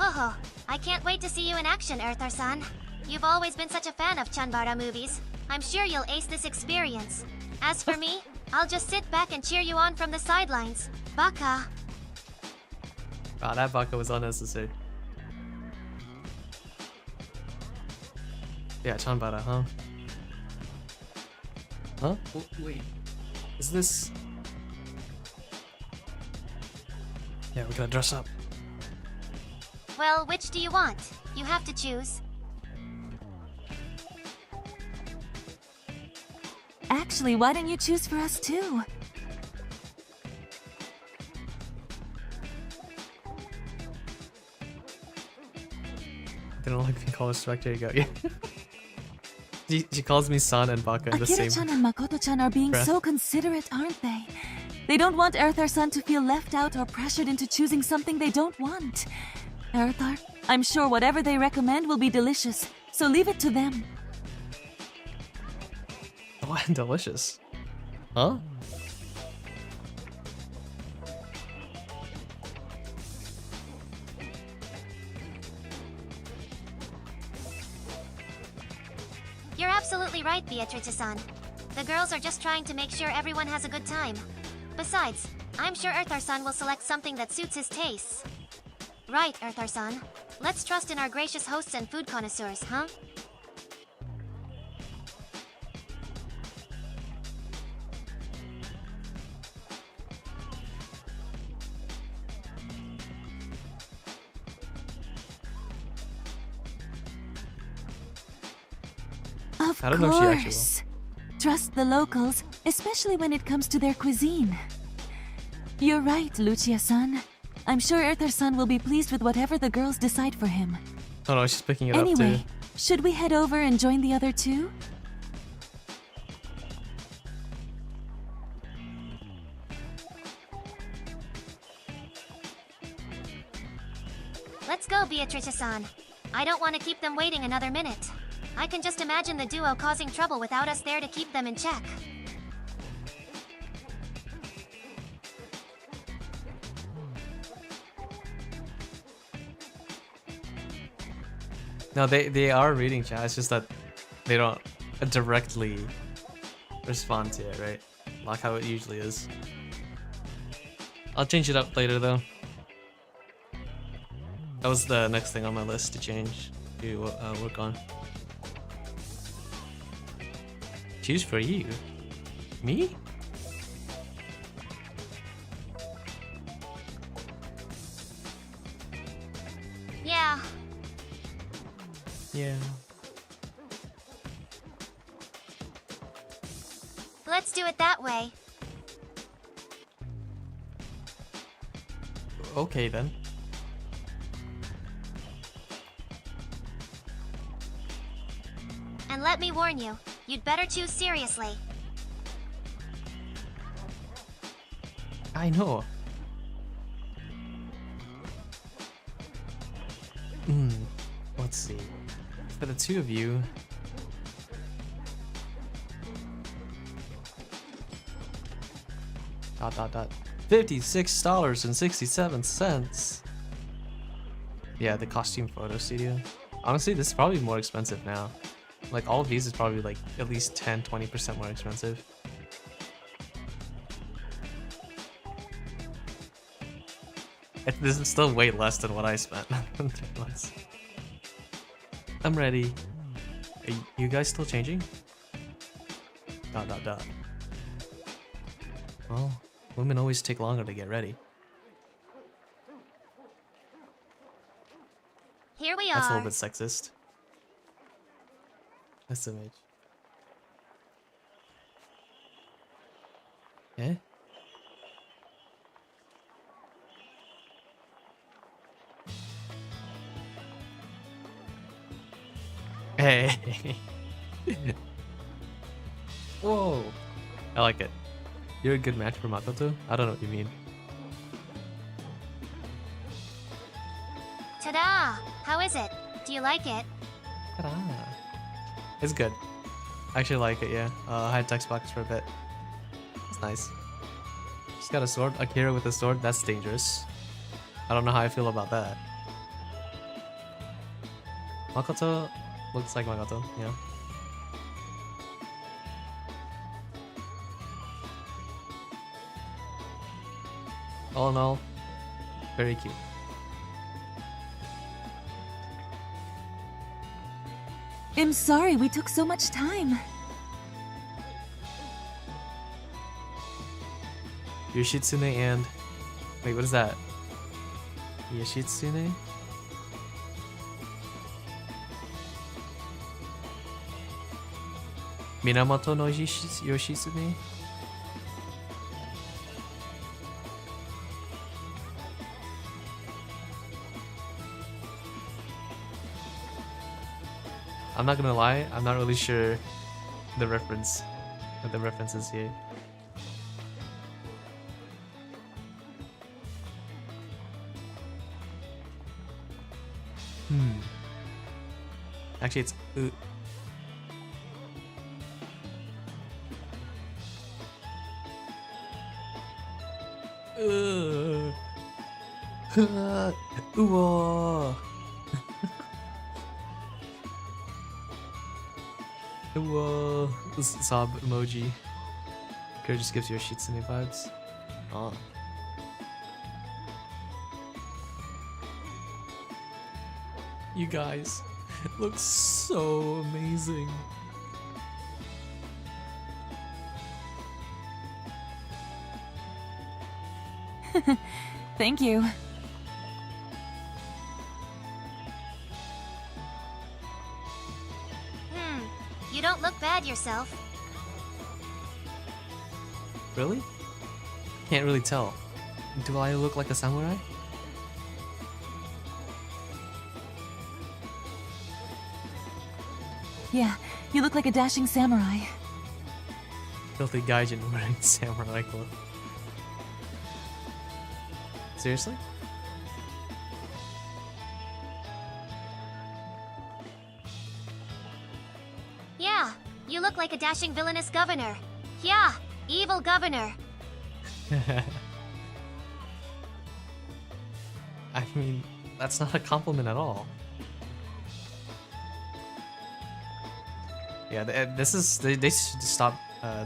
Hoho, I can't wait to see you in action, Erthar-san. You've always been such a fan of Chanbara movies. I'm sure you'll ace this experience. As for me, I'll just sit back and cheer you on from the sidelines. Baka. Wow, that baka was unnecessary. Yeah, Chanbara, huh? Huh? Wait. Is this... Yeah, we're gonna dress up. Well, which do you want? You have to choose. Actually, why don't you choose for us too? They don't like being called respect. There you go. Yeah. She calls me son and baka in the same. Akira-chan and Makoto-chan are being breath. so considerate, aren't they? They don't want Erthar-san to feel left out or pressured into choosing something they don't want. Erthar, I'm sure whatever they recommend will be delicious, so leave it to them. Oh, delicious. Huh? You're absolutely right, Beatrice-san. The girls are just trying to make sure everyone has a good time. Besides, I'm sure Erthar-san will select something that suits his tastes. Right, Erthar-san. Let's trust in our gracious hosts and food connoisseurs, huh? Of I don't know if she actually course. Trust the locals, especially when it comes to their cuisine. You're right, Lucia-san. I'm sure Erthar-san will be pleased with whatever the girls decide for him. Oh no, she's picking it up Anyway, too. should we head over and join the other two? Let's go, Beatrice-san. I don't want to keep them waiting another minute. I can just imagine the duo causing trouble without us there to keep them in check. No, they are reading chat. It's just that they don't directly respond to it, right? Like how it usually is. I'll change it up later though. That was the next thing on my list to change, to work on. Choose for you. Me? Yeah. Yeah. Let's do it that way. Okay then. And let me warn you, you'd better choose seriously. I know. Let's see. For the two of you. $56.67. Yeah, the costume photo studio. Honestly, this is probably more expensive now. Like all of these is probably like at least 10-20% more expensive. This is still way less than what I spent in 3 months. I'm ready. Are you guys still changing? ... Well, women always take longer to get ready. Here we That's a are. little bit sexist. That's image. Yeah? Hey! Whoa! I like it. You're a good match for Makoto? I don't know what you mean. Ta-da! How is it? Do you like it? Ta-da. It's good. I actually like it, yeah. I had text box for a bit. It's nice. She's got a sword. Akira with a sword? That's dangerous. I don't know how I feel about that. Makoto looks like Makoto, yeah. All in all, very cute. I'm sorry we took so much time. Yoshitsune and... Wait, what is that? Yoshitsune? Minamoto no Yoshitsune? I'm not gonna lie, I'm not really sure the reference, what the reference is here. Actually, it's Uwo. Uwo. This sob emoji. Kira just gives you a Shitsune vibes. Oh. You guys look so amazing. Thank you. You don't look bad yourself. Really? Can't really tell. Do I look like a samurai? Yeah, you look like a dashing samurai. Filthy gaijin wearing samurai clothes. Seriously? Yeah, you look like a dashing villainous governor. Yeah, evil governor. I mean, that's not a compliment at all. Yeah, this is they should stop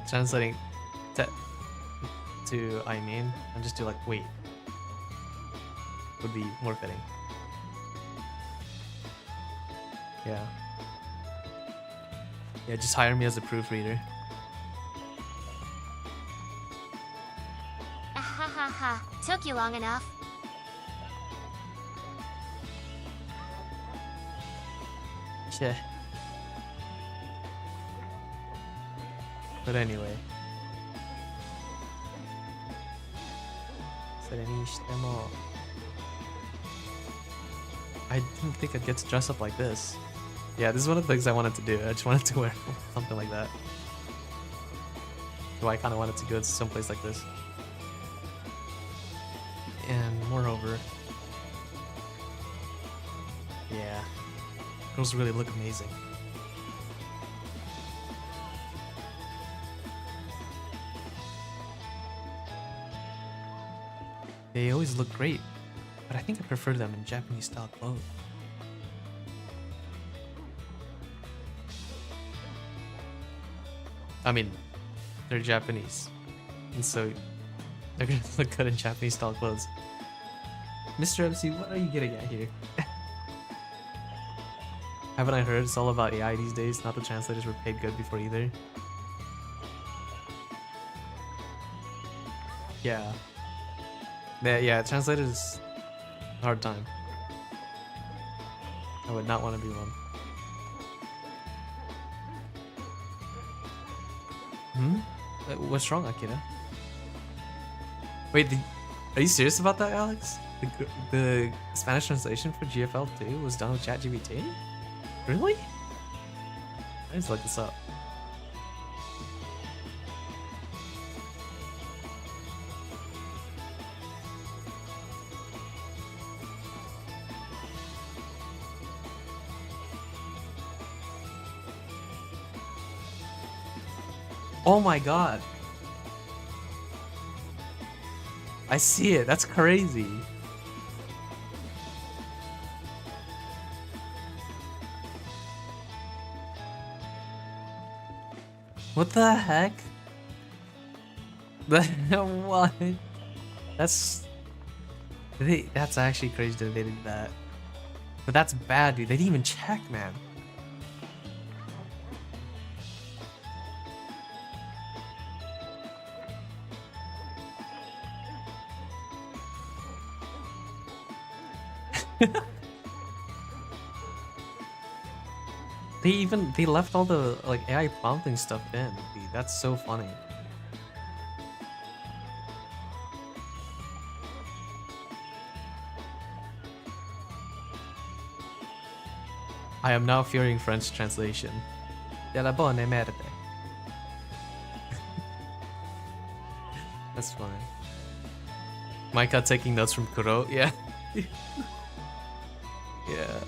translating to I mean and just do like wait would be more fitting. Yeah. Yeah, just hire me as a proofreader. Ahahaha, took you long enough. Shit. But anyway. I didn't think I'd get to dress up like this. Yeah, this is one of the things I wanted to do. I just wanted to wear something like that. So I kind of wanted to go to someplace like this. And moreover, yeah, girls really look amazing. They always look great, but I think I prefer them in Japanese style clothes. I mean, they're Japanese, and so they're gonna look good in Japanese style clothes. Mr. MC, what are you getting at here? Haven't I heard it's all about AI these days? Not the translators were paid good before either. Yeah. Yeah, translators, hard time. I would not want to be one. What's wrong, Akira? Wait, are you serious about that, Alex? The Spanish translation for GFL 2 was done with ChatGPT? Really? I just look this up. Oh my god. I see it. That's crazy. What the heck? What? That's actually crazy that they did that. But that's bad, dude. They didn't even check, man. They left all the like AI prompting stuff in. Dude, that's so funny. I am now fearing French translation. Della bonne merde. That's funny. Micah taking notes from Kuro. Yeah. Yeah.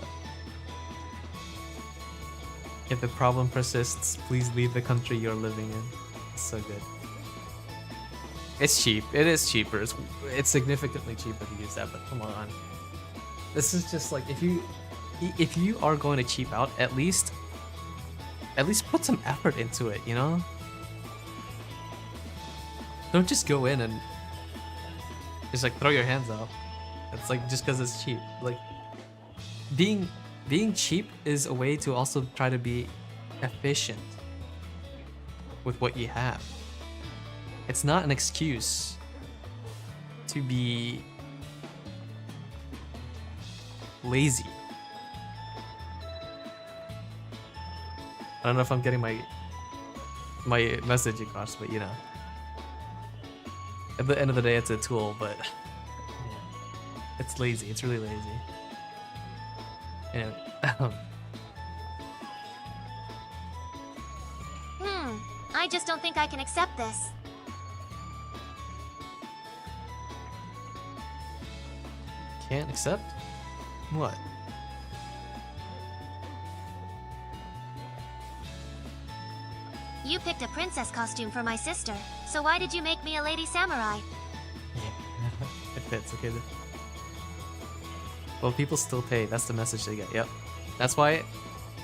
If the problem persists, please leave the country you're living in. It's so good. It's cheap. It is cheaper. It's significantly cheaper to use that, but come on. This is just like if you are going to cheap out, at least put some effort into it, you know? Don't just go in and just like throw your hands out. It's like just because it's cheap. Like being cheap is a way to also try to be efficient with what you have. It's not an excuse to be lazy. I don't know if I'm getting my message across, but you know. At the end of the day, it's a tool, but it's lazy. It's really lazy. Anyway. I just don't think I can accept this. Can't accept? What? You picked a princess costume for my sister, so why did you make me a lady samurai? Yeah, it fits, okay. Well, people still pay. That's the message they get. Yep. That's why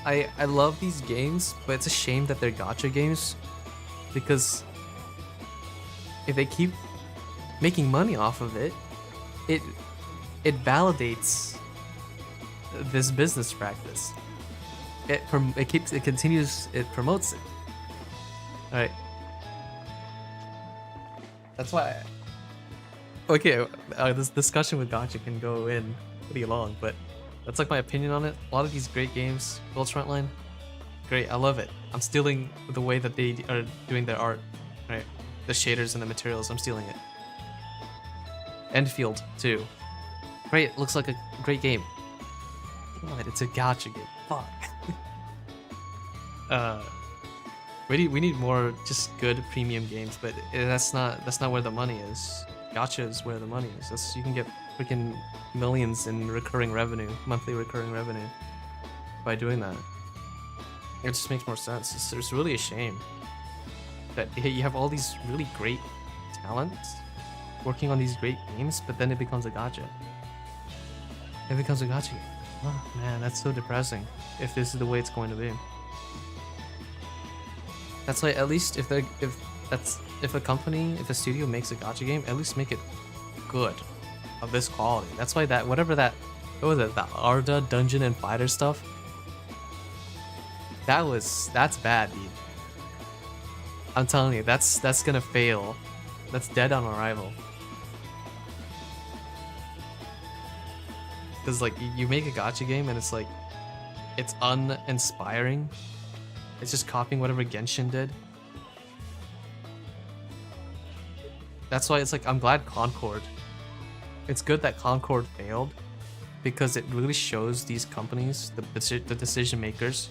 I love these games, but it's a shame that they're gacha games, because if they keep making money off of it, it validates this business practice. It promotes it. All right. That's why. Okay, this discussion with gacha can go in pretty long, but that's like my opinion on it. A lot of these great games, World's Frontline, great. I love it. I'm stealing the way that they are doing their art, right? The shaders and the materials. I'm stealing it. Enfield too. Great. Looks like a great game. God, it's a gacha game. Fuck. We need more just good premium games, but that's not where the money is. Gacha is where the money is. You can get freaking millions in recurring revenue, monthly recurring revenue, by doing that. It just makes more sense. It's really a shame that you have all these really great talents working on these great games, but then it becomes a gacha. It becomes a gacha game. Oh man, that's so depressing. If this is the way it's going to be. That's why at least if a studio makes a gacha game, at least make it good, of this quality. That's why what was it, the Arda Dungeon and Fighter stuff? That's bad, dude. I'm telling you, that's gonna fail. That's dead on arrival. Cause like you make a gacha game and it's like it's uninspiring. It's just copying whatever Genshin did. That's why it's like, I'm glad Concord. It's good that Concord failed, because it really shows these companies, the decision makers,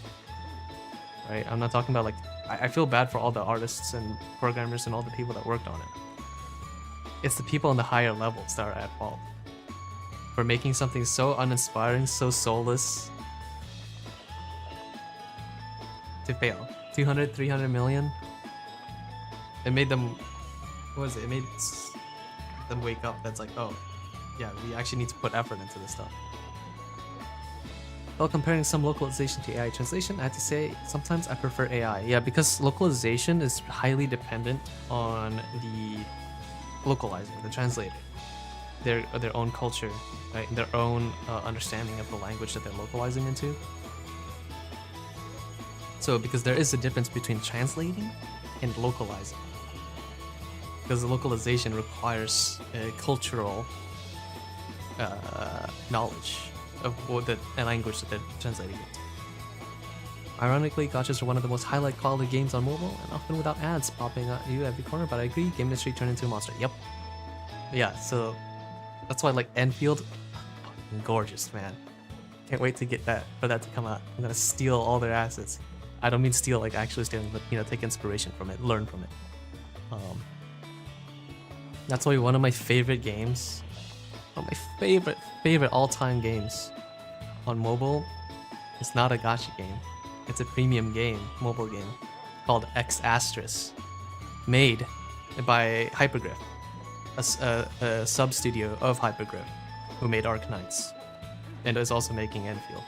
right? I'm not talking about like, I feel bad for all the artists and programmers and all the people that worked on it. It's the people on the higher levels that are at fault for making something so uninspiring, so soulless, to fail. 200, 300 million. It made them, what was it? It made them wake up. That's like, oh, yeah, we actually need to put effort into this stuff. While comparing some localization to AI translation, I have to say sometimes I prefer AI. Yeah, because localization is highly dependent on the localizer, the translator, their own culture, right? Their own understanding of the language that they're localizing into. So because there is a difference between translating and localizing. Because the localization requires cultural knowledge of what the language that they're translating it. Ironically, gachas are one of the most highlight quality games on mobile, and often without ads popping at you every corner, but I agree, game industry turned into a monster. Yep. Yeah, so that's why, like, Enfield, fucking gorgeous, man. Can't wait to get that, for that to come out. I'm gonna steal all their assets. I don't mean steal like actually stealing, but, you know, take inspiration from it, learn from it. That's why one of my favorite games, one of my favorite all-time games on mobile is not a gacha game. It's a premium game, mobile game, called X Asterisk, made by Hypergriff, a sub-studio of Hypergriff, who made Arknights, and is also making Enfield.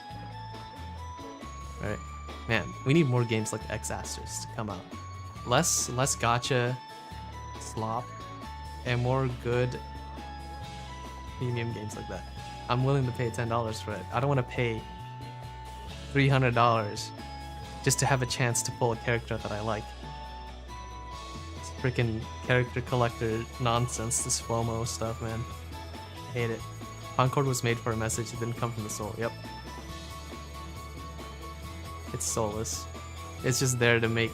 Right, man, we need more games like X Asterisk to come out. Less gacha slop, and more good premium games like that. I'm willing to pay $10 for it. I don't want to pay $300 just to have a chance to pull a character that I like. It's freaking character collector nonsense, this FOMO stuff, man. I hate it. Concord was made for a message, it didn't come from the soul. Yep. It's soulless. It's just there to make...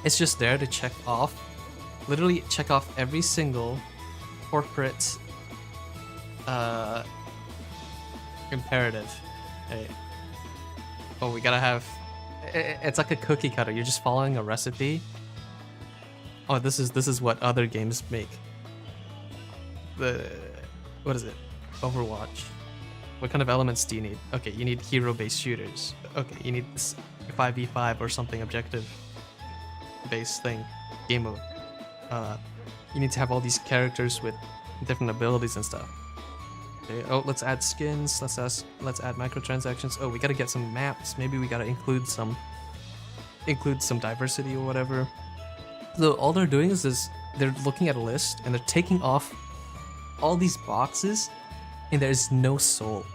it's just there to check off, literally check off every single corporate imperative. Hey. Oh, we gotta have... It's like a cookie cutter. You're just following a recipe. Oh, this is what other games make. What is it? Overwatch. What kind of elements do you need? Okay, you need hero-based shooters. Okay, you need this 5v5 or something objective-based thing. Game mode. You need to have all these characters with different abilities and stuff. Okay. Oh, let's add skins. Let's add microtransactions. Oh, we gotta get some maps. Maybe we gotta include some diversity or whatever. So all they're doing is they're looking at a list and they're taking off all these boxes, and there's no soul.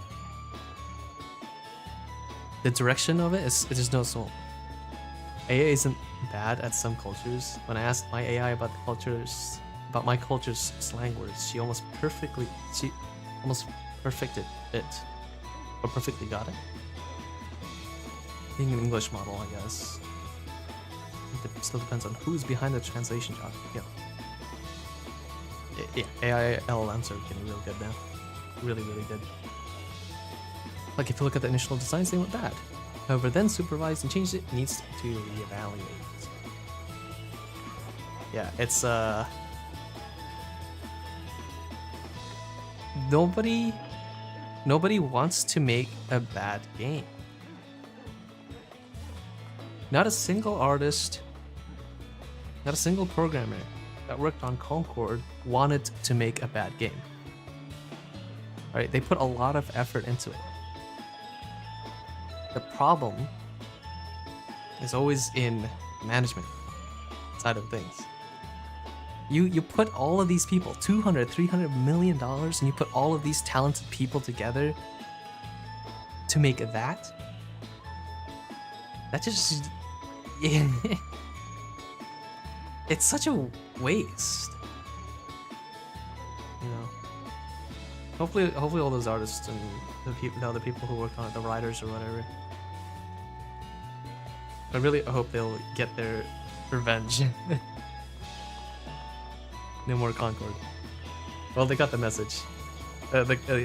The direction of it is there's no soul. AI isn't bad at some cultures. When I asked my AI about my culture's slang words, she almost perfected it, or perfectly got it. Being an English model, I guess. It still depends on who's behind the translation job. Yeah, AI LLMs are getting real good now. Really, really good. Like, if you look at the initial designs, they went bad. However, then supervised and changed it, needs to reevaluate. Yeah, it's nobody wants to make a bad game. Not a single artist, not a single programmer that worked on Concord wanted to make a bad game. Right? They put a lot of effort into it. The problem is always in management side of things. You put all of these people, $200-300 million, and you put all of these talented people together to make that. That just... it's such a waste. You know? Hopefully all those artists and the other people who work on it, the writers or whatever, I really hope they'll get their revenge. No more Concord. Well, they got the message.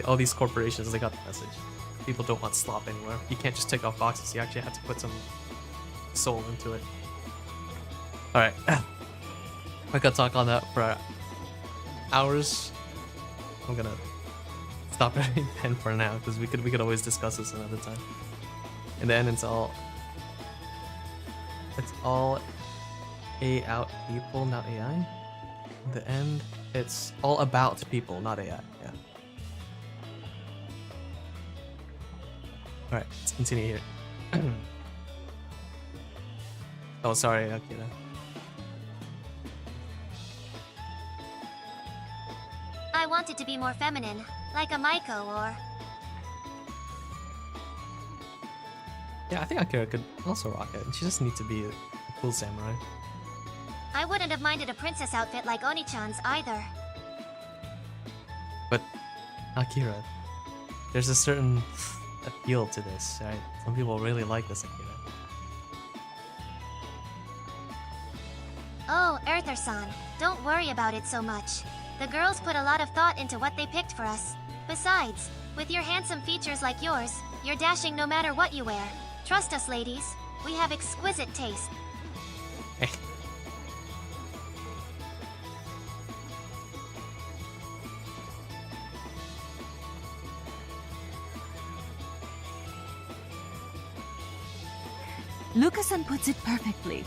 All these corporations, they got the message. People don't want slop anymore. You can't just tick off boxes. You actually have to put some soul into it. Alright. I could talk on that for hours. I'm gonna stop at 10 for now, because we could always discuss this another time. In the end, it's all out people, not AI. In the end, it's all about people, not AI. Yeah. Alright, let's continue here. Oh, sorry, Akira. I want it to be more feminine, like a Maiko or... Yeah, I think Akira could also rock it. She just needs to be a cool samurai. I wouldn't have minded a princess outfit like Oni-chan's either. But, Akira, there's a certain appeal to this, right? Some people really like this Akira. Oh, Erthar-san, don't worry about it so much. The girls put a lot of thought into what they picked for us. Besides, with your handsome features like yours, you're dashing no matter what you wear. Trust us, ladies. We have exquisite taste. Luca-san puts it perfectly.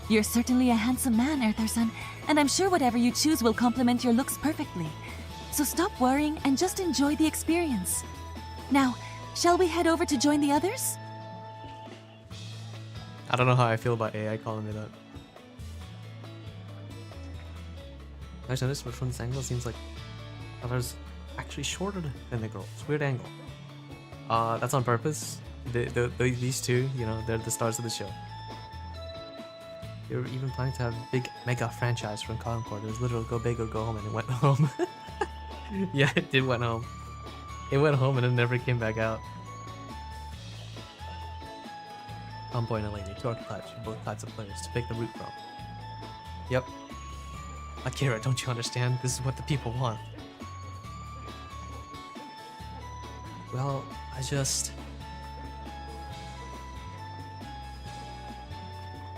You're certainly a handsome man, Erthar-san, and I'm sure whatever you choose will complement your looks perfectly. So stop worrying and just enjoy the experience. Now, shall we head over to join the others? I don't know how I feel about AI calling me that. I just noticed, but from this angle, it seems like Erthar's actually shorter than the girl. It's a weird angle. That's on purpose. These two, you know, they're the stars of the show. They were even planning to have a big mega franchise from Concord. It was literally go big or go home, and it went home. Yeah, it did went home. It went home and it never came back out. Tomboy and a lady, two archetypes for both types of players to pick the route from. Yep. Akira, don't you understand? This is what the people want. Well, I just...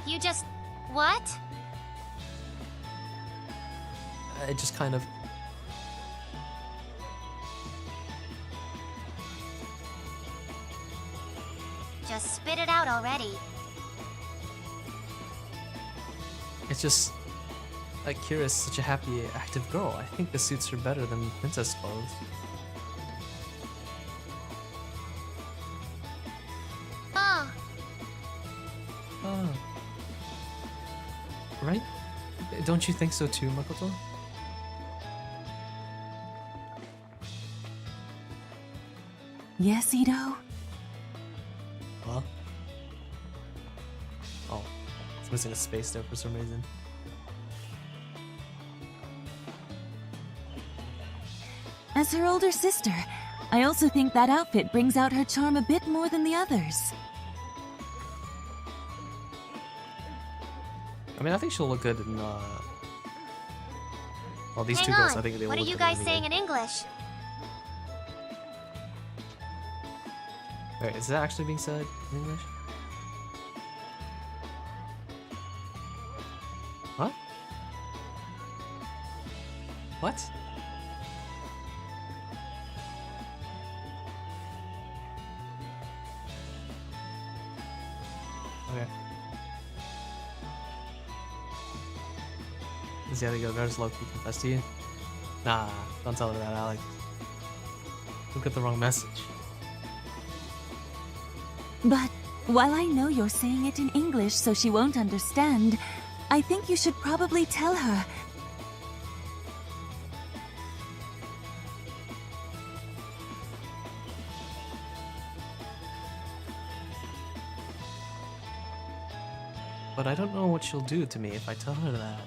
You just... what? I just kind of... Just spit it out already. It's just... Akira's such a happy, active girl. I think this suits her better than princess clothes. Oh, Oh. Right? Don't you think so too, Makoto? Yes, Ito? Huh? Oh. It's missing a space there for some reason. As her older sister, I also think that outfit brings out her charm a bit more than the others. I mean, I think she'll look good in, well, these hang two on. girls, I think they will What are look you good in guys saying anime. in English? Wait, is that actually being said in English? What? What? Okay. Is the other girl there's low-key confessed to you? Nah, don't tell her that, Alex. You'll get the wrong message. But while I know you're saying it in English so she won't understand, I think you should probably tell her. But I don't know what she'll do to me if I tell her that.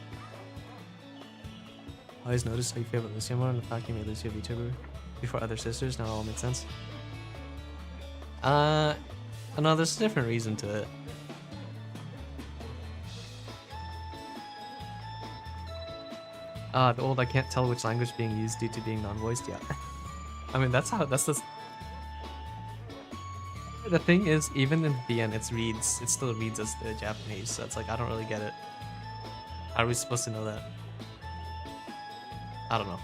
I always noticed how you favor Lucia more, and the fact you made Lucia a VTuber before other sisters. Now it all makes sense. No, there's a different reason to it. The old I can't tell which language being used due to being non-voiced yet. I mean, that's the... The thing is, even in the end, it still reads as the Japanese, so it's like, I don't really get it. How are we supposed to know that? I don't know.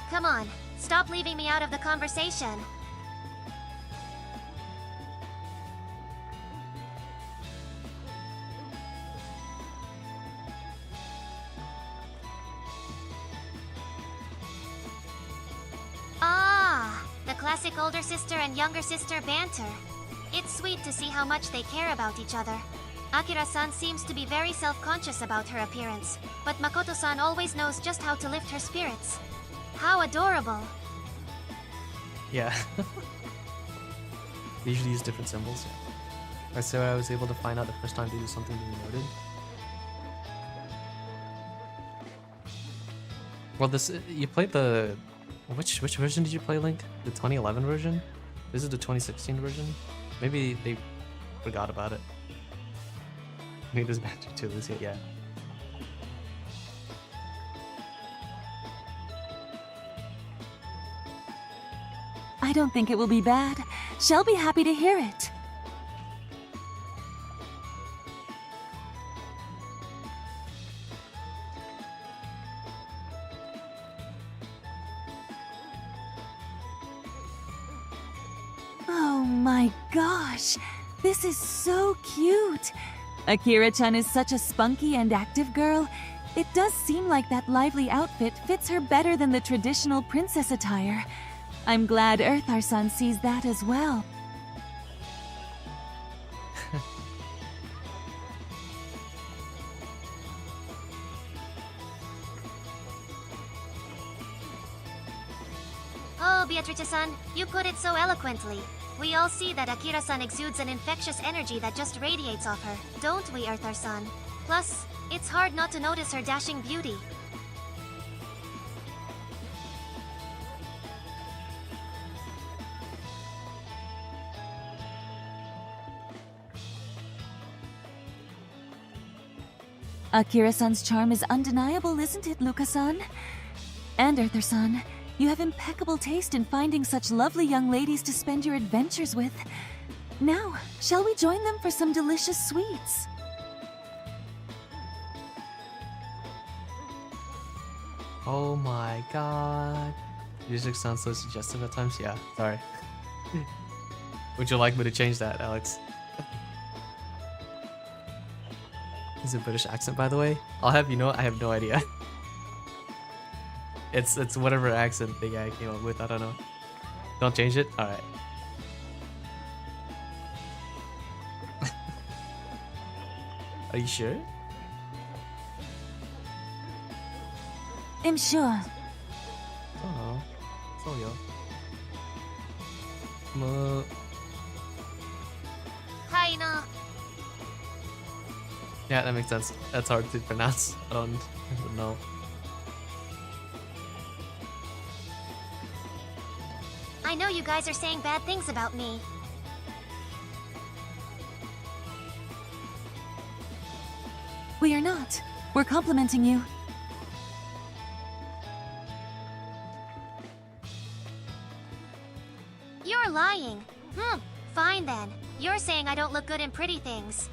Come on, stop leaving me out of the conversation. Classic older sister and younger sister banter. It's sweet to see how much they care about each other. Akira-san seems to be very self-conscious about her appearance, but Makoto-san always knows just how to lift her spirits. How adorable. Yeah. They usually use different symbols. Alright, so I was able to find out the first time to do something being noted. Well, you played the which version did you play, Link? The 2011 version? This is the 2016 version. Maybe they forgot about it. Maybe this banter too, Lucia. Yeah. I don't think it will be bad. She'll be happy to hear it. Oh my gosh, this is so cute. Akira-chan is such a spunky and active girl. It does seem like that lively outfit fits her better than the traditional princess attire. I'm glad Erthar-san sees that as well. Oh, Beatrice-san, you put it so eloquently. We all see that Akira-san exudes an infectious energy that just radiates off her, don't we, Erthar-san? Plus, it's hard not to notice her dashing beauty. Akira-san's charm is undeniable, isn't it, Luca-san? And Erthar-san, you have impeccable taste in finding such lovely young ladies to spend your adventures with. Now, shall we join them for some delicious sweets? Oh my god. Music sounds so suggestive at times. Yeah, sorry. Would you like me to change that, Alex? Is it a British accent, by the way? I'll have you know, I have no idea. It's whatever accent thing I came up with, I don't know. Don't change it? Alright. Are you sure? I'm sure. Oh, so yo. Hi, no. Yeah, that makes sense. That's hard to pronounce. I don't know. I know you guys are saying bad things about me. We are not. We're complimenting you. You're lying. Fine then. You're saying I don't look good in pretty things.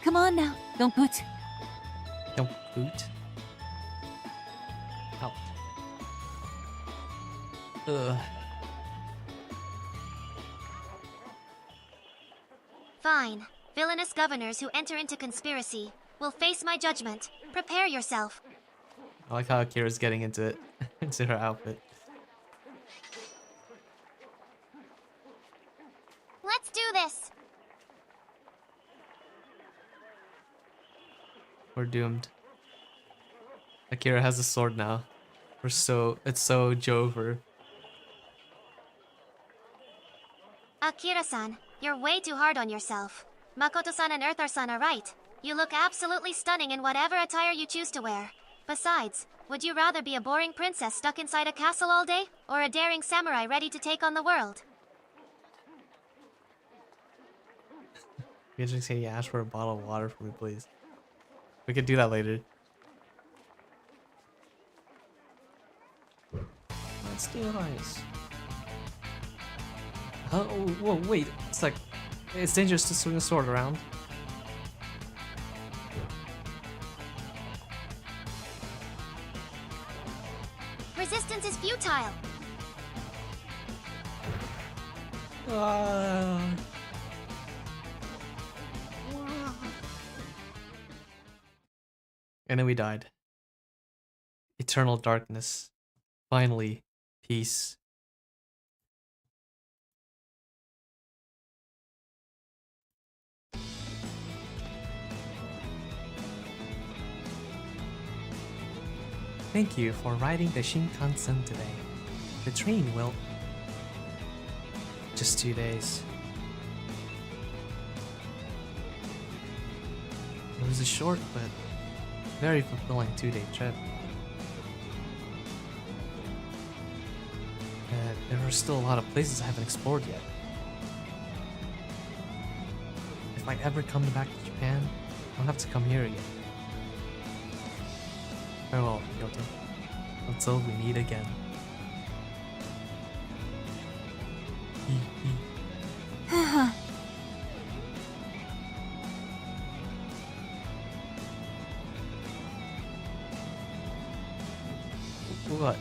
Come on now, don't put. Don't boot. Out. Ugh. Fine. Villainous governors who enter into conspiracy will face my judgment. Prepare yourself. I like how Akira's getting into it, into her outfit. Let's do this. We're doomed. Akira has a sword now. It's so Jover. Akira-san, you're way too hard on yourself. Makoto-san and Erthar-san are right. You look absolutely stunning in whatever attire you choose to wear. Besides, would you rather be a boring princess stuck inside a castle all day, or a daring samurai ready to take on the world? You just say ask for a bottle of water for me, please. We could do that later. Let's do nice. Oh, whoa, wait. It's dangerous to swing a sword around. Resistance is futile. And then we died. Eternal darkness. Finally, peace. Thank you for riding the Shinkansen today. The train will... Just 2 days. It was a short but very fulfilling 2-day trip. There are still a lot of places I haven't explored yet. If I ever come back to Japan, I'll have to come here again. Farewell, Kyoto. Until we meet again. What?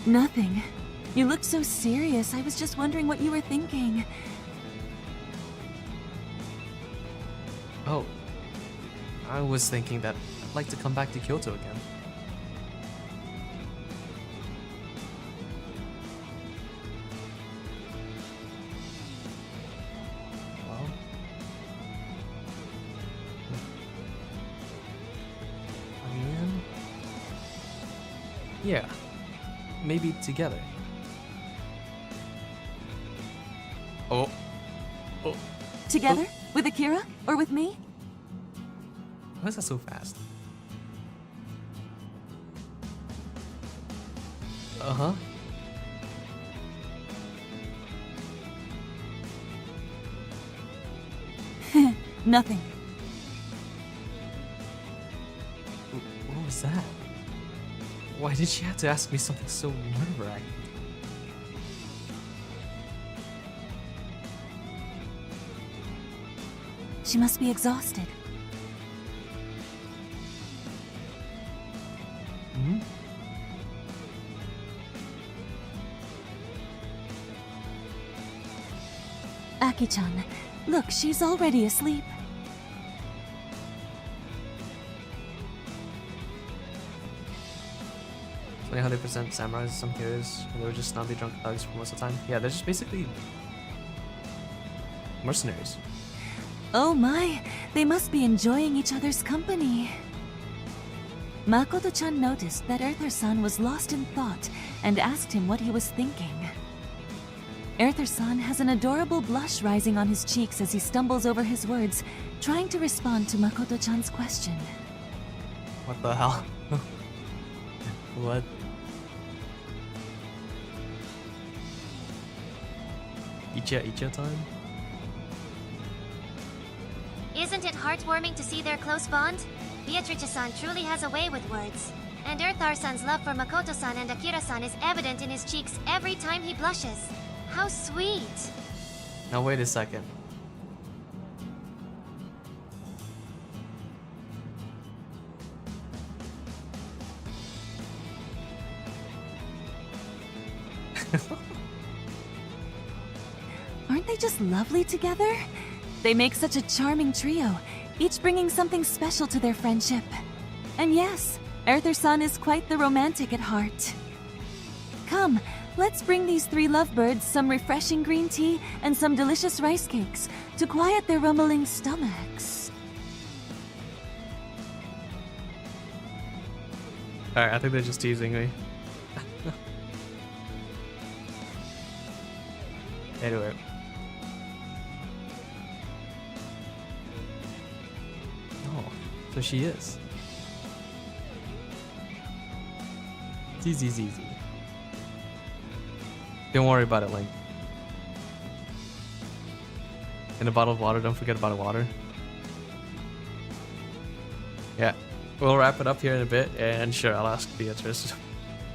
Nothing. You looked so serious. I was just wondering what you were thinking. Oh. I was thinking that I'd like to come back to Kyoto again. Well. Again? Yeah. Maybe together. Oh. Oh. Together? With Akira? Or with me? Why is that so fast? Uh-huh. Nothing. What was that? Why did she have to ask me something so nerve-wracking? She must be exhausted. Hmm? Aki-chan, look, she's already asleep. Funny how they present samurais as some heroes, and they were just snobby drunk thugs for most of the time. Yeah, they're just basically mercenaries. Oh my, they must be enjoying each other's company. Makoto-chan noticed that Erthar-san was lost in thought and asked him what he was thinking. Erthar-san has an adorable blush rising on his cheeks as he stumbles over his words, trying to respond to Makoto-chan's question. What the hell? What? Icha time? Isn't it heartwarming to see their close bond? Beatrice-san truly has a way with words. And Erthar-san's love for Makoto-san and Akira-san is evident in his cheeks every time he blushes. How sweet! Now wait a second. Aren't they just lovely together? They make such a charming trio, each bringing something special to their friendship. And yes, Erthar-san is quite the romantic at heart. Come, let's bring these three lovebirds some refreshing green tea and some delicious rice cakes to quiet their rumbling stomachs. Alright, I think they're just teasing me. Anyway. Oh, so she is. It's easy, easy, easy. Don't worry about it, Link. And a bottle of water, don't forget a bottle of water. Yeah, we'll wrap it up here in a bit, and sure, I'll ask Beatrice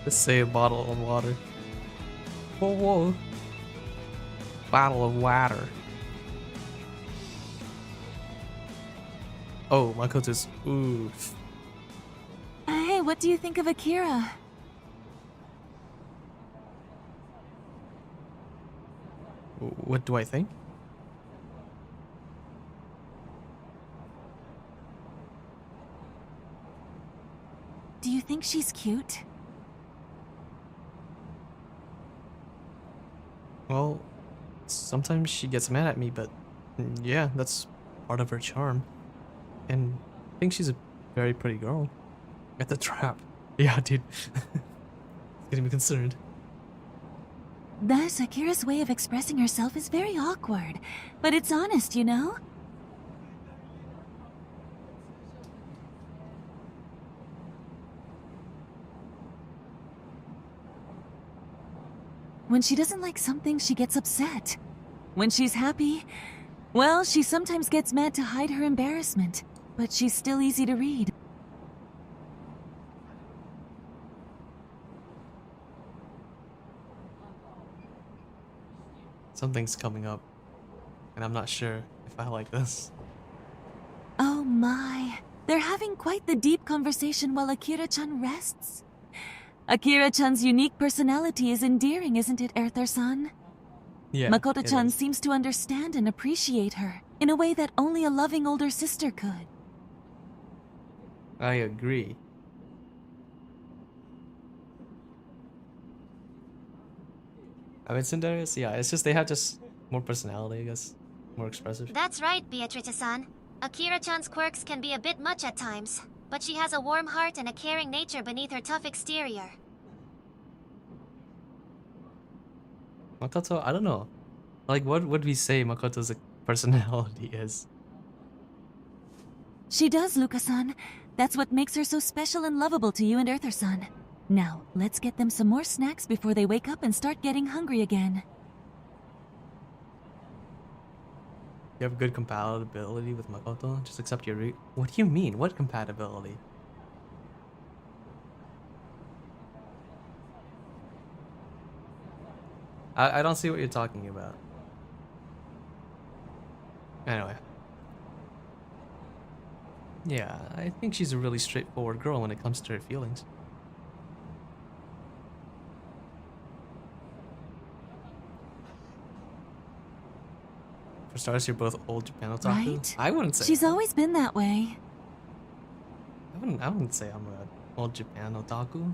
to say a bottle of water. Whoa, whoa. Bottle of water. Oh, Makoto's. Oof. Hey, what do you think of Akira? What do I think? think she's cute? Well, sometimes she gets mad at me, but yeah, that's part of her charm. And I think she's a very pretty girl. At the trap. Yeah, dude. It's getting me concerned. Thus, Akira's way of expressing herself is very awkward, but it's honest, you know? When she doesn't like something, she gets upset. When she's happy, well, she sometimes gets mad to hide her embarrassment, but she's still easy to read. Something's coming up, and I'm not sure if I like this. Oh my, they're having quite the deep conversation while Akira-chan rests. Akira-chan's unique personality is endearing, isn't it, Erthar-san? Yeah. Makoto-chan it is. seems to understand and appreciate her in a way that only a loving older sister could. I agree. I mean, Cinderella's, yeah, it's just they have just more personality, I guess. More expressive. That's right, Beatrice-san. Akira-chan's quirks can be a bit much at times, but she has a warm heart and a caring nature beneath her tough exterior. Makoto, I don't know. Like, what would we say Makoto's personality is? She does, Luca-san. That's what makes her so special and lovable to you and Erthar-san. Now, let's get them some more snacks before they wake up and start getting hungry again. You have good compatibility with Makoto? Just accept your route? What do you mean? What compatibility? I don't see what you're talking about. Anyway. Yeah, I think she's a really straightforward girl when it comes to her feelings. For starters, you're both old Japan otaku. Right? I wouldn't say. She's always been that way. I wouldn't say I'm an old Japan otaku.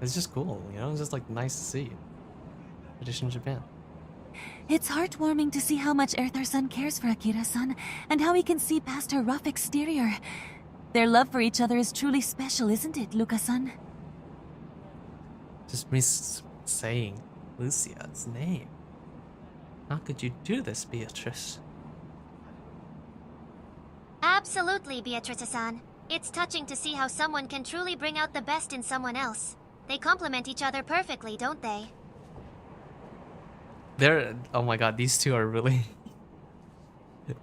It's just cool, you know? It's just like nice to see. Traditional Japan. It's heartwarming to see how much Erthar-san cares for Akira-san, and how he can see past her rough exterior. Their love for each other is truly special, isn't it, Luca-san? Just me saying Lucia's name. How could you do this, Beatrice? Absolutely, Beatrice-san. It's touching to see how someone can truly bring out the best in someone else. They complement each other perfectly, don't they? Oh my god, these two are really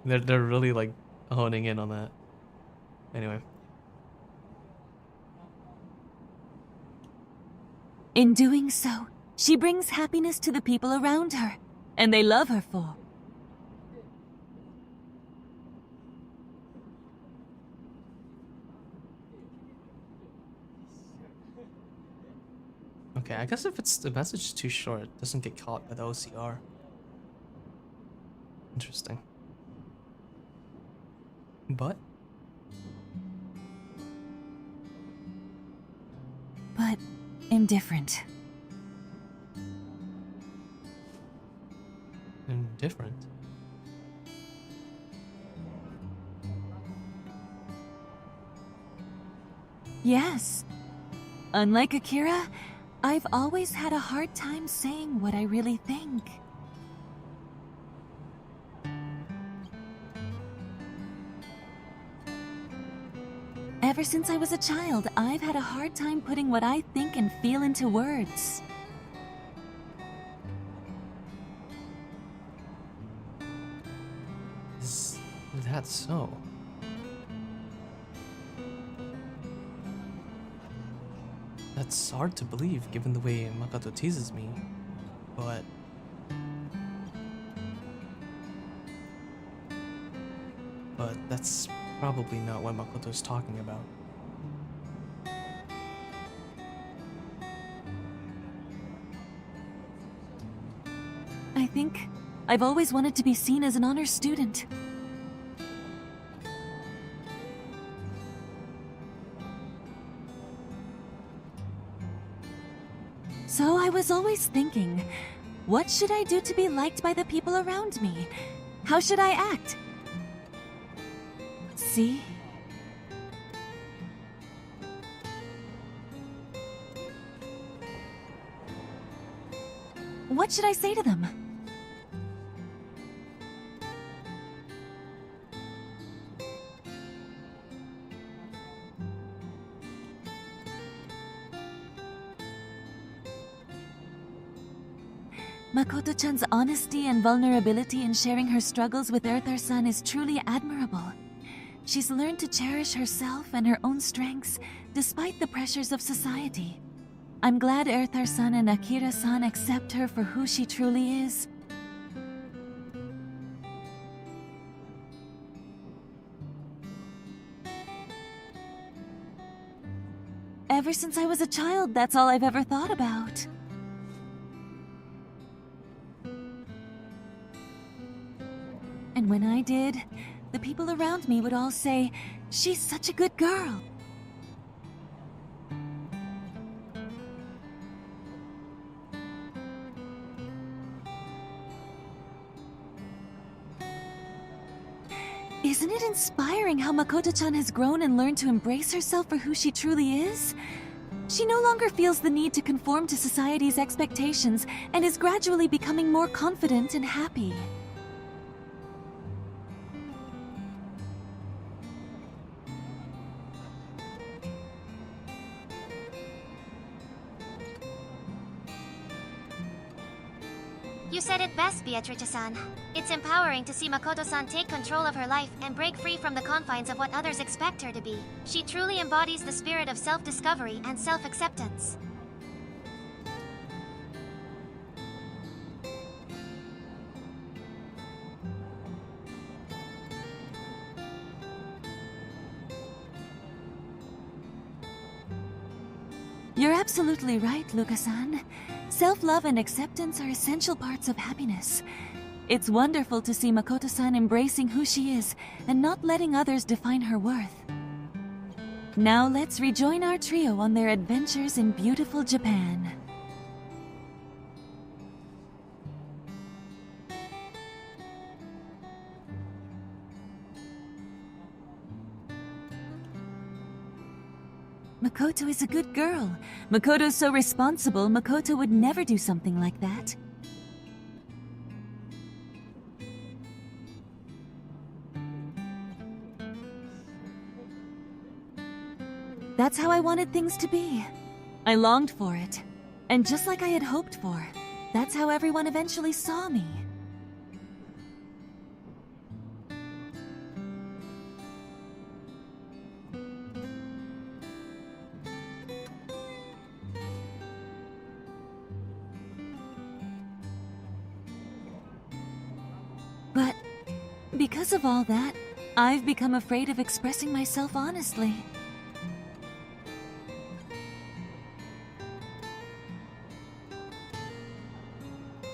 they're really like honing in on that. Anyway. In doing so, she brings happiness to the people around her, and they love her for. Okay, I guess if the message is too short, it doesn't get caught by the OCR. Interesting. But indifferent. indifferent. Yes. Unlike Akira, I've always had a hard time saying what I really think. Ever since I was a child, I've had a hard time putting what I think and feel into words. Is that so? That's hard to believe given the way Makoto teases me, but... But that's probably not what Makoto's talking about. I think I've always wanted to be seen as an honor student. So I was always thinking, what should I do to be liked by the people around me? How should I act? See? What should I say to them? Makoto-chan's honesty and vulnerability in sharing her struggles with Erthar-san is truly admirable. She's learned to cherish herself and her own strengths despite the pressures of society. I'm glad Erthar-san and Akira-san accept her for who she truly is. Ever since I was a child, that's all I've ever thought about. And when I did, the people around me would all say, "She's such a good girl." Isn't it inspiring how Makoto-chan has grown and learned to embrace herself for who she truly is? She no longer feels the need to conform to society's expectations and is gradually becoming more confident and happy. You said it best, Beatrice-san. It's empowering to see Makoto-san take control of her life and break free from the confines of what others expect her to be. She truly embodies the spirit of self-discovery and self-acceptance. You're absolutely right, Luca-san. Self-love and acceptance are essential parts of happiness. It's wonderful to see Makoto-san embracing who she is and not letting others define her worth. Now let's rejoin our trio on their adventures in beautiful Japan. Makoto is a good girl. Makoto's so responsible, Makoto would never do something like that. That's how I wanted things to be. I longed for it. And just like I had hoped for, that's how everyone eventually saw me. But because of all that, I've become afraid of expressing myself honestly.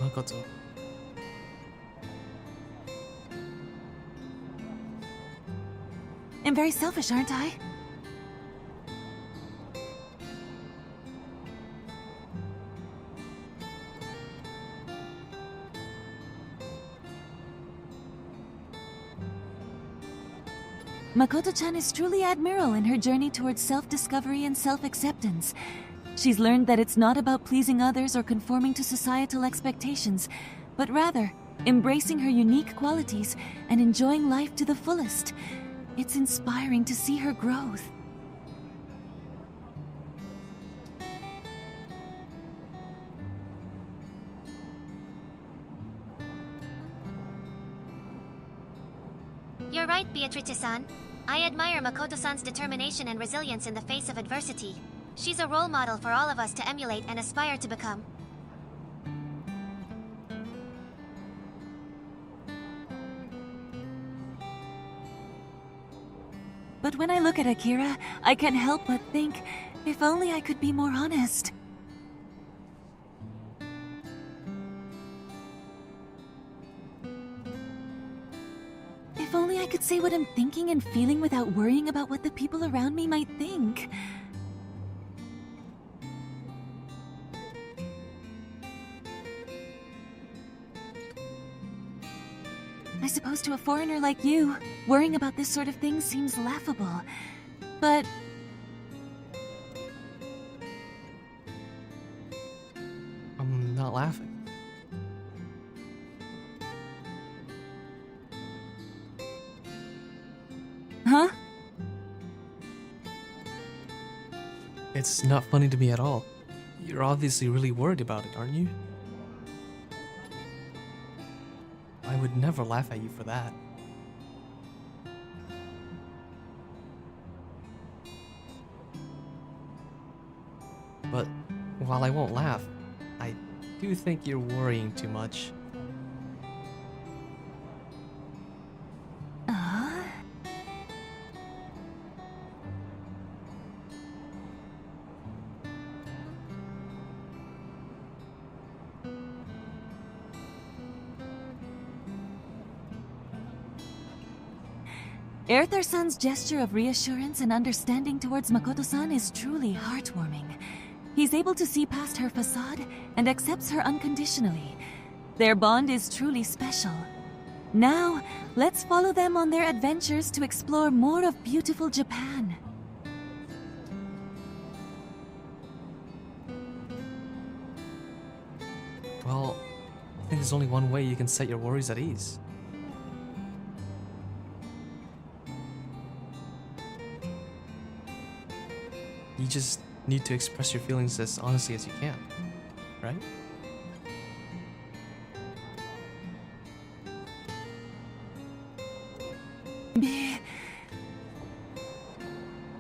Makoto. I'm very selfish, aren't I? Makoto-chan is truly admirable in her journey towards self-discovery and self-acceptance. She's learned that it's not about pleasing others or conforming to societal expectations, but rather embracing her unique qualities and enjoying life to the fullest. It's inspiring to see her growth. You're right, Beatrice-san. I admire Makoto-san's determination and resilience in the face of adversity. She's a role model for all of us to emulate and aspire to become. But when I look at Akira, I can't help but think, if only I could be more honest. If only I could say what I'm thinking and feeling without worrying about what the people around me might think. I suppose to a foreigner like you, worrying about this sort of thing seems laughable. But... I'm not laughing. Huh? It's not funny to me at all. You're obviously really worried about it, aren't you? I would never laugh at you for that. But while I won't laugh, I do think you're worrying too much. Erthar-san's gesture of reassurance and understanding towards Makoto-san is truly heartwarming. He's able to see past her facade and accepts her unconditionally. Their bond is truly special. Now, let's follow them on their adventures to explore more of beautiful Japan. Well, I think there's only one way you can set your worries at ease. You just need to express your feelings as honestly as you can, right?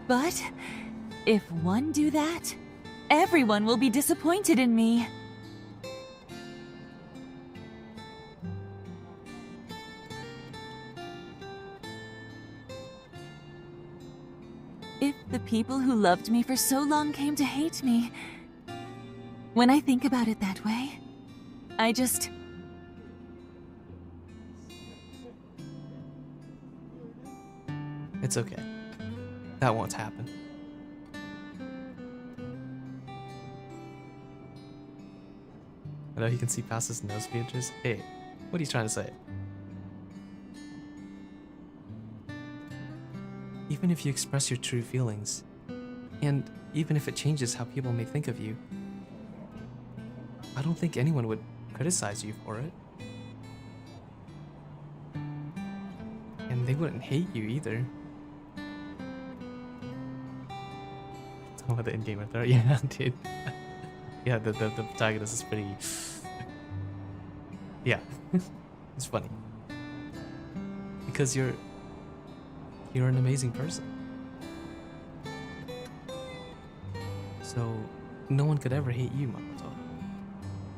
But if one do that, everyone will be disappointed in me. If the people who loved me for so long came to hate me, when I think about it that way, I just... It's okay. That won't happen. I know he can see past his nose features. Hey, what are you trying to say? Even if you express your true feelings, and even if it changes how people may think of you, I don't think anyone would criticize you for it. And they wouldn't hate you either. Talking about the in-game Erthar, yeah, dude. Yeah, the protagonist is pretty... Yeah, it's funny. Because you're an amazing person. So, no one could ever hate you, Makoto.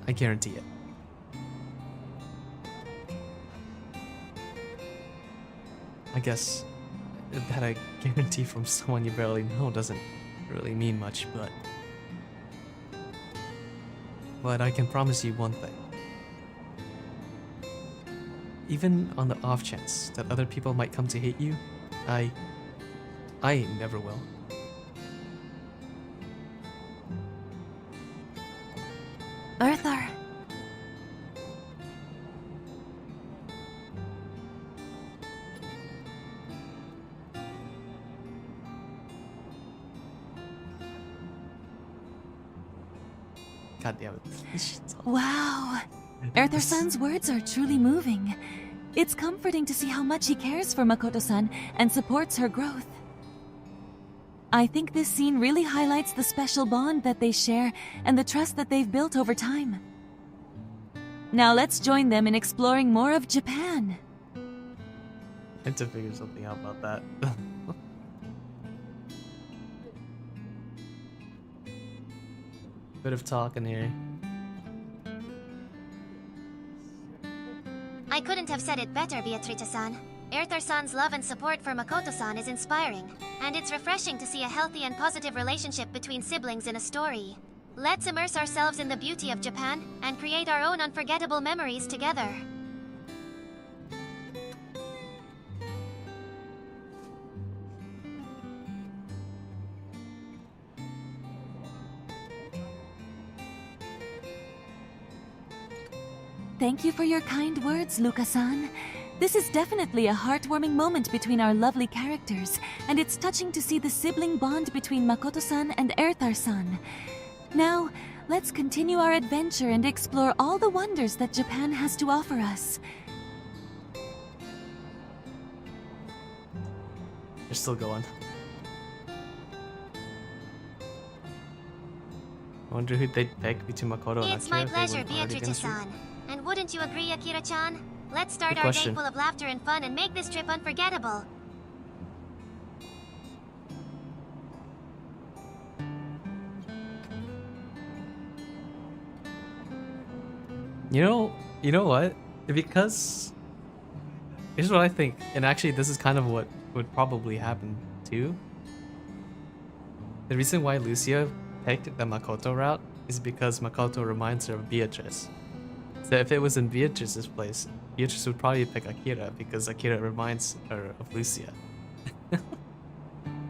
I guarantee it. I guess that a guarantee from someone you barely know doesn't really mean much, but I can promise you one thing. Even on the off chance that other people might come to hate you, I never will. Erthar. God damn it. Wow. Erthar-san's words are truly moving. It's comforting to see how much he cares for Makoto-san and supports her growth. I think this scene really highlights the special bond that they share and the trust that they've built over time. Now let's join them in exploring more of Japan. I had to figure something out about that. Bit of talking here. I couldn't have said it better, Beatrice-san. Erthar-san's love and support for Makoto-san is inspiring, and it's refreshing to see a healthy and positive relationship between siblings in a story. Let's immerse ourselves in the beauty of Japan and create our own unforgettable memories together. Thank you for your kind words, Luca-san. This is definitely a heartwarming moment between our lovely characters, and it's touching to see the sibling bond between Makoto-san and Erthar-san. Now, let's continue our adventure and explore all the wonders that Japan has to offer us. They're still going. I wonder who they'd pick between Makoto and Akira. It's my if they pleasure, weren't already against you. Beatrice-san. And wouldn't you agree, Akira-chan? Let's start Good our question. day full of laughter and fun and make this trip unforgettable. You know what? Because here's what I think, and actually this is kind of what would probably happen too. The reason why Lucia picked the Makoto route is because Makoto reminds her of Beatrice. So if it was in Beatrice's place, Beatrice would probably pick Akira because Akira reminds her of Lucia.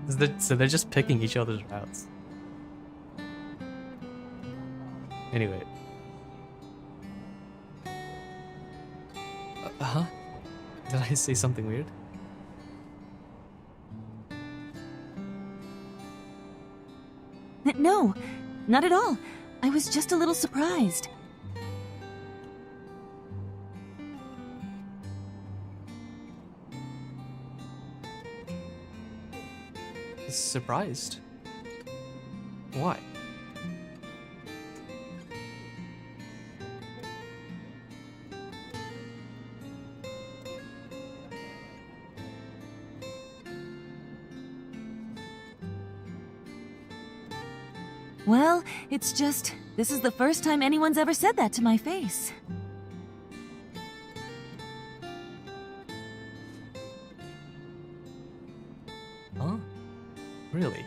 So they're just picking each other's routes. Anyway. Huh? Did I say something weird? No, not at all. I was just a little surprised. Surprised? Why? Well, it's just, this is the first time anyone's ever said that to my face. Huh? Really?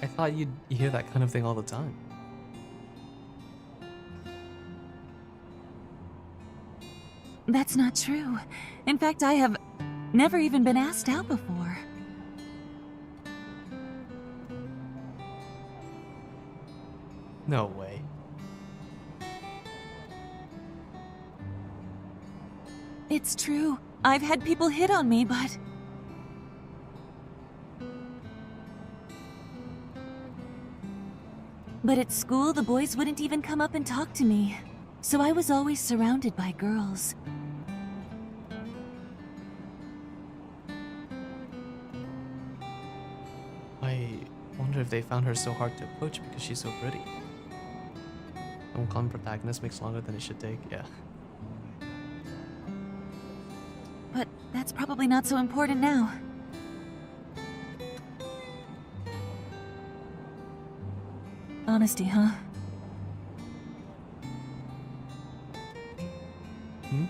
I thought you hear that kind of thing all the time. That's not true. In fact, I have never even been asked out before. No way. It's true. I've had people hit on me, but... But at school, the boys wouldn't even come up and talk to me. So I was always surrounded by girls. I wonder if they found her so hard to approach because she's so pretty. Some common protagonist makes longer than it should take, yeah. But that's probably not so important now. Honesty, huh? Hmm?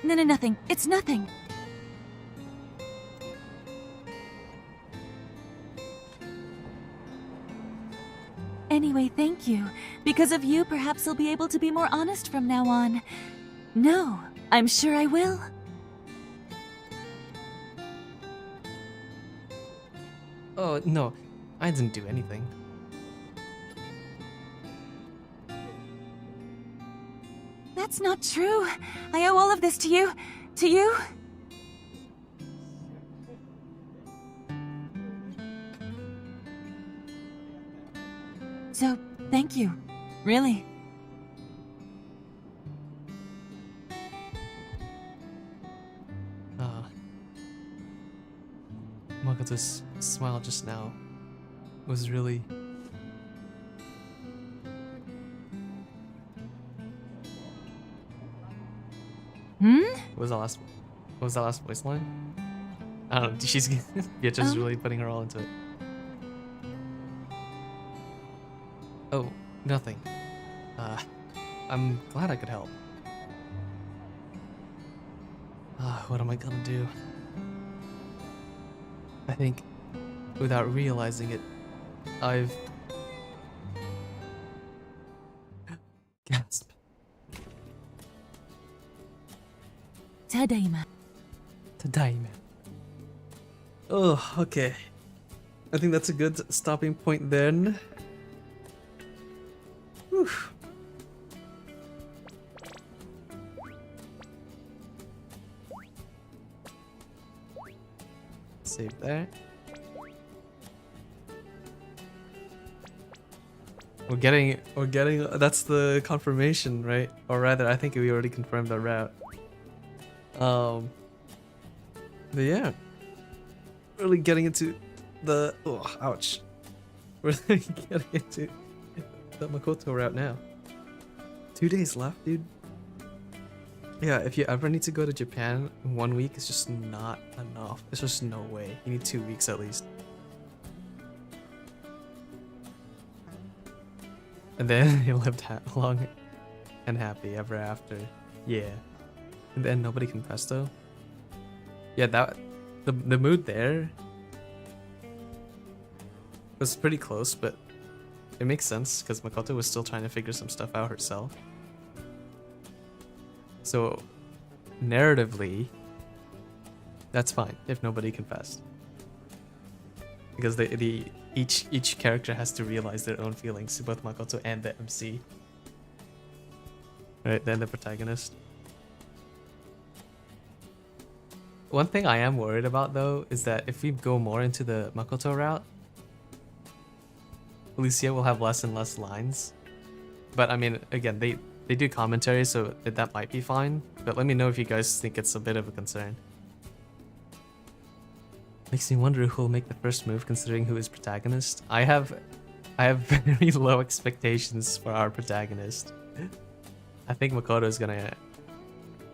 No, nothing. It's nothing. Anyway, thank you. Because of you, perhaps I'll be able to be more honest from now on. No, I'm sure I will. Oh, no. I didn't do anything. That's not true. I owe all of this to you. To you? So, thank you. Really. Makoto's smile just now was really... What was that last voice line? I don't know, she's Beatrice is really putting her all into it. Oh, nothing. I'm glad I could help. What am I gonna do? I think, without realizing it, I've... Gasp. Tadaima. Tadaima. Oh, okay. I think that's a good stopping point then. Whew. Save that. We're getting, that's the confirmation, right? Or rather, I think we already confirmed our route. But yeah. Really getting into the, oh, ouch. We're getting into the Makoto route now. 2 days left, dude. Yeah, if you ever need to go to Japan, 1 week is just not enough. There's just no way. You need 2 weeks at least. And then you lived long and happy ever after. Yeah. And then nobody can pesto. Yeah, that the mood there was pretty close, but it makes sense because Makoto was still trying to figure some stuff out herself. So narratively, that's fine if nobody confessed, because each character has to realize their own feelings, both Makoto and the MC, right? Then the protagonist. One thing I am worried about though is that if we go more into the Makoto route, Lucia will have less and less lines. But I mean, again, they do commentary, so that might be fine. But let me know if you guys think it's a bit of a concern. Makes me wonder who will make the first move, considering who is protagonist. I have very low expectations for our protagonist. I think Makoto is gonna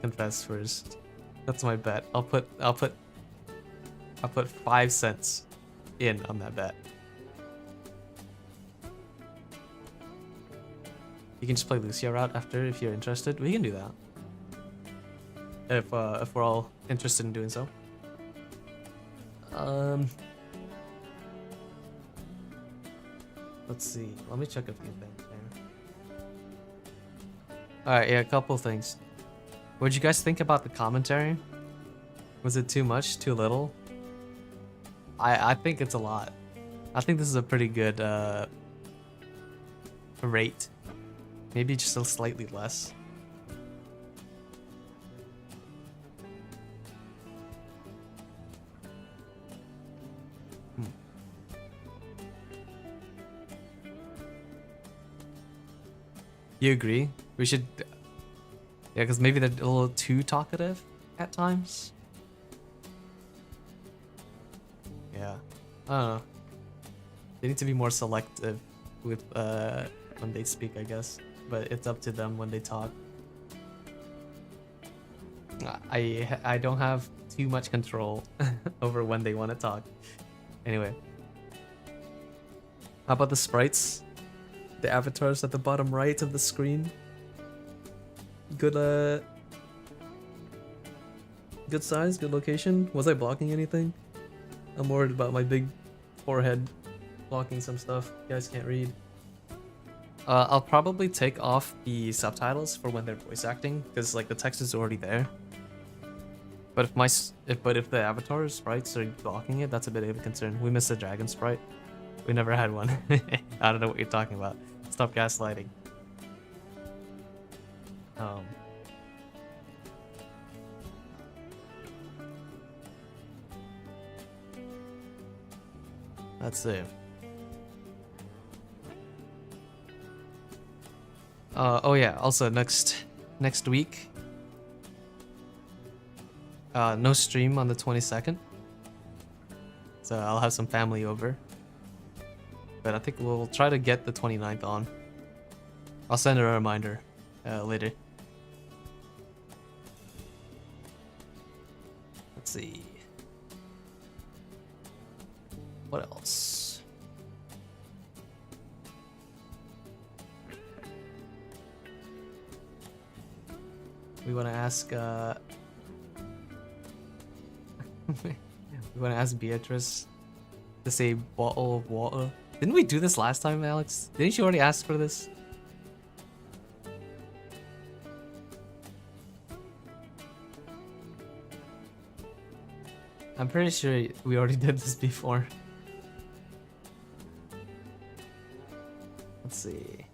confess first. That's my bet. I'll put 5 cents in on that bet. You can just play Lucia route after if you're interested. We can do that. If we're all interested in doing so. Let's see. Let me check a few things here. Alright, yeah, a couple things. What'd you guys think about the commentary? Was it too much? Too little? I think it's a lot. I think this is a pretty good rate. Maybe just a slightly less. You agree? We should... Yeah, because maybe they're a little too talkative at times. Yeah. I don't know. They need to be more selective with when they speak, I guess. But it's up to them when they talk. I don't have too much control over when they want to talk. Anyway. How about the sprites? The avatars at the bottom right of the screen. Good good size, good location. Was I blocking anything? I'm worried about my big forehead blocking some stuff you guys can't read. I'll probably take off the subtitles for when they're voice acting, because like the text is already there. But if the avatar sprites are blocking it, that's a bit of a concern. We missed a dragon sprite. We never had one. I don't know what you're talking about. Stop gaslighting. Let's see. Oh yeah, also next week, no stream on the 22nd, so I'll have some family over, but I think we'll try to get the 29th on. I'll send her a reminder later. Let's see. What else? We want to ask we want to ask Beatrice to say bottle of water. Didn't we do this last time, Alex? Didn't you already ask for this? I'm pretty sure we already did this before. Let's see.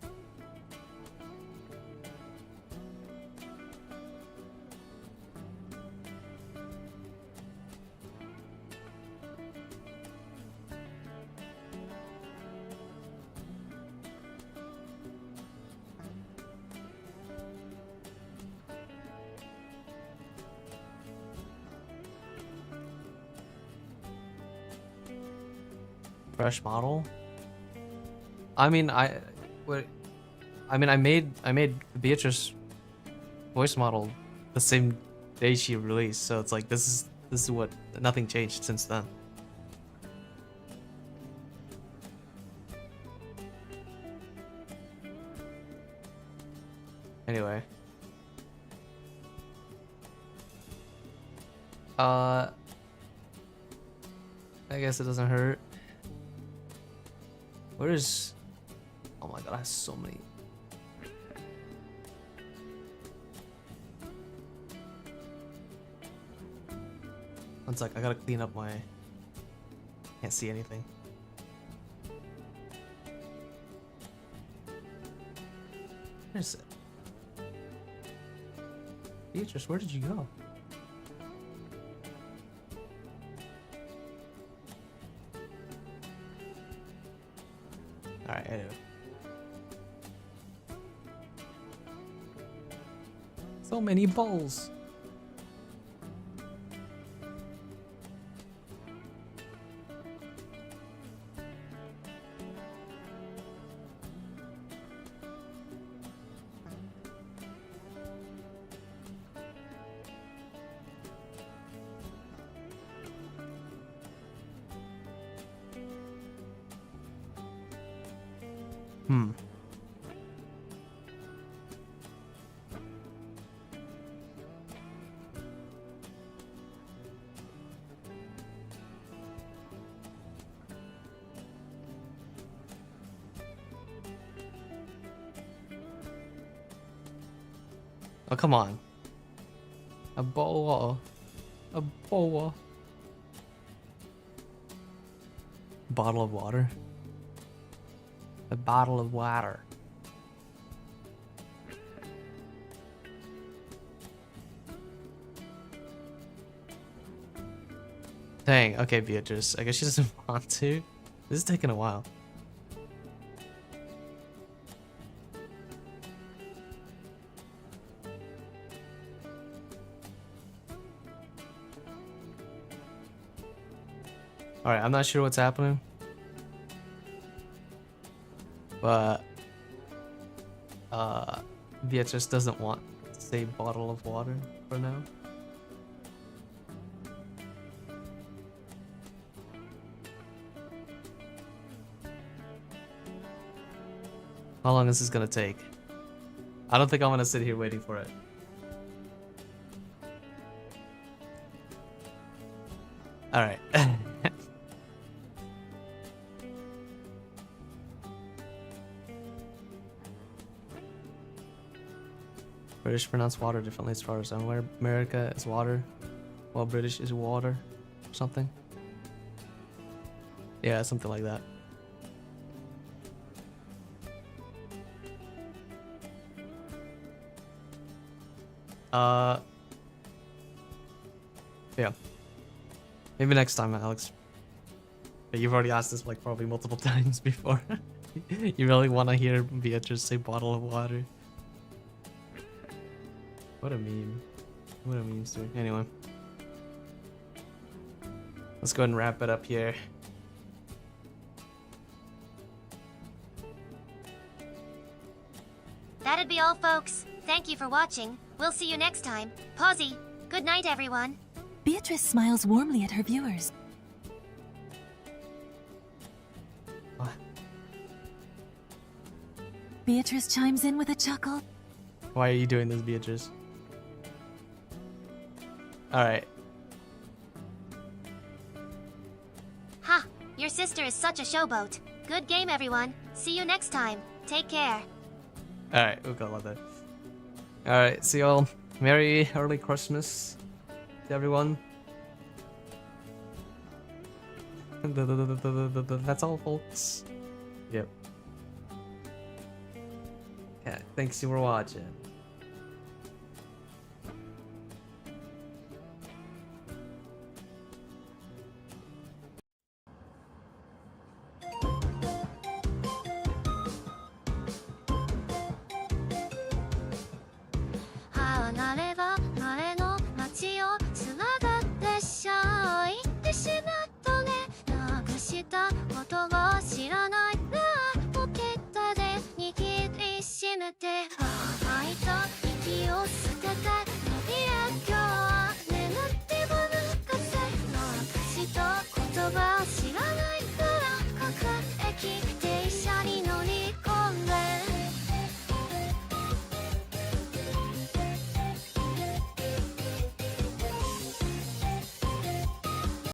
Fresh model? I mean, I made the Beatrice voice model the same day she released, so it's like this is what nothing changed since then. Anyway. I guess it doesn't hurt. Where is... Oh my god, I have so many. One sec, I gotta clean up my... Can't see anything. Where's it? Beatrice, where did you go? Alright, anyway. So many balls. Oh, come on. A boa. A boa. Bottle of water. A bottle of water. Dang, okay, Beatrice. I guess she doesn't want to. This is taking a while. Alright, I'm not sure what's happening. But Beatrice doesn't want to say bottle of water for now. How long is this gonna take? I don't think I'm gonna sit here waiting for it. Alright. British pronounce water differently as far as I'm aware. America is water, while British is water, or something. Yeah, something like that. Yeah. Maybe next time, Alex. But you've already asked this like probably multiple times before. You really want to hear Beatrice say bottle of water? What a meme. What a meme's doing. Anyway. Let's go ahead and wrap it up here. That'd be all, folks. Thank you for watching. We'll see you next time. Pausey. Good night, everyone. Beatrice smiles warmly at her viewers. What? Beatrice chimes in with a chuckle. Why are you doing this, Beatrice? Alright. Ha! Your sister is such a showboat. Good game, everyone. See you next time. Take care. Alright, we'll go with that. Alright, see y'all. Merry early Christmas to everyone. That's all, folks. Yep. Yeah, thanks for watching. て